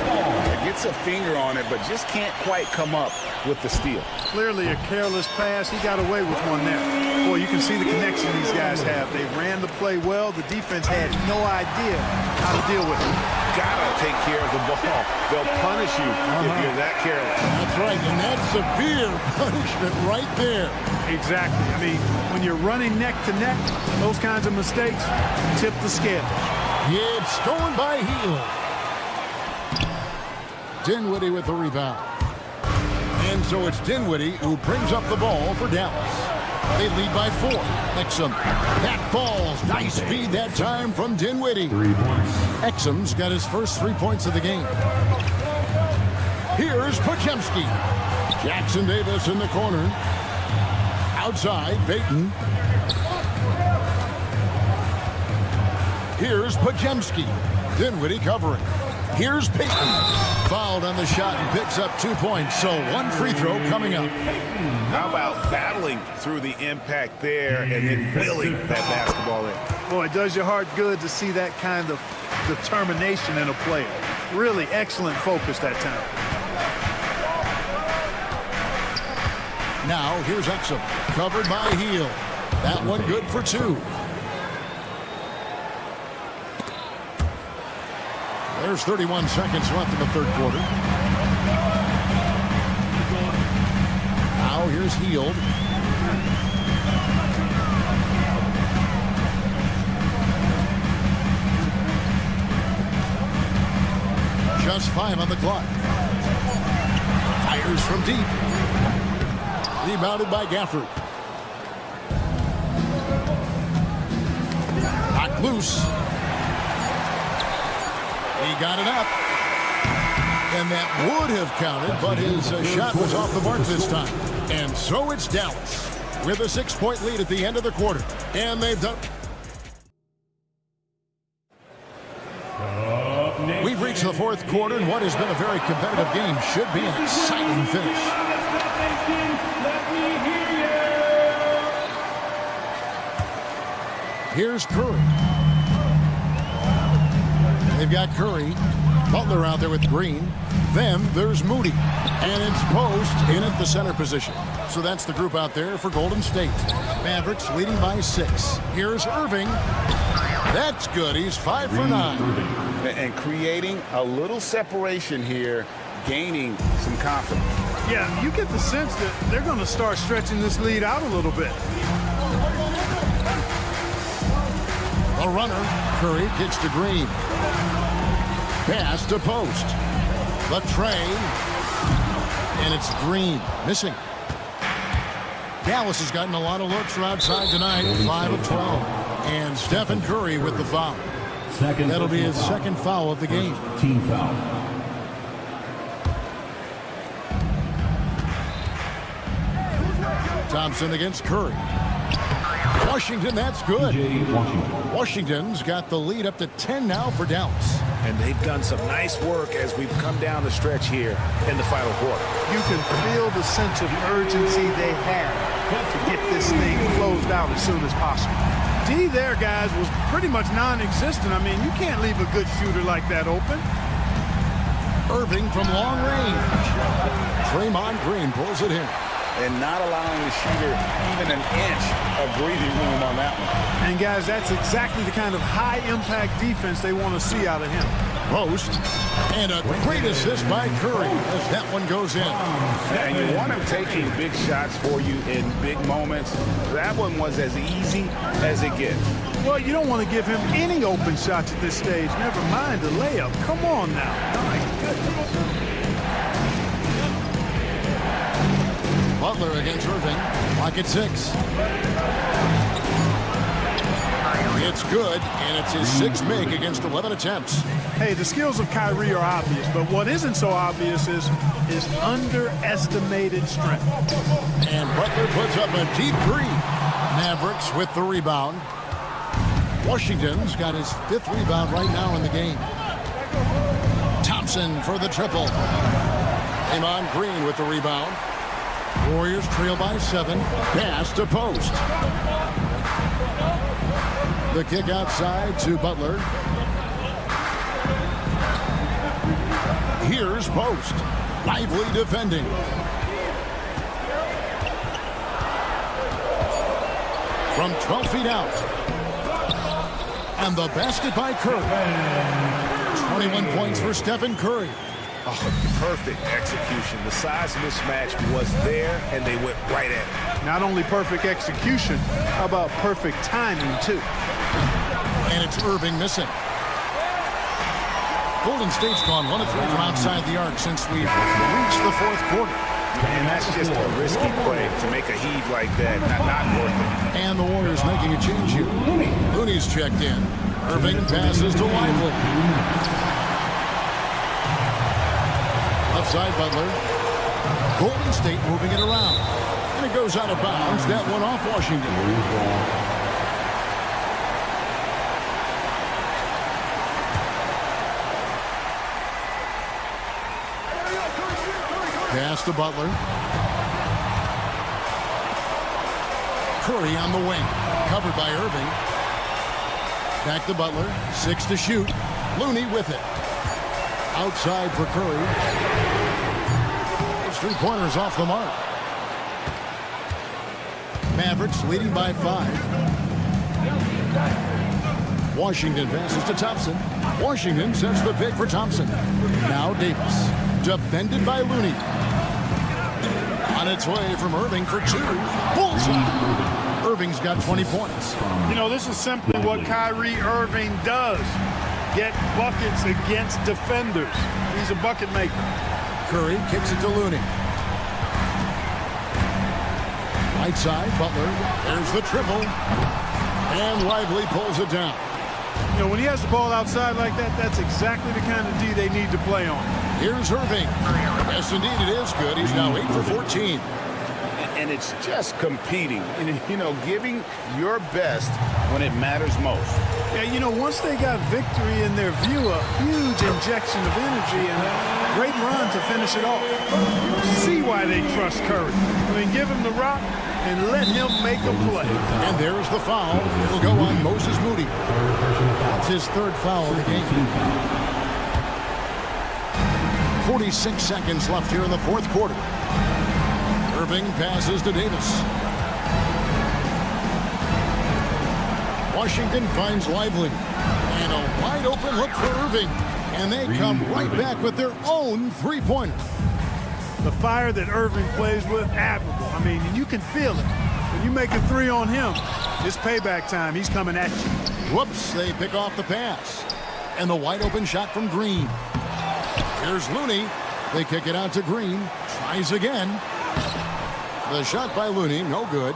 Gets a finger on it, but just can't quite come up with the steal. Clearly a careless pass. He got away with one there. Boy, you can see the connection these guys have. They ran the play well. The defense had no idea how to deal with it. Gotta take care of the ball. They'll punish you if you're that careless. That's right, and that's severe punishment right there. Exactly. I mean, when you're running neck to neck, those kinds of mistakes tip the scale. It's going by heel. Dinwiddie with the rebound. And so it's Dinwiddie who brings up the ball for Dallas. They lead by 4. Exum. That falls. Nice feed that time from Dinwiddie. 3 points. Exum's got his first 3 points of the game. Here's Pajemski. Jackson Davis in the corner. Outside, Payton. Here's Pajemski. Dinwiddie covering. Here's Payton. Fouled on the shot and picks up 2 points. So 1 free throw coming up. How about battling through the impact there and then willing that basketball in? Boy, it does your heart good to see that kind of determination in a player. Really excellent focus that time. Now here's Exum, covered by Heel. That one good for 2. There's 31 seconds left in the third quarter. Now here's Heald. Just 5 on the clock. Fires from deep. Rebounded by Gafford. Knocked loose. He got it up. And that would have counted, but his shot was off the mark this time. And so it's Dallas with a 6-point lead at the end of the quarter. And they've done... We've reached the fourth quarter, and what has been a very competitive game should be an exciting finish. Here's Curry. They've got Curry. Butler out there with Green. Then there's Moody. And it's Post in at the center position. So that's the group out there for Golden State. Mavericks leading by 6. Here's Irving. That's good. He's 5 for 9. And creating a little separation here, gaining some confidence. Yeah, you get the sense that they're going to start stretching this lead out a little bit. A runner. Curry kicks to Green. Pass to Post. The tray. And it's Green. Missing. Dallas has gotten a lot of looks from outside tonight. 5 of 12. And Stephen Curry with the foul. That'll be his second foul of the game. Team foul. Thompson against Curry. Washington, that's good. Washington's got the lead up to 10 now for Dallas. And they've done some nice work as we've come down the stretch here in the final quarter. You can feel the sense of urgency they have to get this thing closed out as soon as possible. D there, guys, was pretty much non-existent. I mean, you can't leave a good shooter like that open. Irving from long range. Draymond Green pulls it in. And not allowing the shooter even an inch of breathing room on that one. And, guys, that's exactly the kind of high-impact defense they want to see out of him. Post. And a great assist by Curry as that one goes in. And you want him taking big shots for you in big moments. That one was as easy as it gets. Well, you don't want to give him any open shots at this stage. Never mind the layup. Come on now. My goodness. Butler against Irving. Lock at 6. It's good, and it's his 6th make against 11 attempts. Hey, the skills of Kyrie are obvious, but what isn't so obvious is his underestimated strength. And Butler puts up a deep 3. Mavericks with the rebound. Washington's got his 5th rebound right now in the game. Thompson for the triple. Draymond Green with the rebound. Warriors trail by 7. Pass to Post. The kick outside to Butler. Here's Post. Lively defending. From 12 feet out. And the basket by Curry. 21 points for Stephen Curry. Oh, perfect execution. The size mismatch was there, and they went right at it. Not only perfect execution, how about perfect timing, too? And it's Irving missing. Golden State's gone 1 of 3 from outside the arc since we've reached the fourth quarter. And that's just a risky play to make a heave like that. Not worth it. And the Warriors making a change here. Looney's checked in. Irving passes to Lively. Outside Butler. Golden State moving it around. And it goes out of bounds. That one off Washington. Pass to Butler. Curry on the wing. Covered by Irving. Back to Butler. 6 to shoot. Looney with it. Outside for Curry. His 3-pointers off the mark. Mavericks leading by 5. Washington passes to Thompson. Washington sets the pick for Thompson. Now Davis. Defended by Looney. On its way from Irving for 2. Bullseye. Irving's got 20 points. You know, this is simply what Kyrie Irving does. Get buckets against defenders. He's a bucket maker. Curry kicks it to Looney. Right side, Butler. There's the triple. And Lively pulls it down. You know, when he has the ball outside like that, that's exactly the kind of D they need to play on. Here's Irving. Yes, indeed, it is good. He's now 8 for 14. And it's just competing, and, you know, giving your best when it matters most. Yeah, you know, once they got victory in their view, a huge injection of energy and a great run to finish it off. See why they trust Curry. I mean, give him the rock and let him make a play. And there's the foul. It'll go on Moses Moody. That's his 3rd foul of the game. 46 seconds left here in the 4th quarter. Irving passes to Davis. Washington finds Lively. And a wide open look for Irving. And they come right back with their own three-pointer. The fire that Irving plays with, admirable. I mean, you can feel it. When you make a 3 on him, it's payback time. He's coming at you. Whoops, they pick off the pass. And the wide open shot from Green. Here's Looney. They kick it out to Green. Tries again. The shot by Looney, no good.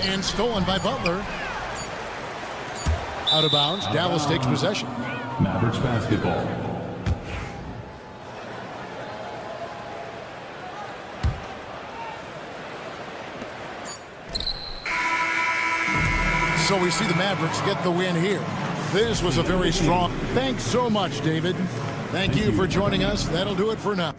And stolen by Butler. Out of bounds. Dallas takes possession. Mavericks basketball. So we see the Mavericks get the win here. This was a very strong. Thanks so much, David. Thank you for joining us. That'll do it for now.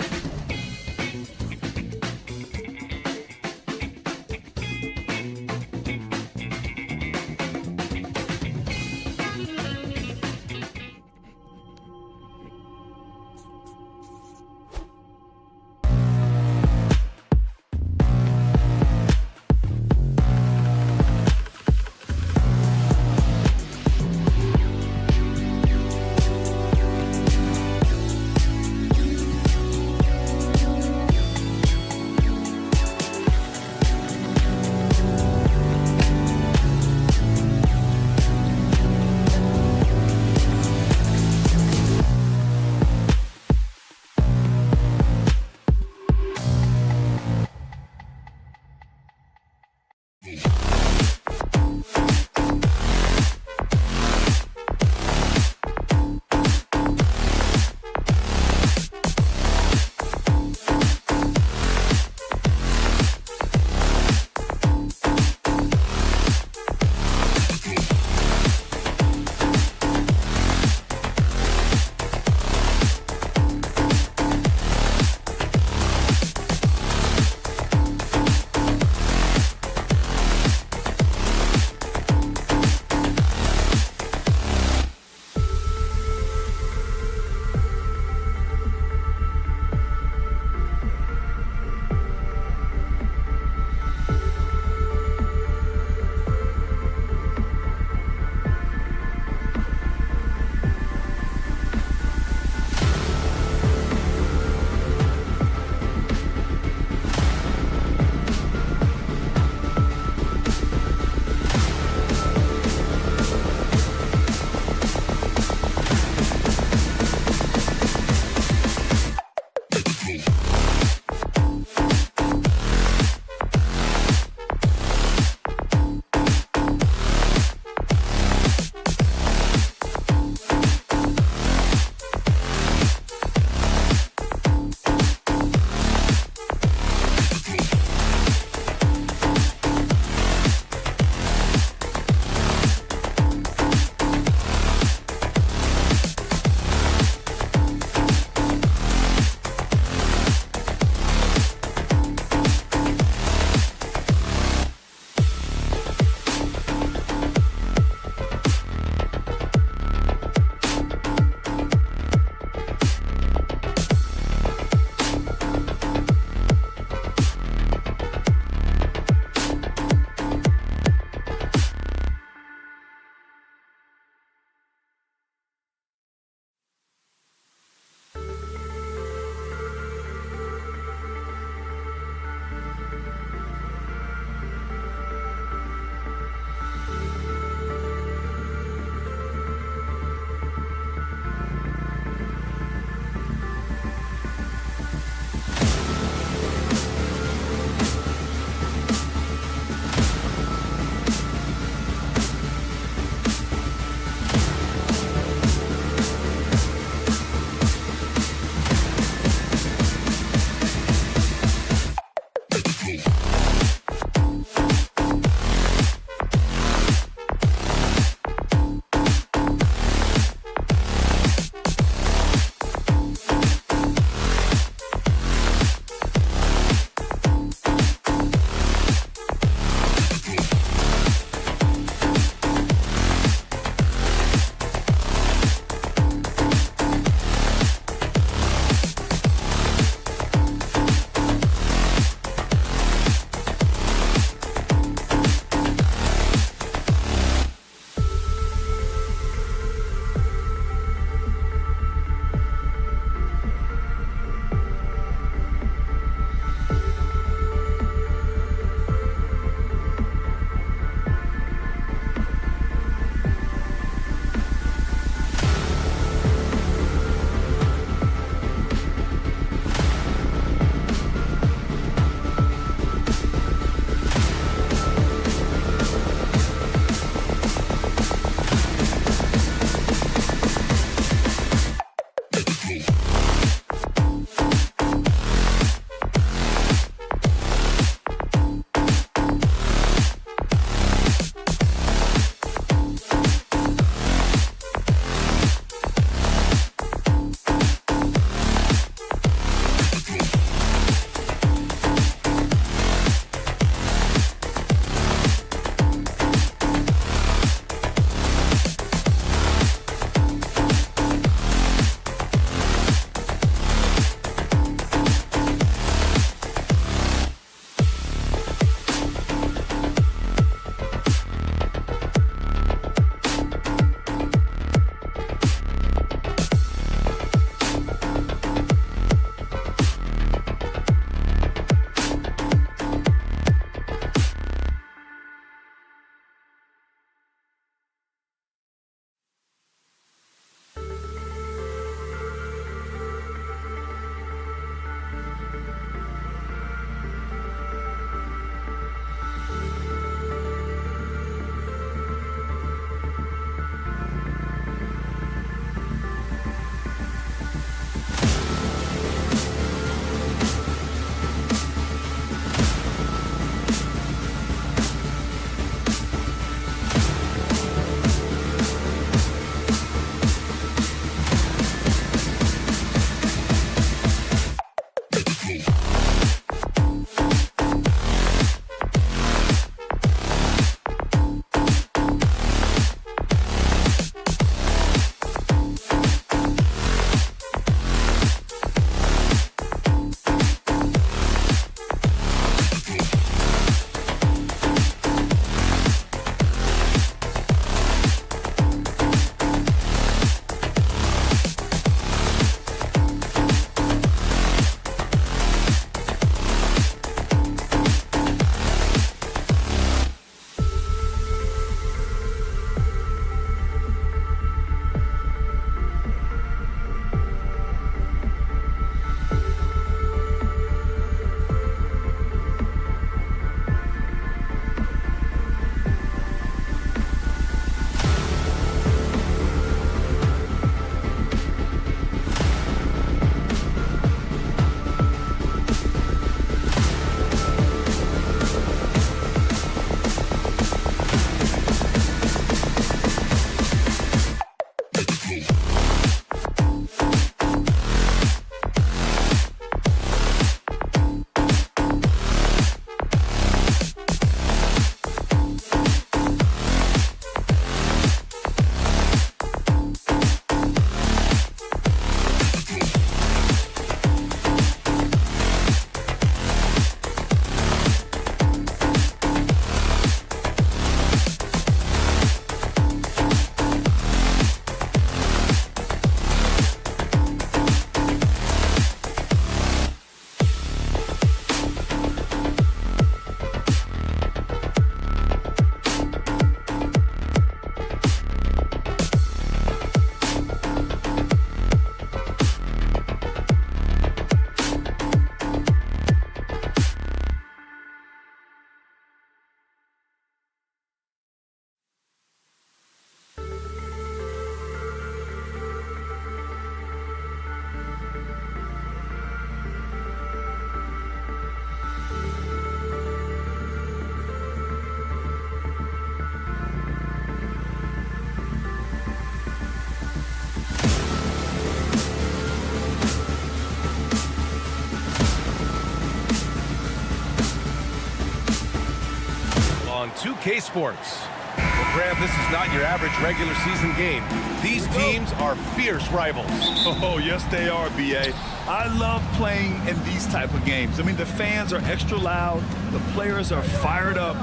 2K Sports. Well, Grant, this is not your average regular season game. These teams are fierce rivals. Oh, yes, they are, B.A. I love playing in these type of games. I mean, the fans are extra loud. The players are fired up.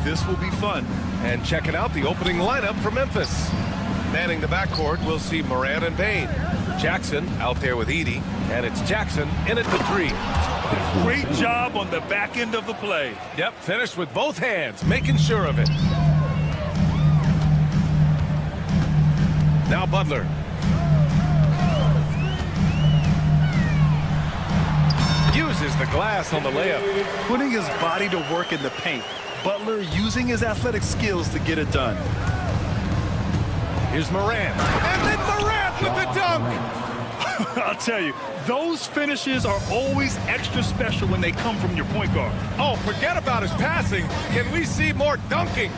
This will be fun. And checking out the opening lineup for Memphis. Manning the backcourt, we'll see Morant and Bane. Jackson out there with Edey, and it's Jackson in at the 3. Great job on the back end of the play. Yep, finished with both hands, making sure of it. Now Butler. Uses the glass on the layup. Putting his body to work in the paint. Butler using his athletic skills to get it done. Here's Morant. And then Morant with the dunk. I'll tell you, those finishes are always extra special when they come from your point guard. Oh, forget about his passing. Can we see more dunking?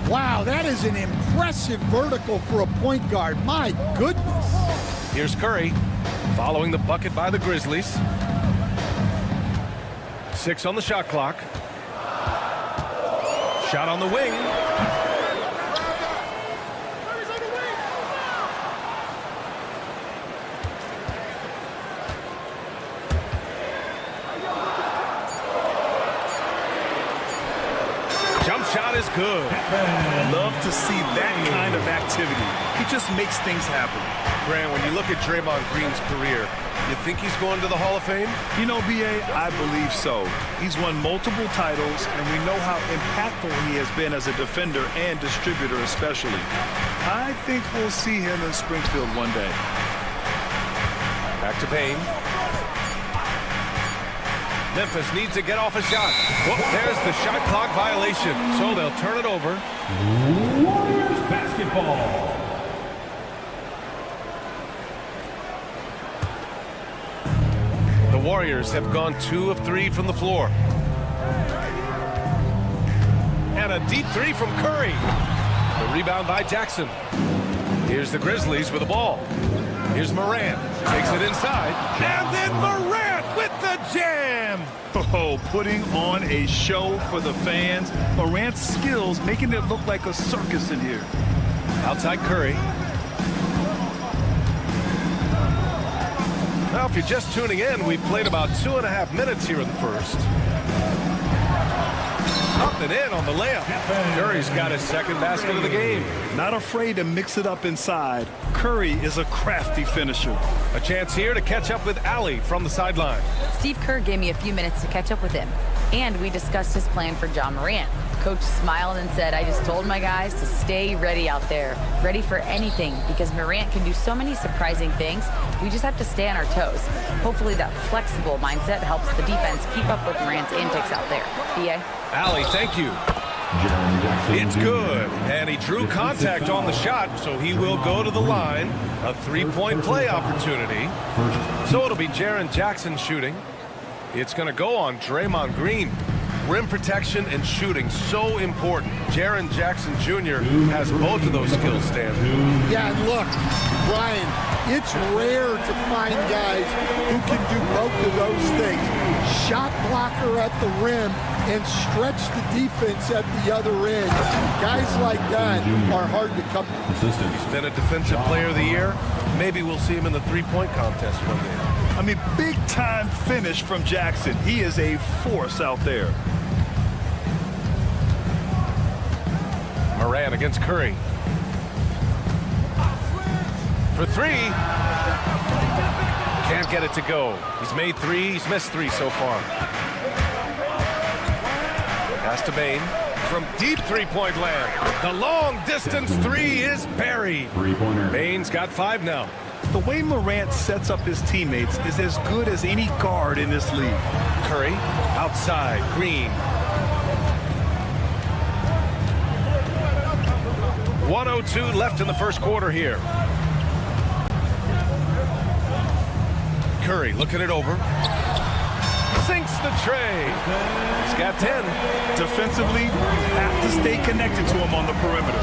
Wow, that is an impressive vertical for a point guard. My goodness. Here's Curry following the bucket by the Grizzlies. 6 on the shot clock. Shot on the wing. Jump shot is good. Love to see that kind of activity. He just makes things happen. Grant, when you look at Draymond Green's career, you think he's going to the Hall of Fame? You know, B.A., I believe so. He's won multiple titles, and we know how impactful he has been as a defender and distributor especially. I think we'll see him in Springfield one day. Back to Payne. Memphis needs to get off a shot. Whoop, there's the shot clock violation, so they'll turn it over. Warriors basketball. The Warriors have gone 2 of 3 from the floor. And a deep 3 from Curry. The rebound by Jackson. Here's the Grizzlies with the ball. Here's Morant. Takes it inside. And then Morant with the jam. Oh, putting on a show for the fans. Morant's skills making it look like a circus in here. Outside Curry. Now, if you're just tuning in, we played about 2.5 minutes here in the first. Up and in on the layup. Curry's got his second basket of the game. Not afraid to mix it up inside. Curry is a crafty finisher. A chance here to catch up with Allie from the sideline. Steve Kerr gave me a few minutes to catch up with him, and we discussed his plan for John Morant. Coach smiled and said, I just told my guys to stay ready out there, ready for anything, because Morant can do so many surprising things. We just have to stay on our toes. Hopefully that flexible mindset helps the defense keep up with Morant's antics out there. B.A.? Allie, thank you. It's good, and he drew contact on the shot, so he will go to the line. A 3-point play opportunity. So it'll be Jaren Jackson shooting. It's going to go on Draymond Green. Rim protection and shooting, so important. Jaren Jackson Jr. has both of those skills, Stan. Yeah, and look, Brian, it's rare to find guys who can do both of those things. Shot blocker at the rim and stretch the defense at the other end. Guys like that are hard to come to. He's been a defensive player of the year. Maybe we'll see him in the three-point contest one day. I mean, big-time finish from Jackson. He is a force out there. Morant against Curry. For 3. Can't get it to go. He's made 3. He's missed 3 so far. Pass to Bane. From deep three-point land. The long-distance 3 is buried. Bane's got 5 now. The way Morant sets up his teammates is as good as any guard in this league. Curry outside. Green. 1:02 left in the first quarter here. Curry looking it over. Sinks the tray. He's got 10. Defensively, you have to stay connected to him on the perimeter.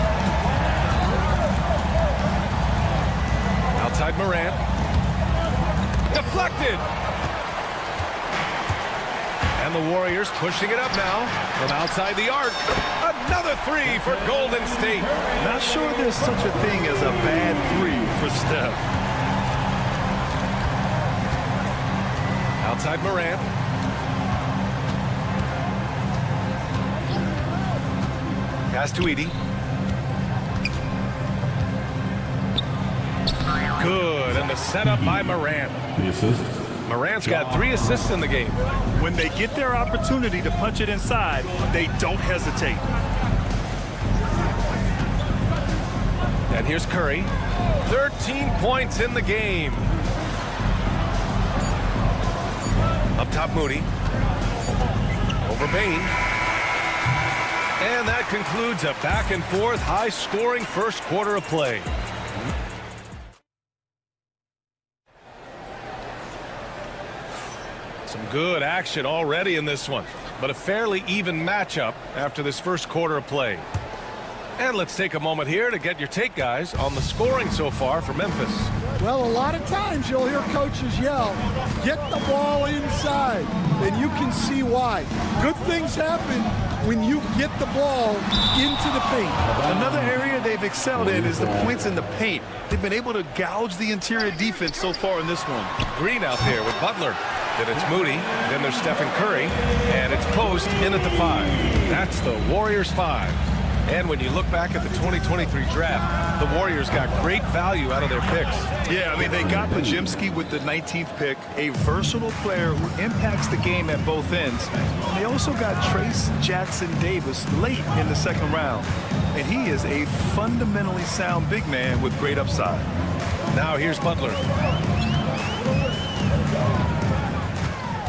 Outside Morant. Deflected. And the Warriors pushing it up now from outside the arc. another three for Golden State. Not sure there's such a thing as a bad three for Steph. Outside Morant. Pass to Edie. Good, and the setup by Morant. Morant's got 3 assists in the game. When they get their opportunity to punch it inside, they don't hesitate. And here's Curry. 13 points in the game. Up top, Moody. Over Bane. And that concludes a back-and-forth, high-scoring first quarter of play. Some good action already in this one, but a fairly even matchup after this first quarter of play. And let's take a moment here to get your take, guys, on the scoring so far for Memphis. Well, a lot of times you'll hear coaches yell, get the ball inside, and you can see why. Good things happen when you get the ball into the paint. Another area they've excelled in is the points in the paint. They've been able to gouge the interior defense so far in this one. Green out there with Butler. Then it's Moody. Then there's Stephen Curry. And it's Post in at the 5. That's the Warriors 5. And when you look back at the 2023 draft, the Warriors got great value out of their picks. Yeah, I mean, they got Pajimski with the 19th pick, a versatile player who impacts the game at both ends. And they also got Trace Jackson Davis late in the second round. And he is a fundamentally sound big man with great upside. Now here's Butler.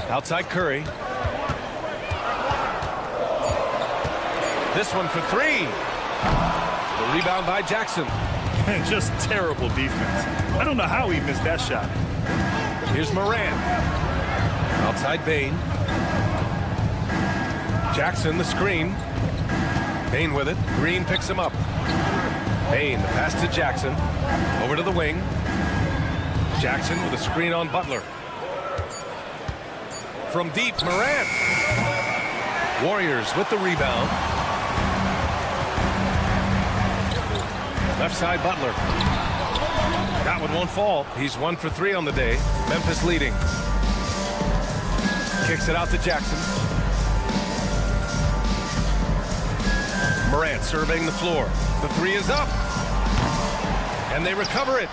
Outside Curry. This one for 3. The rebound by Jackson. Just terrible defense. I don't know how he missed that shot. Here's Morant. Outside Bane. Jackson the screen. Bane with it. Green picks him up. Bane, the pass to Jackson. Over to the wing. Jackson with a screen on Butler. From deep, Morant. Warriors with the rebound. Left side, Butler. That one won't fall. He's 1 for 3 on the day. Memphis leading. Kicks it out to Jackson. Morant surveying the floor. The 3 is up. And they recover it.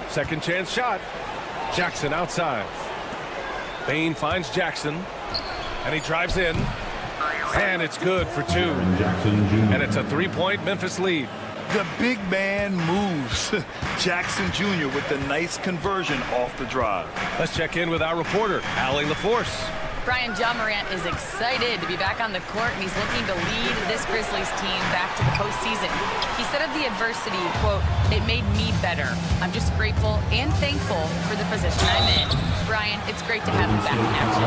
Second chance shot. Jackson outside. Bane finds Jackson. And he drives in. And it's good for 2. And it's a 3-point Memphis lead. The big man moves. Jackson Jr. with the nice conversion off the drive. Let's check in with our reporter, Allie LaForce. Brian, John Morant is excited to be back on the court, and he's looking to lead this Grizzlies team back to the postseason. He said of the adversity, quote, "It made me better. I'm just grateful and thankful for the position I'm in." Brian, it's great to have you back in action.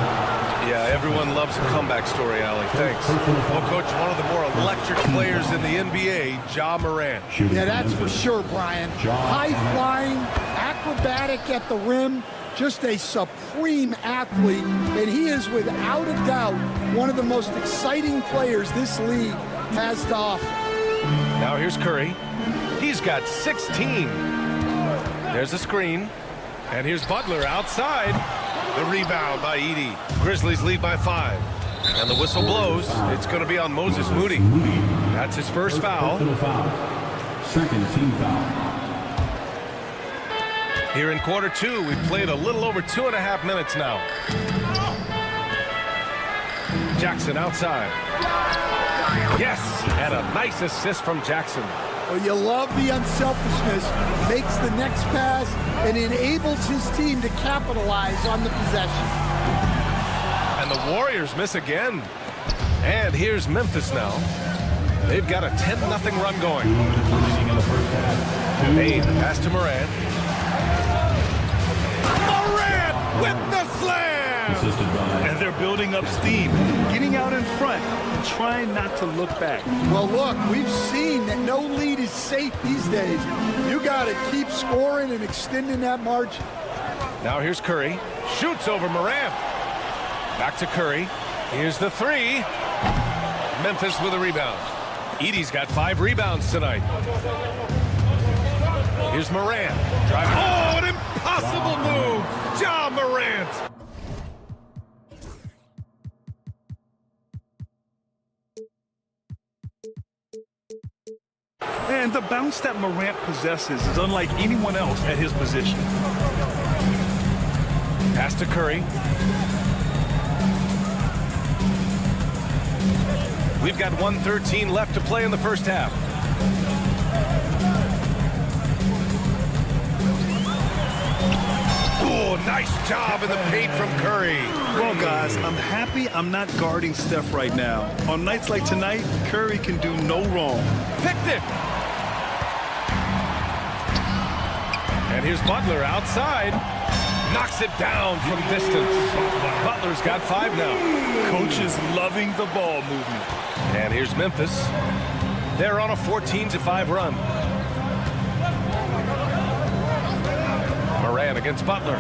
Yeah, everyone loves a comeback story, Allie. Thanks. Well, Coach, one of the more electric players in the NBA, John Morant. Yeah, that's for sure, Brian. High-flying, acrobatic at the rim, just a supreme athlete, and he is without a doubt one of the most exciting players this league has to offer. Now here's Curry. He's got 16. There's a screen. And here's Butler outside. The rebound by Edie. Grizzlies lead by 5. And the whistle blows. It's going to be on Moses Moody. That's his first foul. Second team foul. Here in quarter 2, we've played a little over 2.5 minutes now. Jackson outside. Yes, and a nice assist from Jackson. Well, you love the unselfishness, makes the next pass, and enables his team to capitalize on the possession. And the Warriors miss again. And here's Memphis now. They've got a 10-0 run going. Bane, pass to Morant. Morant with the slam! And they're building up steam, getting out in front and trying not to look back. Well, look, we've seen that no lead is safe these days. You got to keep scoring and extending that margin. Now here's Curry. Shoots over Morant. Back to Curry. Here's the three. Memphis with a rebound. Edey's got 5 rebounds tonight. Here's Morant. Driving. Oh, an impossible move. Ja Morant. And the bounce that Morant possesses is unlike anyone else at his position. Pass to Curry. We've got 1:13 left to play in the first half. Oh, nice job in the paint from Curry. Well, guys, I'm happy I'm not guarding Steph right now. On nights like tonight, Curry can do no wrong. Picked it. And here's Butler outside. Knocks it down from distance. Butler's got 5 now. Coach is loving the ball movement. And here's Memphis. They're on a 14-5 run. Morant against Butler.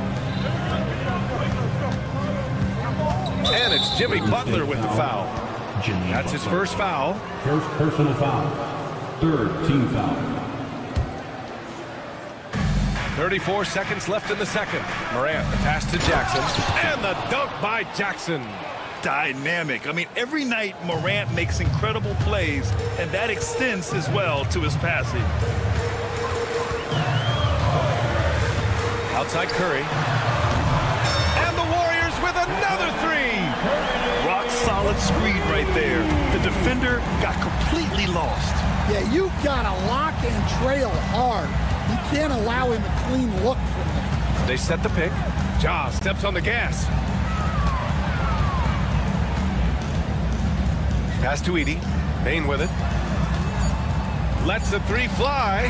And it's Jimmy Butler with the foul. That's his first foul. First personal foul. Third team foul. 34 seconds left in the second. Morant, the pass to Jackson. And the dunk by Jackson. Dynamic. I mean, every night Morant makes incredible plays, and that extends as well to his passing. Outside Curry. And the Warriors with another 3. Rock solid screen right there. The defender got completely lost. Yeah, you've got to lock and trail hard. You can't allow him a clean look from that. They set the pick. Ja steps on the gas. Pass to Edey. Payne with it. Lets the 3 fly.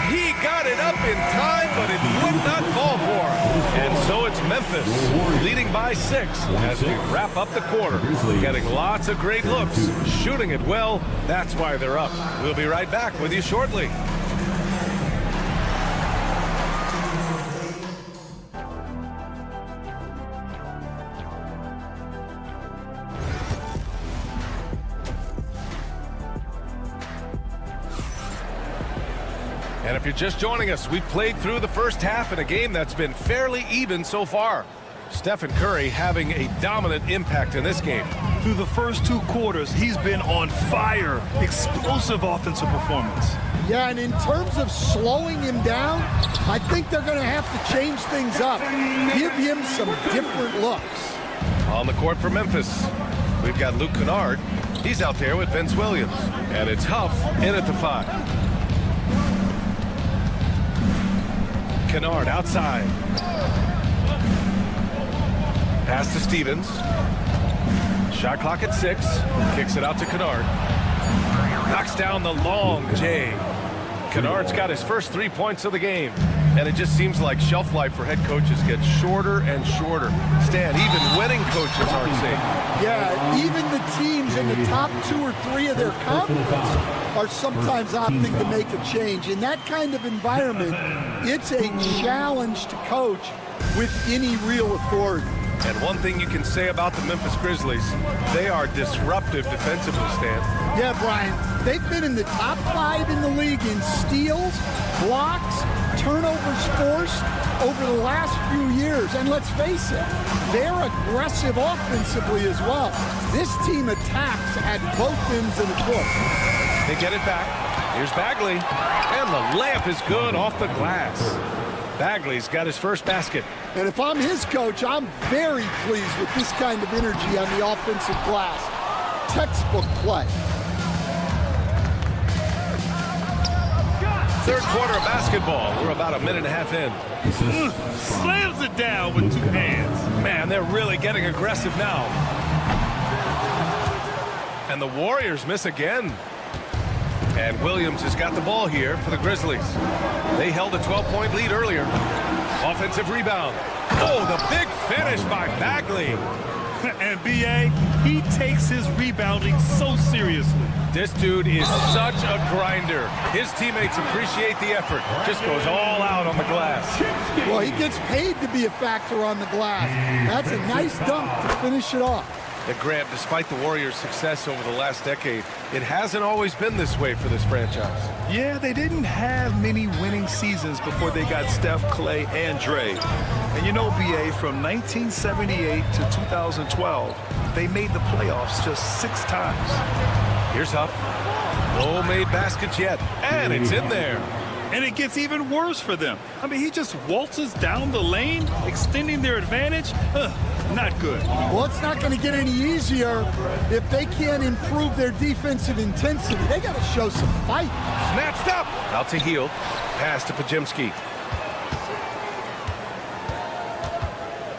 He got it up in time, but it would not fall for him. And so it's Memphis leading by 6 as we wrap up the quarter. Getting lots of great looks, shooting it well. That's why they're up. We'll be right back with you shortly. And if you're just joining us, we've played through the first half in a game that's been fairly even so far. Stephen Curry having a dominant impact in this game. Through the first 2 quarters, he's been on fire. Explosive offensive performance. Yeah, and in terms of slowing him down, I think they're going to have to change things up. Give him some different looks. On the court for Memphis, we've got Luke Kennard. He's out there with Vince Williams. And it's Huff in at the 5. Kennard outside. Pass to Stevens. Shot clock at 6. Kicks it out to Kennard. Knocks down the long J. Kennard's got his first 3 points of the game. And it just seems like shelf life for head coaches gets shorter and shorter. Stan, even winning coaches aren't safe. Yeah, even the teams in the top 2 or 3 of their conference are sometimes opting to make a change. In that kind of environment, it's a challenge to coach with any real authority. And one thing you can say about the Memphis Grizzlies, they are disruptive defensively, Stan. Yeah, Brian, they've been in the top 5 in the league in steals, blocks, turnovers forced over the last few years. And let's face it, they're aggressive offensively as well. This team attacks at both ends of the court. They get it back. Here's Bagley. And the layup is good off the glass. Bagley's got his first basket. And if I'm his coach, I'm very pleased with this kind of energy on the offensive glass. Textbook play. Third quarter of basketball. We're about a minute and a half in. Slams it down with 2 hands. Man, they're really getting aggressive now. And the Warriors miss again. And Williams has got the ball here for the Grizzlies. They held a 12-point lead earlier. Offensive rebound. Oh, the big finish by Bagley. And B.A., he takes his rebounding so seriously. This dude is such a grinder. His teammates appreciate the effort. Just goes all out on the glass. Well, he gets paid to be a factor on the glass. That's a nice dunk to finish it off. Grant, despite the Warriors' success over the last decade, it hasn't always been this way for this franchise. Yeah, they didn't have many winning seasons before they got Steph, Clay, and Dre. And you know, BA, from 1978 to 2012, they made the playoffs just 6 times. Here's Huff. No made baskets yet, and it's in there. And it gets even worse for them. I mean, he just waltzes down the lane, extending their advantage. Not good. Well, it's not going to get any easier if they can't improve their defensive intensity. They got to show some fight. Snatched up. Out to Heel. Pass to Pajemski.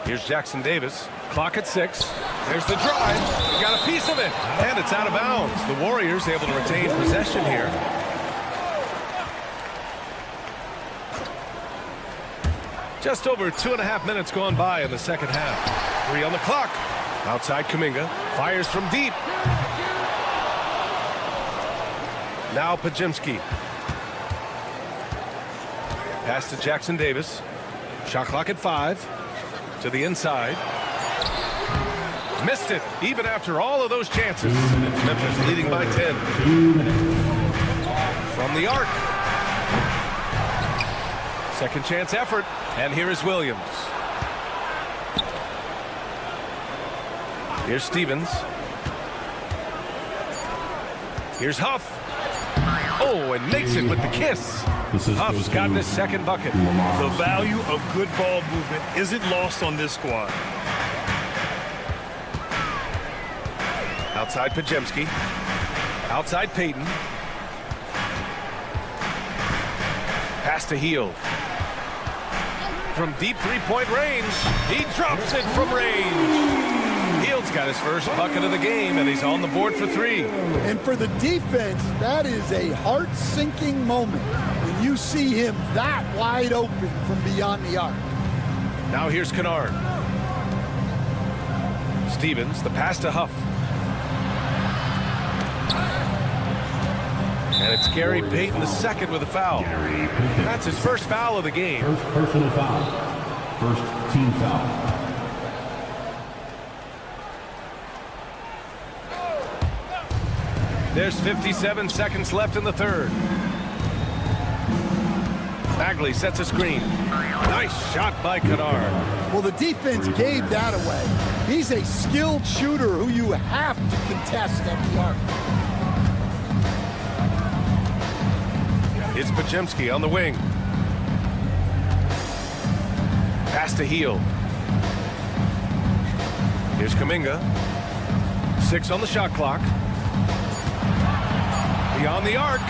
Here's Jackson Davis. Clock at 6. There's the drive. He got a piece of it. And it's out of bounds. The Warriors able to retain possession here. Just over 2.5 minutes gone by in the second half. 3 on the clock. Outside Kuminga. Fires from deep. Now Pajemski. Pass to Jackson Davis. Shot clock at 5. To the inside. Missed it, even after all of those chances. It's Memphis leading by 10. From the arc. Second chance effort. And here is Williams. Here's Stevens. Here's Huff. Oh, and makes it with the kiss. Huff's gotten his second bucket. The value of good ball movement isn't lost on this squad. Outside Pajemski. Outside Payton. Pass to Heel. From deep three-point range, he drops it from range. Hield's got his first bucket of the game, and he's on the board for 3. And for the defense, that is a heart-sinking moment when you see him that wide open from beyond the arc. Now here's Kennard. Stevens, the pass to Huff. And it's Gary Payton the second with a foul. That's his first foul of the game. First personal foul. First team foul. There's 57 seconds left in the third. Bagley sets a screen. Nice shot by Kennard. Well, the defense gave that away. He's a skilled shooter who you have to contest at the arc. It's Pajemski on the wing. Pass to Heel. Here's Kuminga. 6 on the shot clock. Beyond the arc.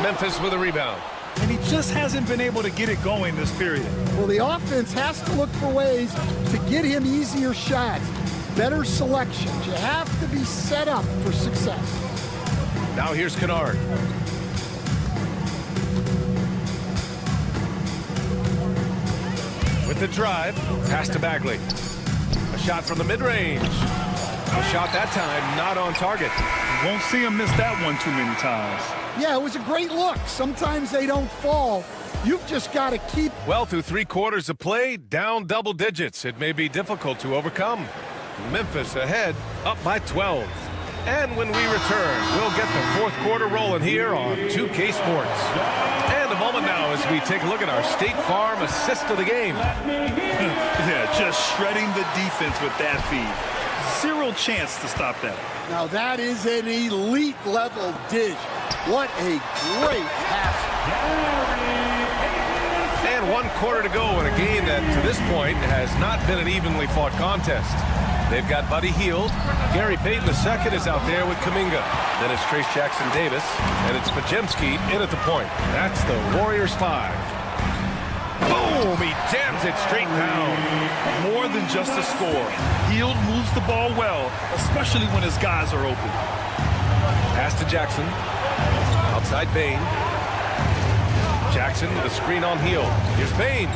Memphis with a rebound. And he just hasn't been able to get it going this period. Well, the offense has to look for ways to get him easier shots, better selections. You have to be set up for success. Now here's Kennard. With the drive, pass to Bagley. A shot from the mid-range. A shot that time not on target. You won't see him miss that one too many times. Yeah, it was a great look. Sometimes they don't fall. You've just got to keep... Well, through 3 quarters of play, down double digits. It may be difficult to overcome. Memphis ahead, up by 12. And when we return, we'll get the 4th quarter rolling here on 2K Sports. And a moment now as we take a look at our State Farm assist of the game. Yeah, just shredding the defense with that feed. 0 chance to stop that. Now that is an elite level dish. What a great pass. And 1 quarter to go in a game that to this point has not been an evenly fought contest. They've got Buddy Hield. Gary Payton II is out there with Kuminga. Then it's Trace Jackson Davis, and it's Pajemski in at the point. That's the Warriors 5. Boom! He jams it straight down. More than just a score. Hield moves the ball well, especially when his guys are open. Pass to Jackson. Outside Bain. Jackson with a screen on Hield. Here's Bain.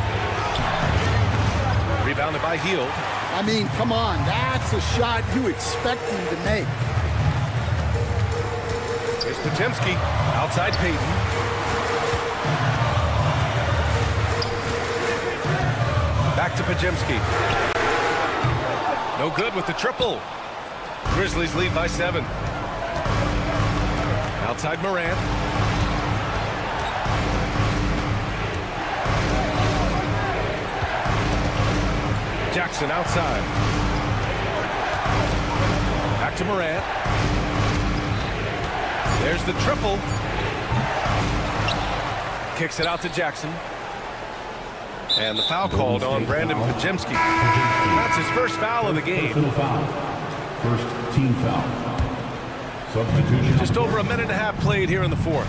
Rebounded by Hield. I mean, come on. That's a shot you expect him to make. Here's Pajemski. Outside Payton. Back to Pajemski. No good with the triple. Grizzlies lead by 7. Outside Morant. Jackson outside. Back to Morant. There's the triple. Kicks it out to Jackson. And the foul called on Brandon Pajemski. That's his first foul of the game. First team foul. Substitution. Just over a minute and a half played here in the fourth.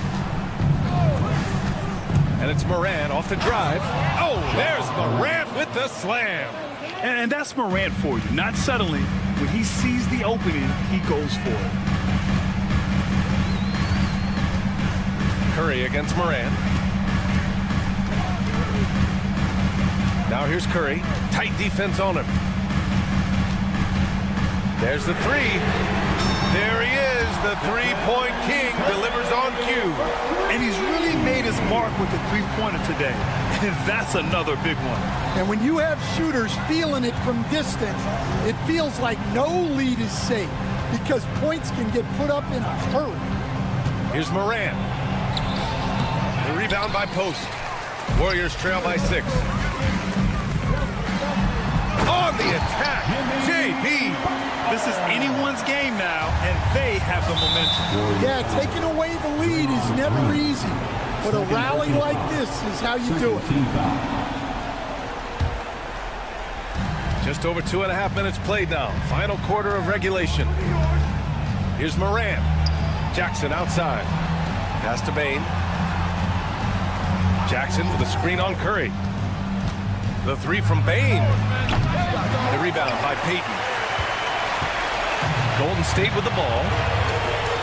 And it's Morant off the drive. Oh, there's Morant with the slam. And that's Morant for you. Not settling. When he sees the opening, he goes for it. Curry against Morant. Now here's Curry. Tight defense on him. There's the three. There he is. The three-point king delivers on cue. And he's really made his mark with the three-pointer today. And that's another big one. And when you have shooters feeling it from distance, it feels like no lead is safe because points can get put up in a hurry. Here's Morant. The rebound by Post. Warriors trail by 6. On the attack, JB. This is anyone's game now, and they have the momentum. Yeah, taking away the lead is never easy, but a rally like this is how you do it. Just over 2.5 minutes played now. Final quarter of regulation. Here's Morant. Jackson outside. Pass to Bane. Jackson with a screen on Curry. The three from Bane. The rebound by Payton. Golden State with the ball.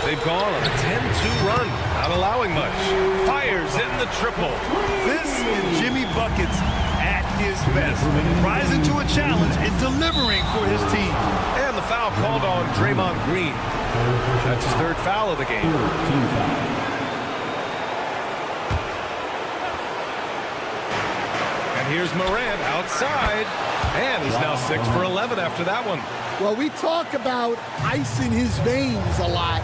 They've gone on a 10-2 run, not allowing much. Fires in the triple. This is Jimmy Buckets at his best. Rising to a challenge and delivering for his team. And the foul called on Draymond Green. That's his third foul of the game. And here's Morant outside. And he's now 6 for 11 after that one. Well, we talk about ice in his veins a lot,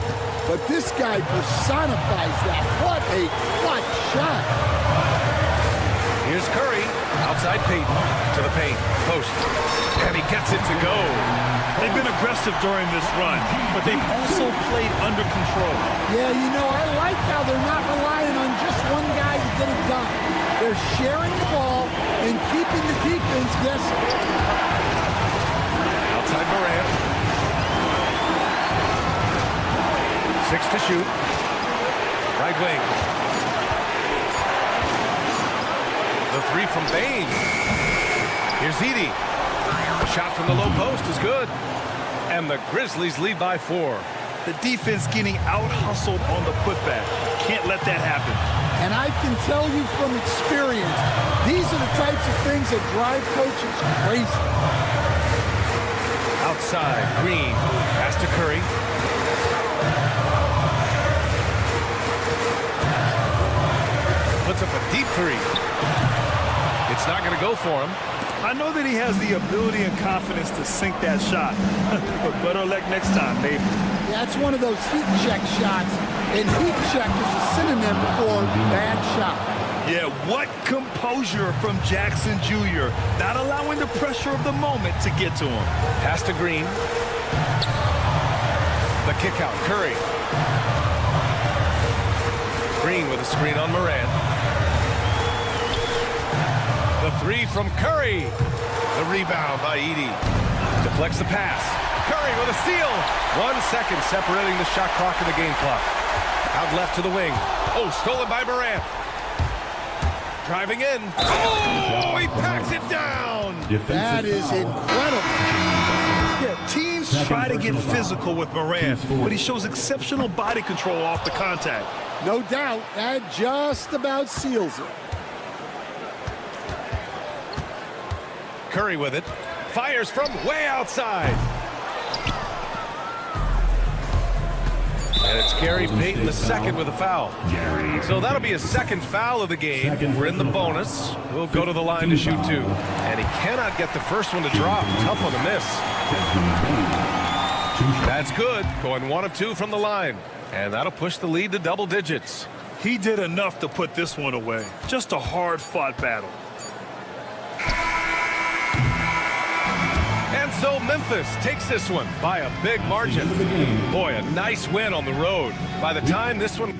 but this guy personifies that. What a clutch shot. Here's Curry, outside Payton, to the paint, post, and he gets it to go. They've been aggressive during this run, but they've also played under control. Yeah, you know, I like how they're not relying on just one guy to get it done. They're sharing the ball and keeping the defense guessing. Outside Morant. 6 to shoot. Right wing. The three from Bane. Here's Edey. A shot from the low post is good. And the Grizzlies lead by 4. The defense getting out-hustled on the putback. Can't let that happen. And I can tell you from experience, these are the types of things that drive coaches crazy. Outside, Green. Pass to Curry. Puts up a deep three. It's not going to go for him. I know that he has the ability and confidence to sink that shot. But better luck next time, maybe. That's one of those heat check shots. And heat check is a synonym for bad shot. Yeah, what composure from Jackson Jr. Not allowing the pressure of the moment to get to him. Pass to Green. The kick out, Curry. Green with a screen on Morant. The three from Curry. The rebound by Edey. Deflects the pass. Curry with a steal. 1 second separating the shot clock and the game clock. Out left to the wing. Oh, stolen by Morant. Driving in. Oh, he packs it down. That is incredible. Yeah, teams try to get physical with Morant, but he shows exceptional body control off the contact. No doubt, that just about seals it. Curry with it. Fires from way outside. And it's Gary Payton II with a foul. So that'll be his second foul of the game. We're in the bonus. We'll go to the line to shoot 2. And he cannot get the first one to drop. Tough one to miss. That's good. Going 1 of 2 from the line. And that'll push the lead to double digits. He did enough to put this one away. Just a hard-fought battle. And so Memphis takes this one by a big margin. Boy, a nice win on the road. By the time this one